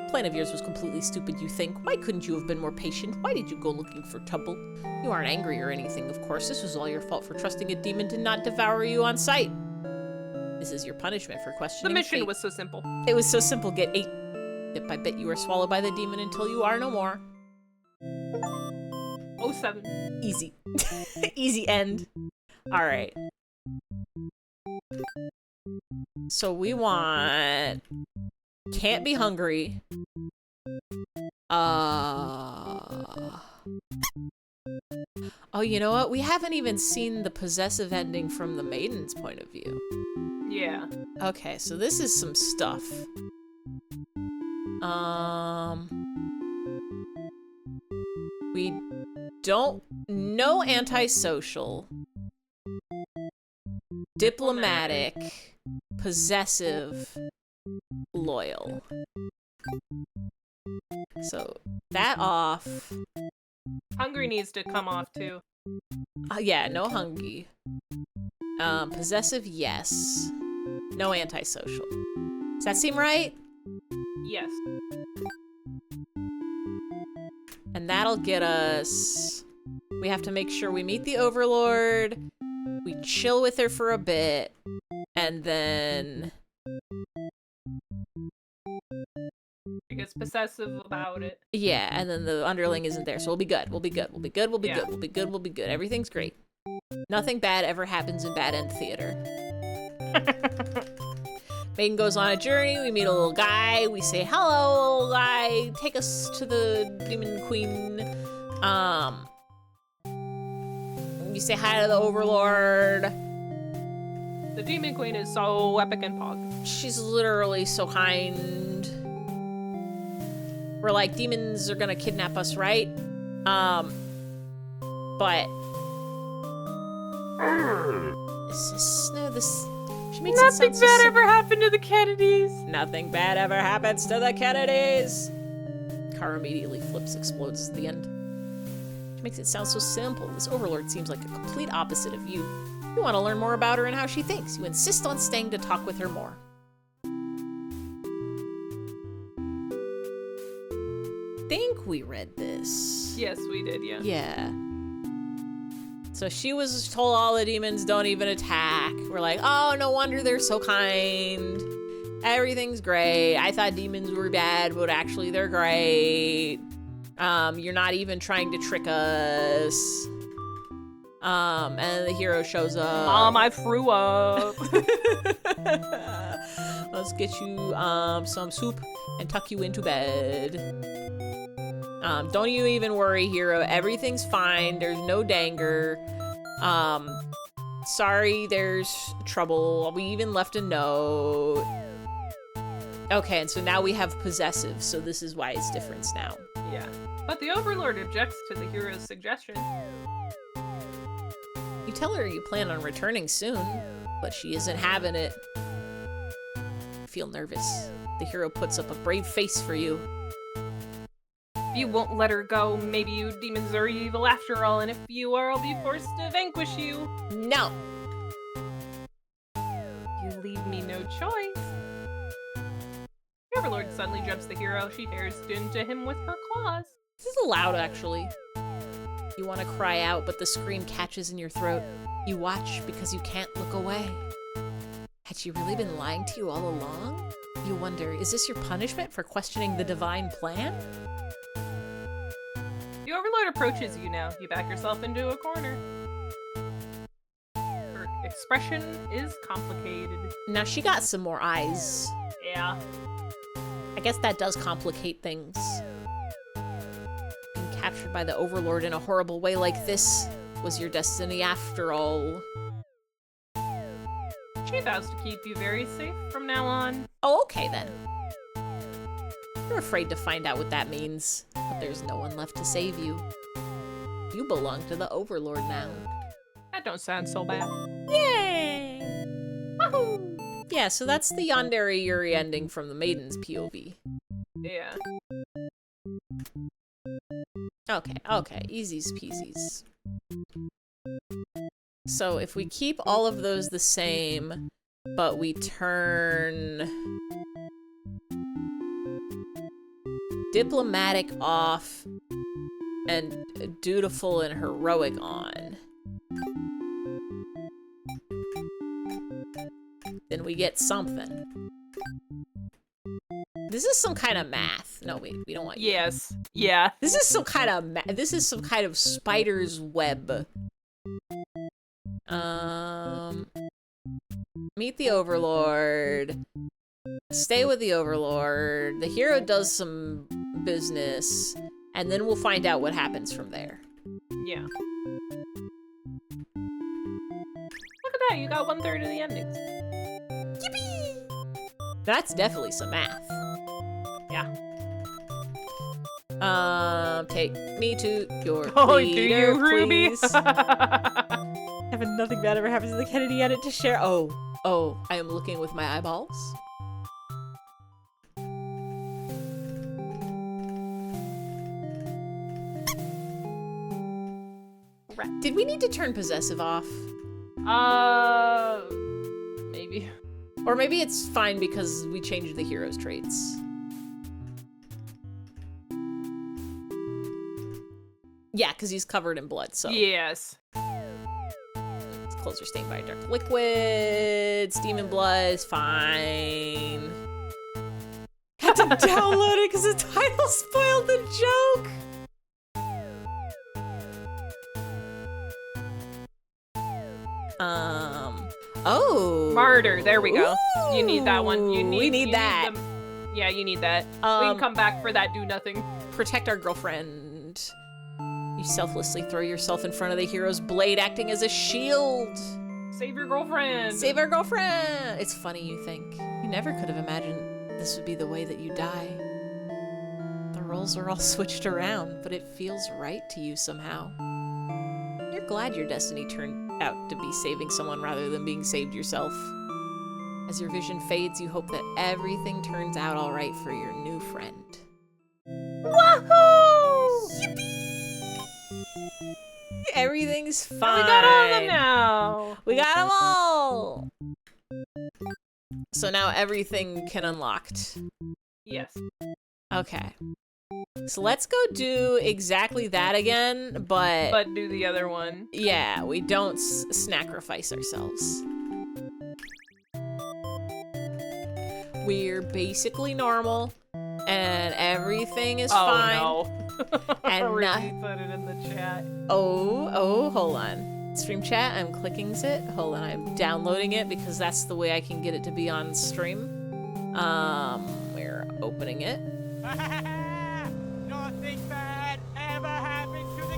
Plan of yours was completely stupid, you think. Why couldn't you have been more patient? Why did you go looking for trouble? You aren't angry or anything, of course. This was all your fault for trusting a demon to not devour you on sight. This is your punishment for questioning The mission fate. was so simple. It was so simple. Get 8. Bit by bit, you are swallowed by the demon until you are no more. 07. Easy. Easy end. Alright. So we want... Can't be hungry. Oh, you know what? We haven't even seen the possessive ending from the maiden's point of view. Yeah. Okay, so this is some stuff. We don't... No antisocial. Diplomatic. Possessive. Loyal. So, that off. Hungry needs to come off, too. Yeah, no hungry. Possessive, yes. No antisocial. Does that seem right? Yes. And that'll get us... We have to make sure we meet the Overlord, we chill with her for a bit, and then... It gets possessive about it. Yeah, and then the underling isn't there, so we'll be good. We'll be good. We'll be good. We'll be good. We'll be good. We'll be good. Everything's great. Nothing bad ever happens in bad end theater. Maiden goes on a journey. We meet a little guy. We say, hello, little guy. Take us to the Demon Queen. We say hi to the Overlord. The Demon Queen is so epic and pog. She's literally so kind. We're like, demons are gonna kidnap us, right? But she makes Nothing bad ever happened to the Kennedys. Nothing bad ever happens to the Kennedys. Car immediately flips, explodes at the end. She makes it sound so simple. This Overlord seems like a complete opposite of you. You want to learn more about her and how she thinks. You insist on staying to talk with her more. I think we read this. Yes, we did, yeah. Yeah. So she was told all the demons don't even attack. We're like, oh, no wonder they're so kind. Everything's great. I thought demons were bad, but actually they're great. You're not even trying to trick us. And the hero shows up. Mom, I threw up. Let's get you some soup and tuck you into bed. Don't you even worry, hero. Everything's fine. There's no danger. Sorry, there's trouble. We even left a note. Okay, and so now we have possessive, so this is why it's different now. Yeah. But the Overlord objects to the hero's suggestion. You tell her you plan on returning soon, but she isn't having it. I feel nervous. The hero puts up a brave face for you. If you won't let her go, maybe you demons are evil after all, and if you are, I'll be forced to vanquish you. No! You leave me no choice. The Overlord suddenly jumps the hero. She tears into him with her claws. This is loud, actually. You want to cry out, but the scream catches in your throat. You watch because you can't look away. Had she really been lying to you all along? You wonder, is this your punishment for questioning the divine plan? The Overlord approaches you now. You back yourself into a corner. Her expression is complicated. Now she got some more eyes. Yeah. I guess that does complicate things. Being captured by the Overlord in a horrible way like this was your destiny after all. She vows to keep you very safe from now on. Oh, okay then. You're afraid to find out what that means, but there's no one left to save you. You belong to the Overlord now. That don't sound so bad. Yay! Woohoo! Yeah, so that's the Yandere Yuri ending from the Maiden's POV. Yeah. Okay, easies peasies. So if we keep all of those the same, but we turn diplomatic off and dutiful and heroic on, then we get something. This is some kind of math. No, wait, we don't want you. Yes. Yeah. This is some kind of this is some kind of spider's web. Meet the Overlord. Stay with the Overlord. The hero does some business, and then we'll find out what happens from there. Yeah. Look at that, you got 1/3 of the endings. Yippee! That's definitely some math. Yeah. Take me to your leader, do you, Ruby? please. Having nothing bad ever happens to the Kennedy edit to share. Oh, I am looking with my eyeballs. Did we need to turn possessive off? Maybe. Or maybe it's fine because we changed the hero's traits. Yeah, because he's covered in blood, so. Yes. His clothes are stained by a dark liquid. Demon blood is fine. Had to download it because the title spoiled the joke. Oh. Martyr, there we go. Ooh. You need that one. We need that. Yeah, you need that. We can come back for that do nothing. Protect our girlfriend. You selflessly throw yourself in front of the hero's blade, acting as a shield. Save your girlfriend. Save our girlfriend. It's funny you think. You never could have imagined this would be the way that you die. The roles are all switched around, but it feels right to you somehow. You're glad your destiny turned out to be saving someone rather than being saved yourself. As your vision fades, you hope that everything turns out all right for your new friend. Woohoo! Yippee! Everything's fine. We got all of them now. We got them all. So now everything can unlocked. Yes. Okay. So let's go do exactly that again, but do the other one. Yeah, we don't sacrifice ourselves. We're basically normal, and everything is fine. Oh no. And Ricky put it in the chat. Oh, hold on. Stream chat, I'm clicking it. Hold on, I'm downloading it because that's the way I can get it to be on stream. We're opening it. Nothing bad ever happened to the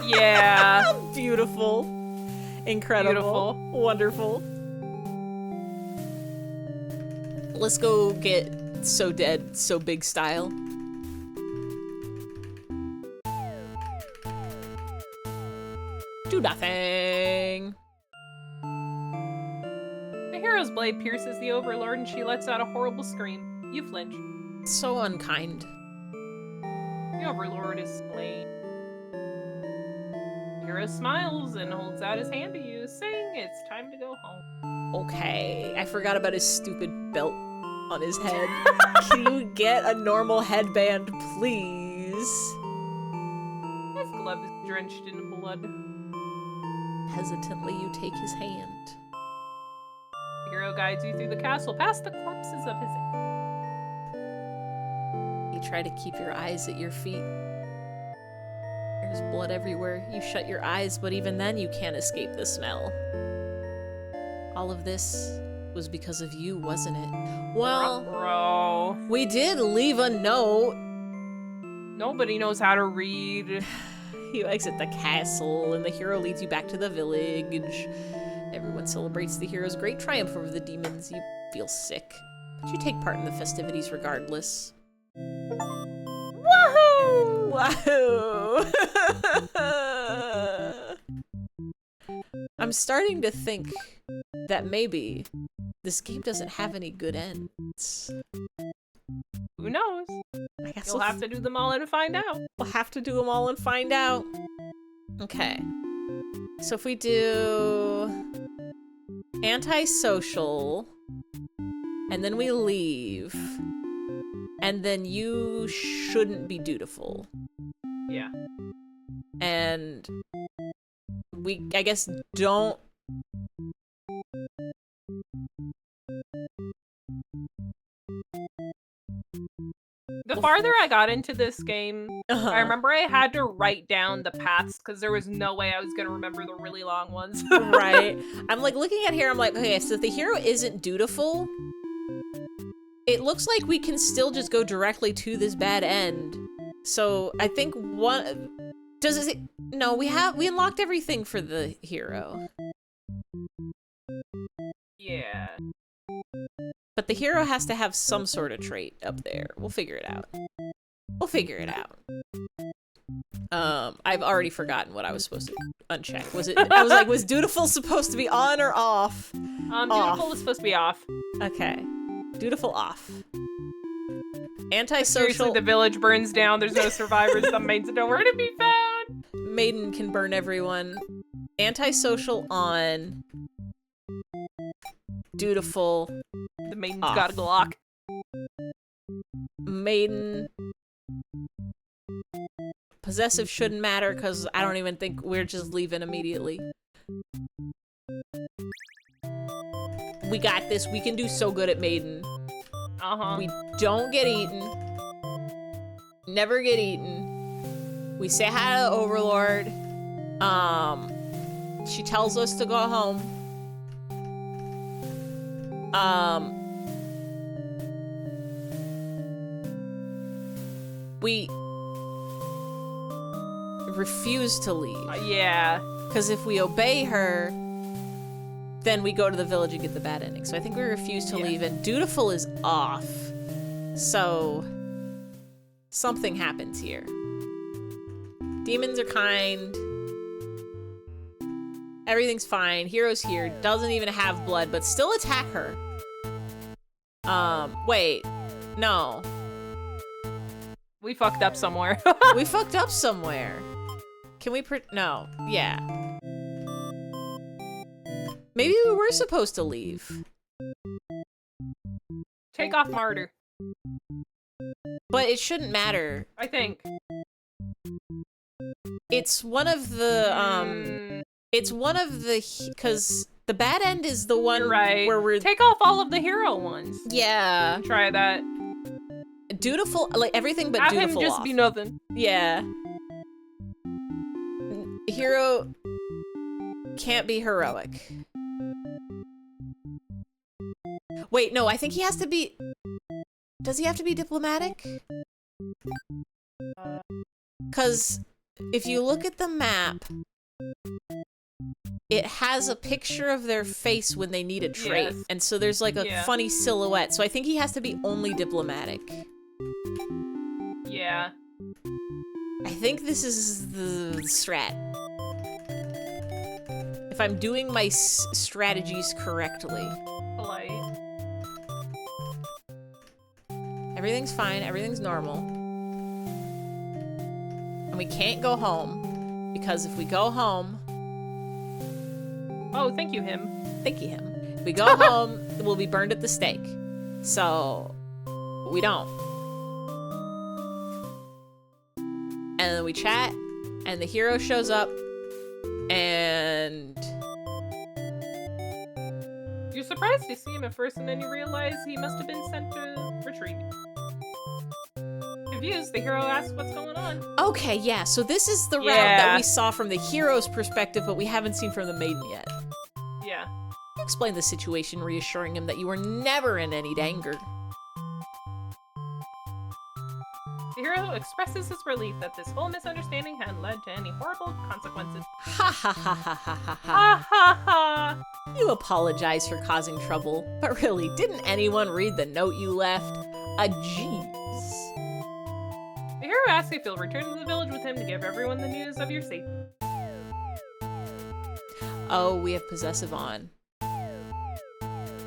Kennedys. Yeah. Beautiful. Incredible. Beautiful. Wonderful. Let's go get So Dead, So Big style. Do nothing. The hero's blade pierces the Overlord and she lets out a horrible scream. You flinch. So unkind. The Overlord is slain. The hero smiles and holds out his hand to you, saying it's time to go home. Okay, I forgot about his stupid belt on his head. Can you get a normal headband, please? His glove is drenched in blood. Hesitantly, you take his hand. The hero guides you through the castle, past the corpses of his... You try to keep your eyes at your feet. There's blood everywhere. You shut your eyes, but even then you can't escape the smell. All of this was because of you, wasn't it? Well, Bro. we did leave a note. Nobody knows how to read. You exit the castle, and the hero leads you back to the village. Everyone celebrates the hero's great triumph over the demons. You feel sick, but you take part in the festivities regardless. Woohoo! Wahoo! I'm starting to think that maybe this game doesn't have any good ends. Who knows? I guess You'll have to do them all and find out. We'll have to do them all and find out. Okay. So if we do antisocial, and then we leave, and then you shouldn't be dutiful. Yeah. And we, I guess, don't... The farther I got into this game, I remember I had to write down the paths because there was no way I was going to remember the really long ones. Right. I'm like looking at here, I'm like, okay, so if the hero isn't dutiful, it looks like we can still just go directly to this bad end. So I think one... Does it say... No, we unlocked everything for the hero. Yeah. But the hero has to have some sort of trait up there. We'll figure it out. We'll figure it out. I've already forgotten what I was supposed to uncheck. Was it... I was like, was dutiful supposed to be on or off? Dutiful is supposed to be off. Okay. Dutiful off. Antisocial... Seriously, the village burns down. There's no survivors. Some maids are nowhere to be found. Maiden can burn everyone. Antisocial on. Dutiful. The maiden's off. got a Glock. Maiden. Possessive shouldn't matter because I don't even think we're just leaving immediately. We got this. We can do so good at Maiden. We don't get eaten. Never get eaten. We say hi to Overlord. She tells us to go home. We refuse to leave. Yeah. Because if we obey her, then we go to the village and get the bad ending. So I think we refuse to leave, and dutiful is off. So something happens here. Demons are kind. Everything's fine. Hero's here. Doesn't even have blood, but still attack her. Wait. No. We fucked up somewhere. We fucked up somewhere. Can we no. Yeah. Maybe we were supposed to leave. Take off Martyr. But it shouldn't matter. I think. It's one of the, it's one of the, because the bad end is the one where we're... Take off all of the hero ones. Yeah. Try that. Dutiful, like everything but Have dutiful him just off. be nothing. Yeah. hero can't be heroic. Wait, no, I think he has to be... Does he have to be diplomatic? Because if you look at the map, it has a picture of their face when they need a trait. Yes. And so there's like a funny silhouette. So I think he has to be only diplomatic. Yeah. I think this is the strat. If I'm doing my strategies correctly. Polite. Everything's fine, everything's normal. And we can't go home, because if we go home... Oh, thank you, him. Thank you, him. If we go home, we'll be burned at the stake. So, we don't. And then we chat, and the hero shows up, and... You're surprised to see him at first, and then you realize he must have been sent to retreat. Confused, the hero asks what's going on. Okay, yeah, so this is the route that we saw from the hero's perspective, but we haven't seen from the maiden yet. Yeah. You explain the situation, reassuring him that you were never in any danger. The hero expresses his relief that this whole misunderstanding hadn't led to any horrible consequences. Ha ha ha ha ha ha ha. Ha ha ha! You apologize for causing trouble, but really, didn't anyone read the note you left? Jeez. The hero asks if you'll return to the village with him to give everyone the news of your safety. Oh, we have possessive on.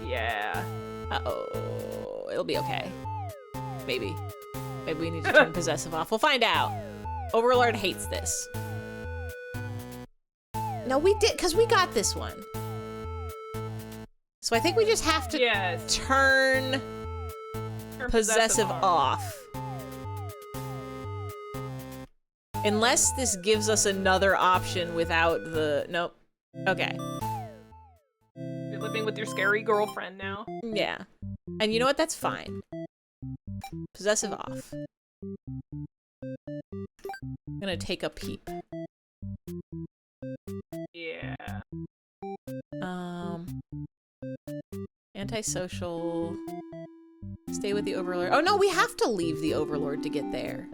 Yeah. Uh-oh. It'll be okay. Maybe. Maybe we need to turn possessive off. We'll find out. Overlord hates this. No, we did, because we got this one. So I think we just have to turn possessive off. Unless this gives us another option without the... Nope. Okay. You're living with your scary girlfriend now. Yeah. And you know what? That's fine. Possessive off. I'm gonna take a peep. Yeah. Antisocial. Stay with the Overlord. Oh no, we have to leave the Overlord to get there.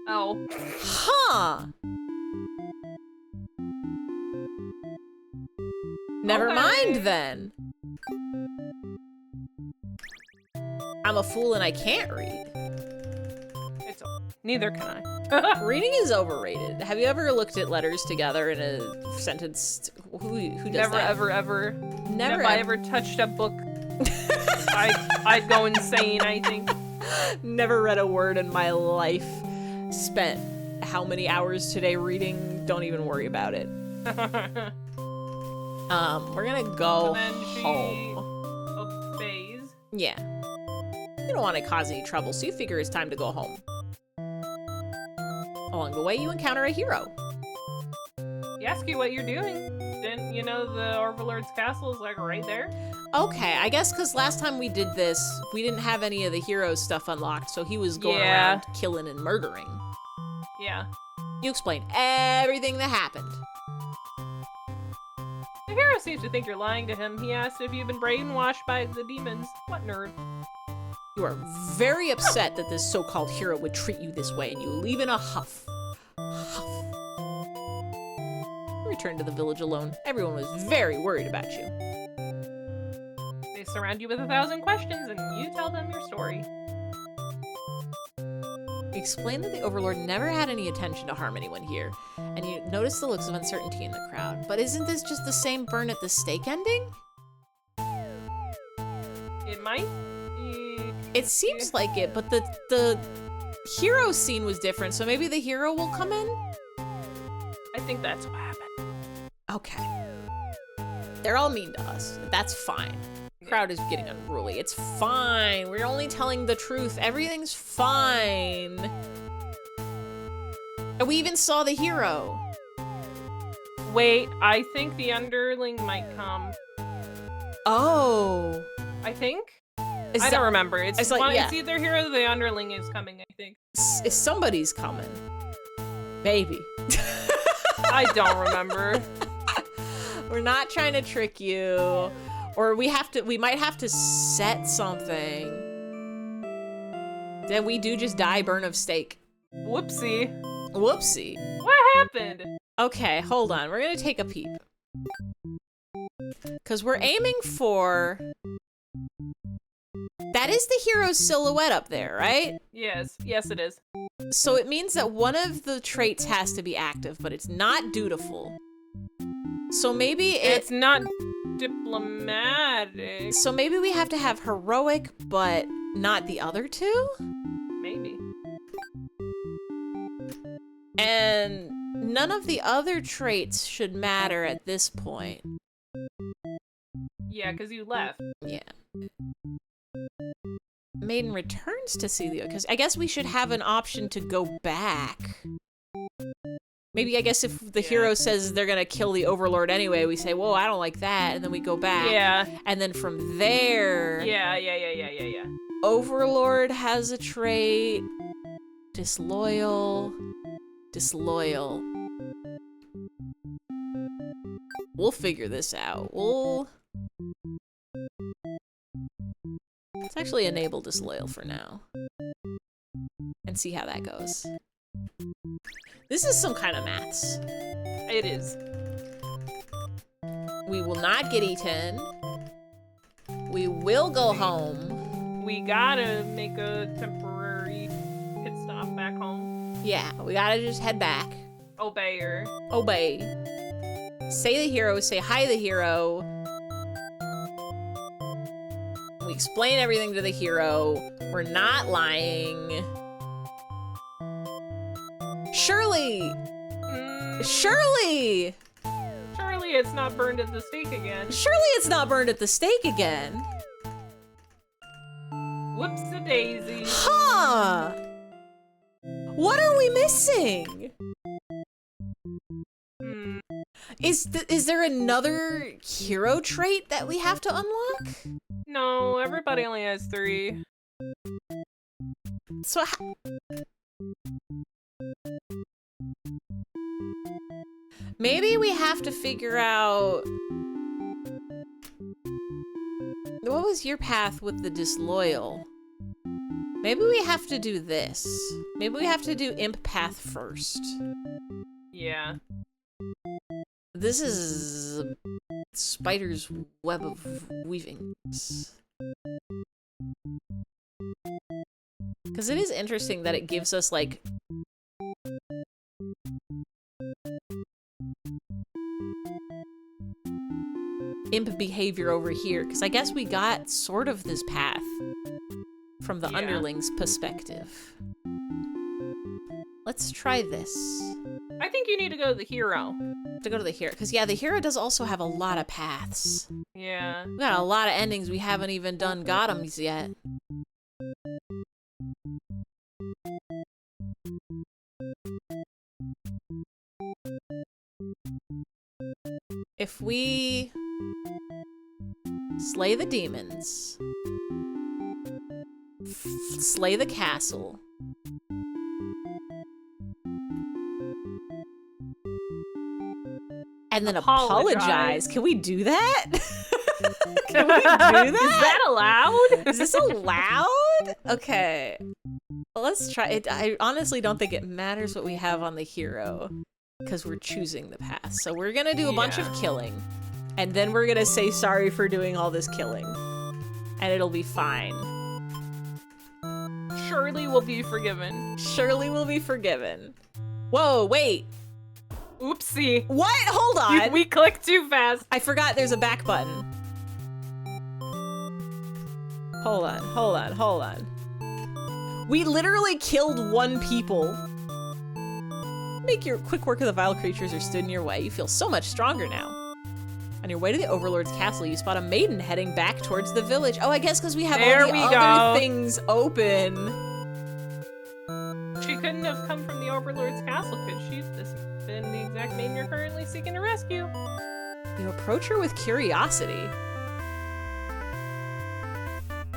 Oh. Huh! Never mind then. I'm a fool and I can't read. It's neither can I. Reading is overrated. Have you ever looked at letters together in a sentence? Who does Never, that? ever. Never. If I ever touched a book, I'd go insane, I think. Never read a word in my life. Spent how many hours today reading? Don't even worry about it. We're gonna go home. Obeys. Yeah. You don't want to cause any trouble, so you figure it's time to go home. Along the way, you encounter a hero. He asks you what you're doing. Didn't you know the Overlord's castle is like right there? Okay, I guess because last time we did this, we didn't have any of the hero's stuff unlocked, so he was going around killing and murdering. Yeah. You explain everything that happened. The hero seems to think you're lying to him. He asks if you've been brainwashed by the demons. What nerve? You are very upset that this so-called hero would treat you this way, and you leave in a huff. Huff. You return to the village alone. Everyone was very worried about you. They surround you with 1,000 questions, and you tell them your story. You explain that the Overlord never had any intention to harm anyone here, and you notice the looks of uncertainty in the crowd. But isn't this just the same burn at the stake ending? It might. It seems like it, but the hero scene was different, so maybe the hero will come in? I think that's what happened. Okay. They're all mean to us. That's fine. The crowd is getting unruly. It's fine. We're only telling the truth. Everything's fine. And we even saw the hero. Wait, I think the underling might come. Oh. I think? I don't remember. It's like, it's either hero or the underling is coming, I think. If somebody's coming. Maybe. I don't remember. We're not trying to trick you. Or we might have to set something. Then we do just die burn of steak. Whoopsie. Whoopsie. What happened? Okay, hold on. We're gonna take a peep. Because we're aiming for... That is the hero's silhouette up there, right? Yes. Yes, it is. So it means that one of the traits has to be active, but it's not dutiful. So maybe it's not diplomatic. So maybe we have to have heroic, but not the other two? Maybe. And none of the other traits should matter at this point. Yeah, because you left. Yeah. Maiden returns to see the... Because I guess we should have an option to go back. Maybe, I guess, if the hero says they're gonna kill the Overlord anyway, we say, whoa, I don't like that, and then we go back. Yeah. And then from there... Yeah. Overlord has a trait. Disloyal. We'll figure this out. Let's actually enable disloyal for now. And see how that goes. This is some kind of maths. It is. We will not get eaten. We will go home. We gotta make a temporary pit stop back home. Yeah, we gotta just head back. Obey her. Obey. Say the hero, say hi to the hero. We explain everything to the hero. We're not lying. Shirley! Shirley! Surely it's not burned at the stake again. Surely it's not burned at the stake again. Whoops-a-daisy. Huh! What are we missing? Is there another hero trait that we have to unlock? No, everybody only has 3. So maybe we have to figure out... What was your path with the disloyal? Maybe we have to do this. Maybe we have to do imp path first. Yeah. This is a spider's web of weavings. Because it is interesting that it gives us, like... imp behavior over here, because I guess we got sort of this path from the underling's perspective. Let's try this. I think you need to go to the hero. To go to the hero, because yeah, the hero does also have a lot of paths. Yeah. We got a lot of endings we haven't even done Gotham's yet. If we slay the demons, slay the castle, and then apologize. Can we do that? Can we do that? Is that allowed? Is this allowed? Okay. Well, let's try it. I honestly don't think it matters what we have on the hero, because we're choosing the path. So we're gonna do a bunch of killing, and then we're gonna say sorry for doing all this killing, and it'll be fine. Surely will be forgiven. Surely will be forgiven. Whoa, wait. Oopsie. What? Hold on. We clicked too fast. I forgot there's a back button. Hold on. We literally killed 1 people. Make your quick work of the vile creatures who stood in your way. You feel so much stronger now. On your way to the Overlord's castle, you spot a maiden heading back towards the village. Oh, I guess because we have all the other things open. She couldn't have come from the Overlord's castle, could she? This has been the exact maiden you're currently seeking to rescue. You approach her with curiosity.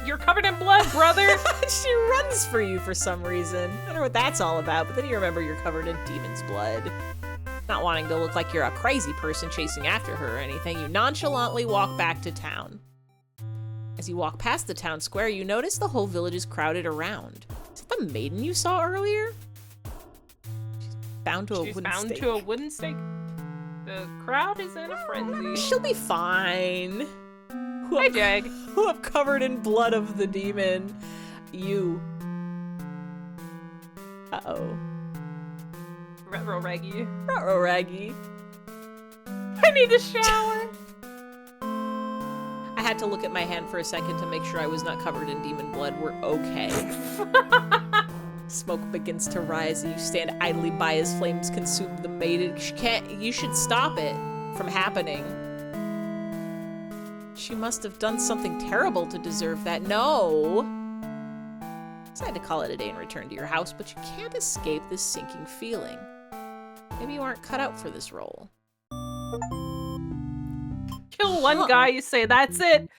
You're covered in blood, brother! She runs for you for some reason. I don't know what that's all about, but then you remember you're covered in demon's blood. Not wanting to look like you're a crazy person chasing after her or anything, you nonchalantly walk back to town. As you walk past the town square, you notice the whole village is crowded around. Is that the maiden you saw earlier? She's bound to a wooden stake. The crowd is in a frenzy. She'll be fine. Hi, Jag. Who have covered in blood of the demon. You. Uh-oh. Retro Raggy. Retro Raggy. I need a shower. I had to look at my hand for a second to make sure I was not covered in demon blood. We're okay. Smoke begins to rise and you stand idly by as flames consume the maiden. You should stop it from happening. She must have done something terrible to deserve that. No! Decide to call it a day and return to your house, but you can't escape this sinking feeling. Maybe you aren't cut out for this role. Kill one guy, you say that's it.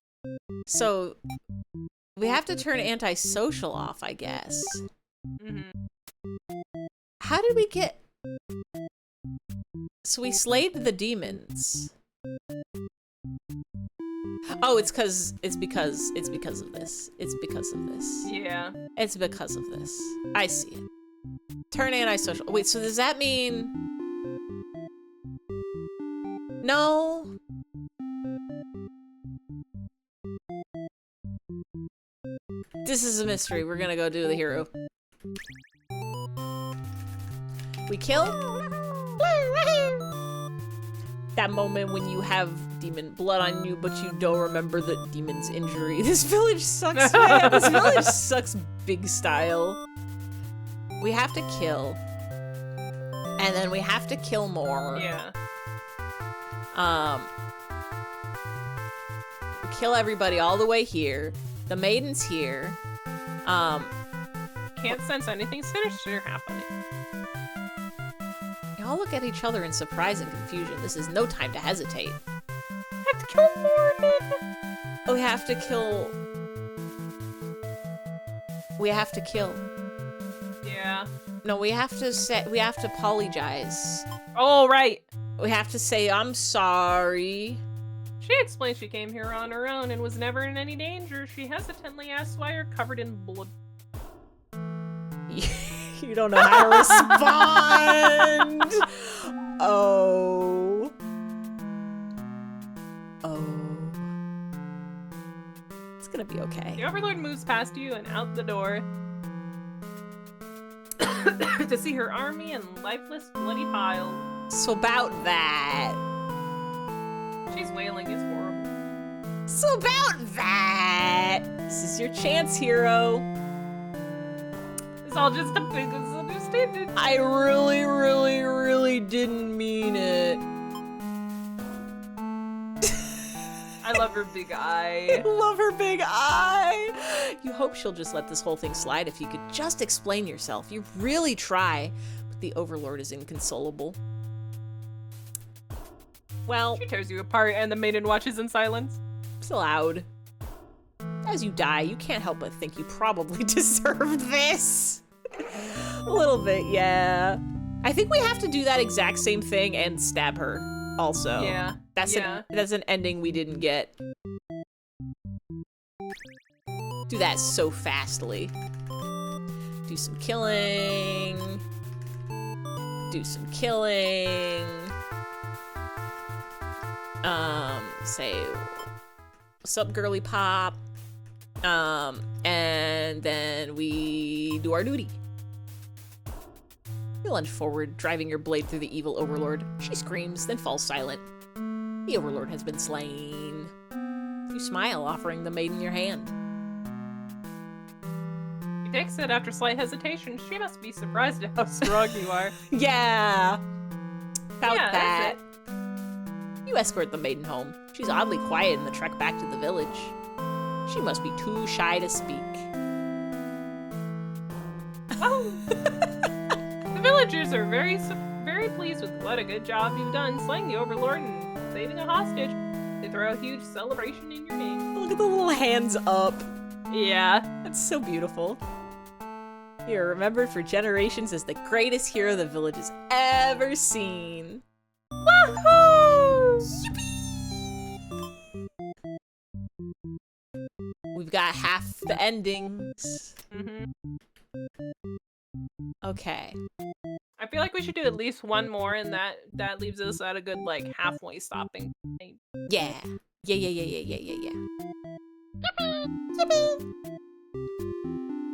So, we have to turn antisocial off, I guess. How did we get... So we slayed the demons. Oh, it's because of this. It's because of this. Yeah. It's because of this. I see it. Turn antisocial. Wait, so does that mean... No. This is a mystery. We're gonna go do the hero. We kill? That moment when you have demon blood on you, but you don't remember the demon's injury. This village sucks, man. This village sucks big style. We have to kill. And then we have to kill more. Yeah. Kill everybody all the way here. The maiden's here. Can't sense anything sinister happening. You all look at each other in surprise and confusion. This is no time to hesitate. I have to kill Mormon! We have to kill... We have to kill. Yeah. No, we have to say... We have to apologize. Oh, right! We have to say, I'm sorry. She explained she came here on her own and was never in any danger. She hesitantly asked why you're covered in blood. You don't know how to respond! Oh. It's gonna be okay. The Overlord moves past you and out the door to see her army and lifeless, bloody piles. So about that. She's wailing, it's horrible. So about that. This is your chance, hero. It's all just a big misunderstanding. I really, really, really didn't mean it. I love her big eye. I love her big eye. You hope she'll just let this whole thing slide if you could just explain yourself. You really try, but the Overlord is inconsolable. Well, she tears you apart and the maiden watches in silence. It's loud. As you die, you can't help but think you probably deserved this. A little bit, yeah. I think we have to do that exact same thing and stab her also. Yeah. That's an ending we didn't get. Do that so fastly. Do some killing. Do some killing. Say, what's up, girly pop? And then we do our duty. You lunge forward, driving your blade through the evil Overlord. She screams, then falls silent. The Overlord has been slain. You smile, offering the maiden your hand. She takes it after slight hesitation. She must be surprised at how strong you are. Yeah. About yeah, that. You escort the maiden home. She's oddly quiet in the trek back to the village. She must be too shy to speak. Oh. The villagers are very pleased with what a good job you've done slaying the Overlord and saving a hostage. They throw a huge celebration in your name. Look at the little hands up. Yeah. That's so beautiful. You're remembered for generations as the greatest hero the village has ever seen. Woohoo! We've got half the endings. Okay. I feel like we should do at least one more, and that leaves us at a good like halfway stopping point. Yeah. Yeah. Yippee!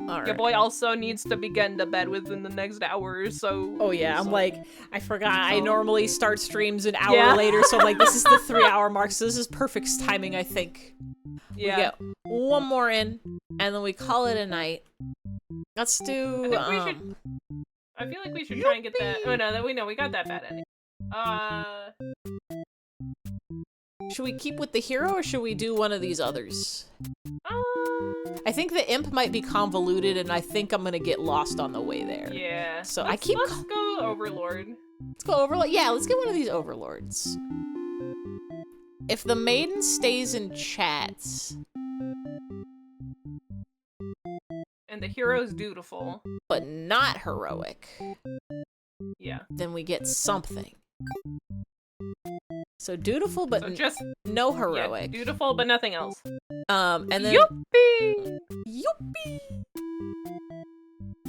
All right. Your boy also needs to be getting to bed within the next hour or so. Oh yeah, I'm like, I forgot. I So- normally start streams an hour later, so I'm like, this is the 3-hour mark, so this is perfect timing, I think. Yeah. We get one more in, and then we call it a night. Let's do. I feel like we should try and get that. Oh no, we got that bad ending. Should we keep with the hero, or should we do one of these others? I think the imp might be convoluted, and I think I'm gonna get lost on the way there. Yeah. So let's go Overlord. Let's go Overlord. Yeah, let's get one of these Overlords. If the maiden stays in chat, and the hero's dutiful, but not heroic, yeah, then we get something. So dutiful, but so just no heroic. Yeah, dutiful, but nothing else. And then Youppi! Youppi!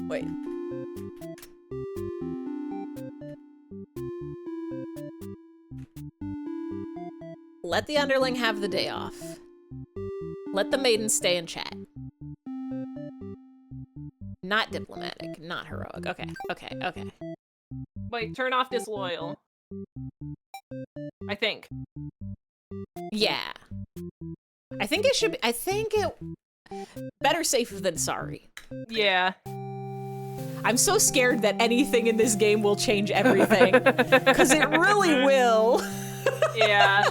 Wait. Let the underling have the day off. Let the maiden stay in chat. Not diplomatic, not heroic. Okay. Wait, turn off disloyal. I think. Yeah. I think it better safe than sorry. Yeah. I'm so scared that anything in this game will change everything. Because it really will. Yeah.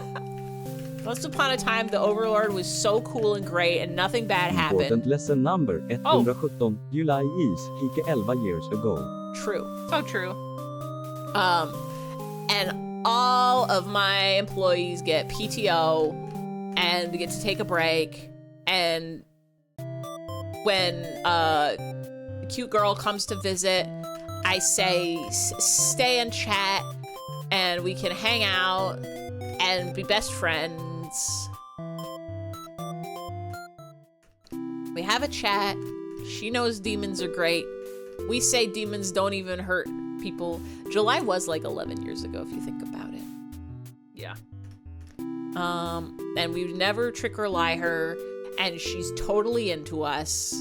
Once upon a time, the Overlord was so cool and great and nothing bad happened. Important lesson number 117. July is Hike 11 years ago. True. So true. And all of my employees get PTO and get to take a break. And when a cute girl comes to visit, I say, stay and chat and we can hang out and be best friends. We have a chat. She knows demons are great. We say demons don't even hurt people. July was like 11 years ago, if you think about it. Yeah. And we would never trick or lie her, and she's totally into us,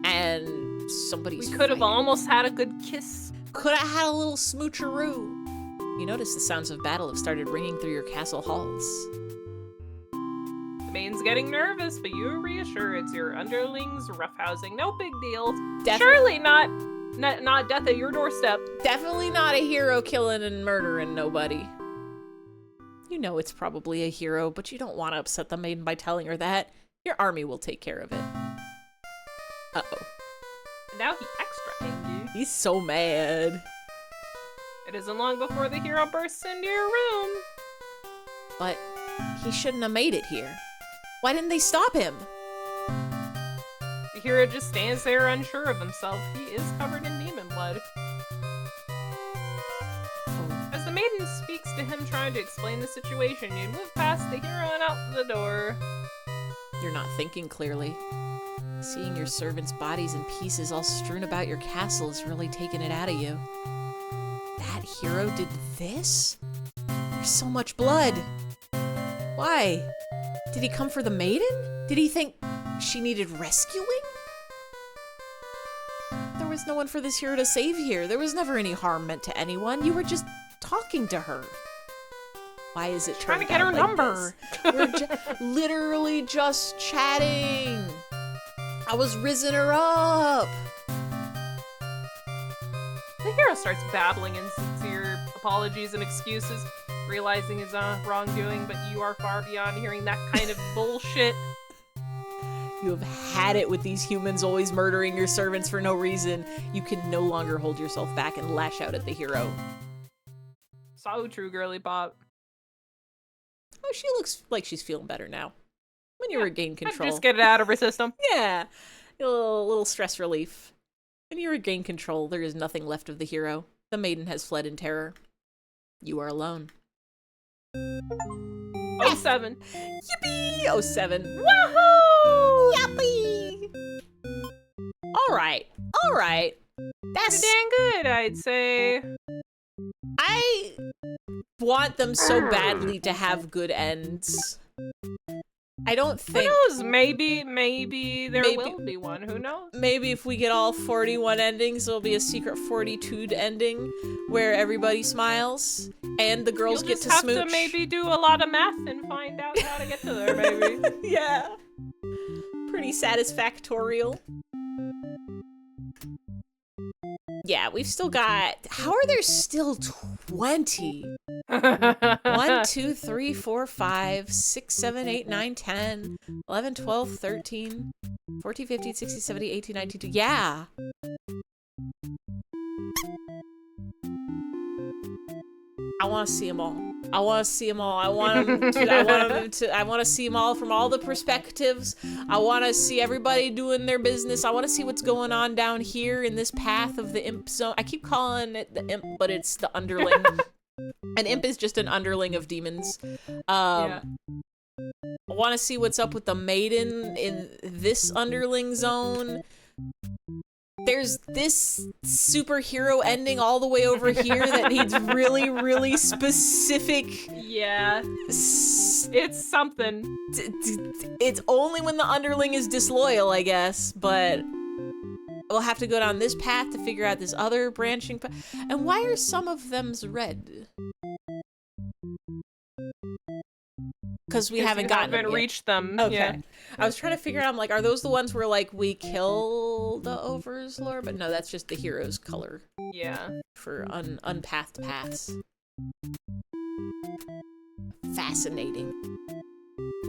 and somebody's We could have fighting. almost had a good kiss. Could have had a little smoocheroo. You notice the sounds of battle have started ringing through your castle halls. The main's getting nervous, but you reassure it's your underlings roughhousing. No big deal. Defi- Surely not death at your doorstep. Definitely not a hero killing and murdering nobody. You know it's probably a hero, but you don't want to upset the maiden by telling her that. Your army will take care of it. Uh-oh. And now he extra angry. He's so mad. It isn't long before the hero bursts into your room. But he shouldn't have made it here. Why didn't they stop him? The hero just stands there unsure of himself. He is covered in demon blood. As the maiden speaks to him trying to explain the situation, you move past the hero and out the door. You're not thinking clearly. Seeing your servants' bodies in pieces all strewn about your castle is really taking it out of you. That hero did this? There's so much blood. Why? Did he come for the maiden? Did he think she needed rescuing? There was no one for this hero to save here. There was never any harm meant to anyone. You were just talking to her. Why is it Trying to turned get her out like number. this? We're literally just chatting. I was rizzing her up. The hero starts babbling insincere apologies and excuses, realizing his wrongdoing, but you are far beyond hearing that kind of bullshit. You have had it with these humans always murdering your servants for no reason. You can no longer hold yourself back and lash out at the hero. So true, girly pop. Oh, she looks like she's feeling better now. When you regain control. Just get it out of her system. Yeah. A little stress relief. When you regain control, there is nothing left of the hero. The maiden has fled in terror. You are alone. 07. Yippee! 07. Woohoo! Yippee! Alright. That's dang good, I'd say. I want them so badly to have good ends. I don't think... Who knows? Maybe there will be one. Who knows? Maybe if we get all 41 endings, there'll be a secret 42'd ending where everybody smiles and the girls get to smooch. You'll just have to maybe do a lot of math and find out how to get to there, maybe. Yeah. Pretty satisfactorial. Yeah, we've still got... How are there still 20? 1, 2, 3, 4, 5, 6, 7, 8, 9, 10, 11, 12, 13, 14, 15, 16, 17, 18, 19, yeah. I want to see them all. I want to see them all. I want to see them all from all the perspectives. I want to see everybody doing their business. I want to see what's going on down here in this path of the imp zone. I keep calling it the imp, but it's the underling. An imp is just an underling of demons. I want to see what's up with the maiden in this underling zone. There's this superhero ending all the way over here that needs really, really specific... Yeah. It's something. It's only when the underling is disloyal, I guess, but... We'll have to go down this path to figure out this other branching path. And why are some of them's red? Because we haven't reached them. Okay. Yeah. I was trying to figure out, I'm like, are those the ones where, like, we kill the Overslore? But no, that's just the hero's color. Yeah. For unpathed paths. Fascinating.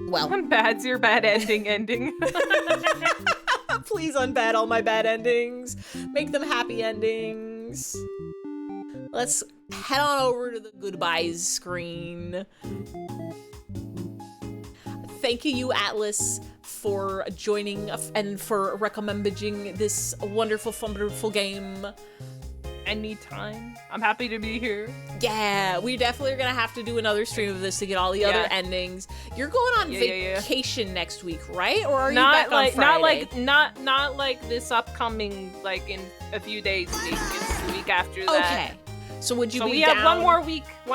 Well. Unbad's your bad ending. Please unbad all my bad endings. Make them happy endings. Let's head on over to the goodbyes screen. Thank you, Atlas, for joining and for recommending this wonderful, wonderful game. Anytime. I'm happy to be here. Yeah, we definitely are gonna have to do another stream of this to get all the other endings. You're going on vacation next week, right? Or are you back on Friday? Not like this upcoming, like in a few days week. It's the week after that. Okay. So would you be we down? have one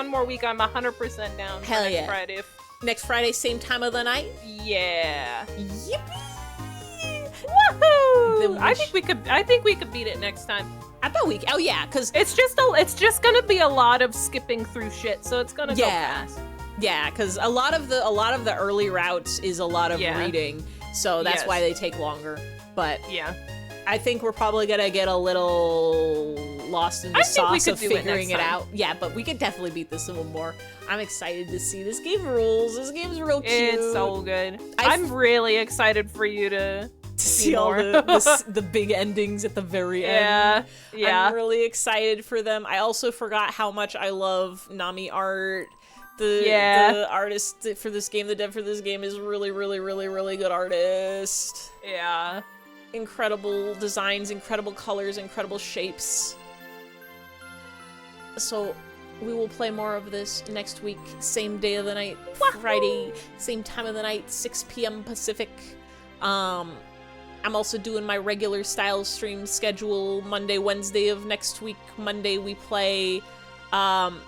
more week. I'm 100% down. Hell for next yeah. Friday. Next Friday, same time of the night? Yeah. Yippee! Woohoo! I think we could beat it next time. I thought we. Oh yeah, because it's just gonna be a lot of skipping through shit, so it's gonna go fast. Yeah, because a lot of the early routes is a lot of reading, so that's why they take longer. But yeah, I think we're probably gonna get a little lost in the sauce of figuring it out. Yeah, but we could definitely beat this one more. I'm excited to see this game rules. This game's real cute. It's so good. I'm really excited for you to see all the big endings at the very end. Yeah. I'm really excited for them. I also forgot how much I love Nami art. The artist for this game, the dev for this game is really, really, really, really good artist. Yeah. Incredible designs, incredible colors, incredible shapes. So we will play more of this next week, same day of the night, Friday, same time of the night, 6 p.m. Pacific. I'm also doing my regular style stream schedule Monday, Wednesday of next week. Monday we play Hanged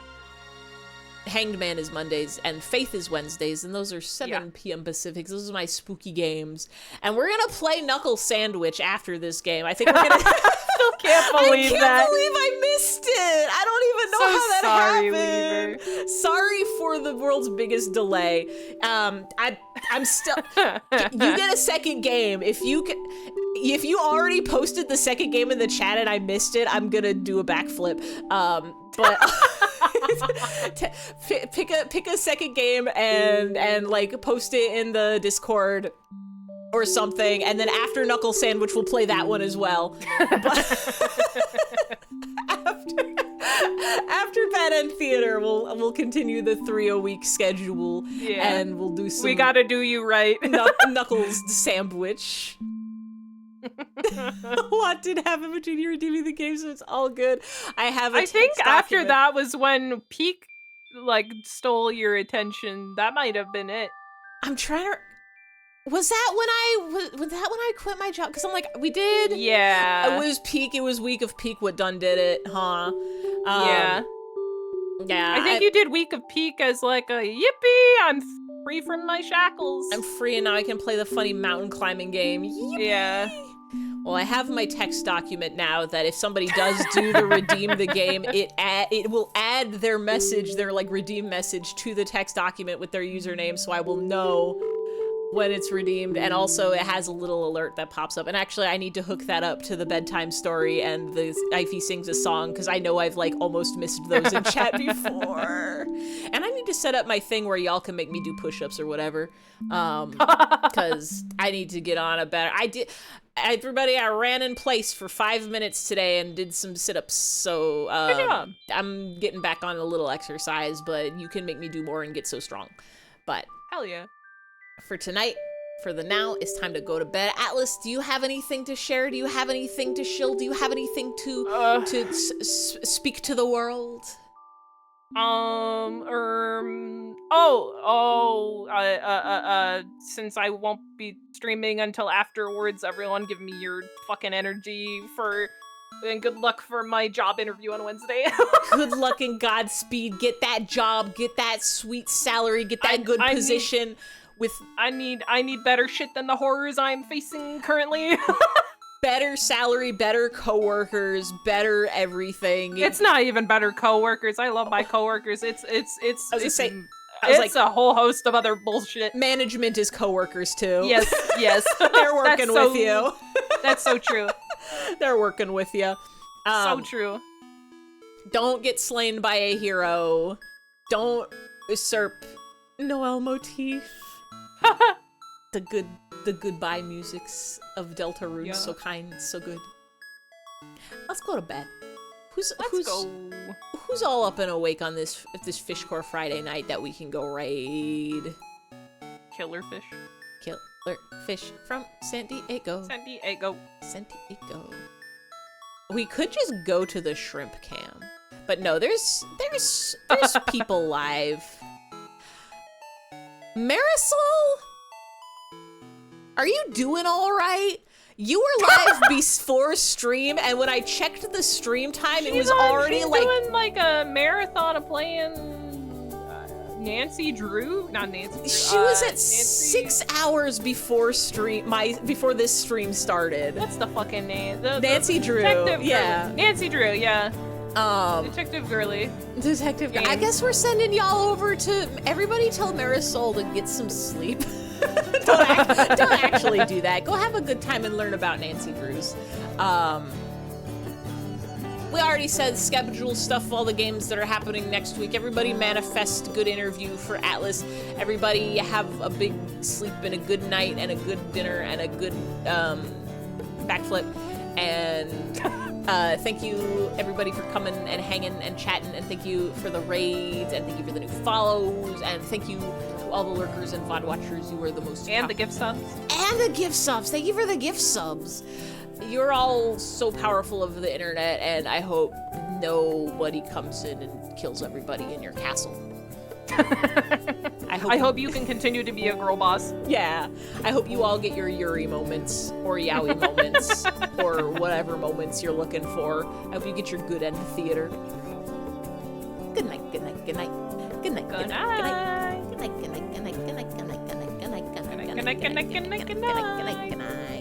Man is Mondays and Faith is Wednesdays, and those are 7 p.m. Pacific. Those are my spooky games. And we're gonna play Knuckle Sandwich after this game. I think we're gonna still can't believe I can't believe I missed it. I don't even know how that happened. Weaver. Sorry for the world's biggest delay. I'm still you get a second game. If you already posted the second game in the chat and I missed it, I'm gonna do a backflip. But pick a second game and like post it in the Discord or something, and then after Knuckle Sandwich we'll play that one as well. But after Bad End Theater we'll continue the 3-a-week schedule, and we'll do some. We gotta do you right. Knuckles Sandwich. A lot did happen between you redeeming the game, so it's all good. I think after that was when Peak, like, stole your attention. That might have been it. I'm trying to... Was that when I quit my job? Because I'm like, we did... Yeah. It was Peak, it was week of Peak what done did it, huh? Yeah. Yeah. I think you did Week of Peak as like a, yippee, I'm free from my shackles. I'm free and now I can play the funny mountain climbing game. Yippee! Yeah. Well, I have my text document now that if somebody does do the redeem the game, it will add their message, their like redeem message to the text document with their username, so I will know when it's redeemed, and also it has a little alert that pops up. And actually, I need to hook that up to the bedtime story and the Ify sings a song, because I know I've like almost missed those in chat before. And I need to set up my thing where y'all can make me do push-ups or whatever, because I need to get on a better. Everybody, I ran in place for 5 minutes today and did some sit-ups, so Good job. I'm getting back on a little exercise, but you can make me do more and get so strong. But Hell yeah. for tonight, for the now, it's time to go to bed. Atlas, do you have anything to share? Do you have anything to shill? Do you have anything to speak to the world? Since I won't be streaming until afterwards, everyone give me your fucking energy and good luck for my job interview on Wednesday. Good luck and Godspeed. Get that job, get that sweet salary, get that good position. I need better shit than the horrors I'm facing currently. Better salary, better coworkers, better everything. It's not even better coworkers. I love my coworkers. It's a whole host of other bullshit. Management is coworkers too. Yes. They're working with you. That's so true. They're working with you. So true. Don't get slain by a hero. Don't usurp Noel motif. The goodbye musics of Deltarune, Yeah. so kind, so good. Let's go to bed. Who's all up and awake on this Fishcore Friday night that we can go raid? Killer fish. Killer fish from San Diego. San Diego. We could just go to the shrimp cam, but no, there's people live. Marisol, are you doing all right? You were live before stream, and when I checked the stream time, it was already she's doing like a marathon of playing Nancy Drew. Not Nancy Drew. She was at Nancy... 6 hours before before this stream started. What's the fucking name? Nancy Drew. Yeah. Nancy Drew. Yeah. Detective Girly. Detective Girly. I guess we're sending y'all over to everybody. Tell Marisol to get some sleep. Don't actually do that. Go have a good time and learn about Nancy Drews. We already said schedule stuff, all the games that are happening next week. Everybody manifest good interview for Atlas. Everybody have a big sleep and a good night and a good dinner and a good backflip. And thank you everybody for coming and hanging and chatting, and thank you for the raids, and thank you for the new follows, and thank you to all the lurkers and VOD watchers. You are the most and the gift subs. And the gift subs. Thank you for the gift subs. You're all so powerful of the internet, and I hope nobody comes in and kills everybody in your castle. I hope you can continue to be a girl boss. Yeah. I hope you all get your Yuri moments, or Yaoi moments, or whatever moments you're looking for. I hope you get your good end theater. Good night, good night, good night. Good night, good night, good night. Good night, good night, good night, good night, good night, good night, good night, good night, good night, good night, good night, good night, good night.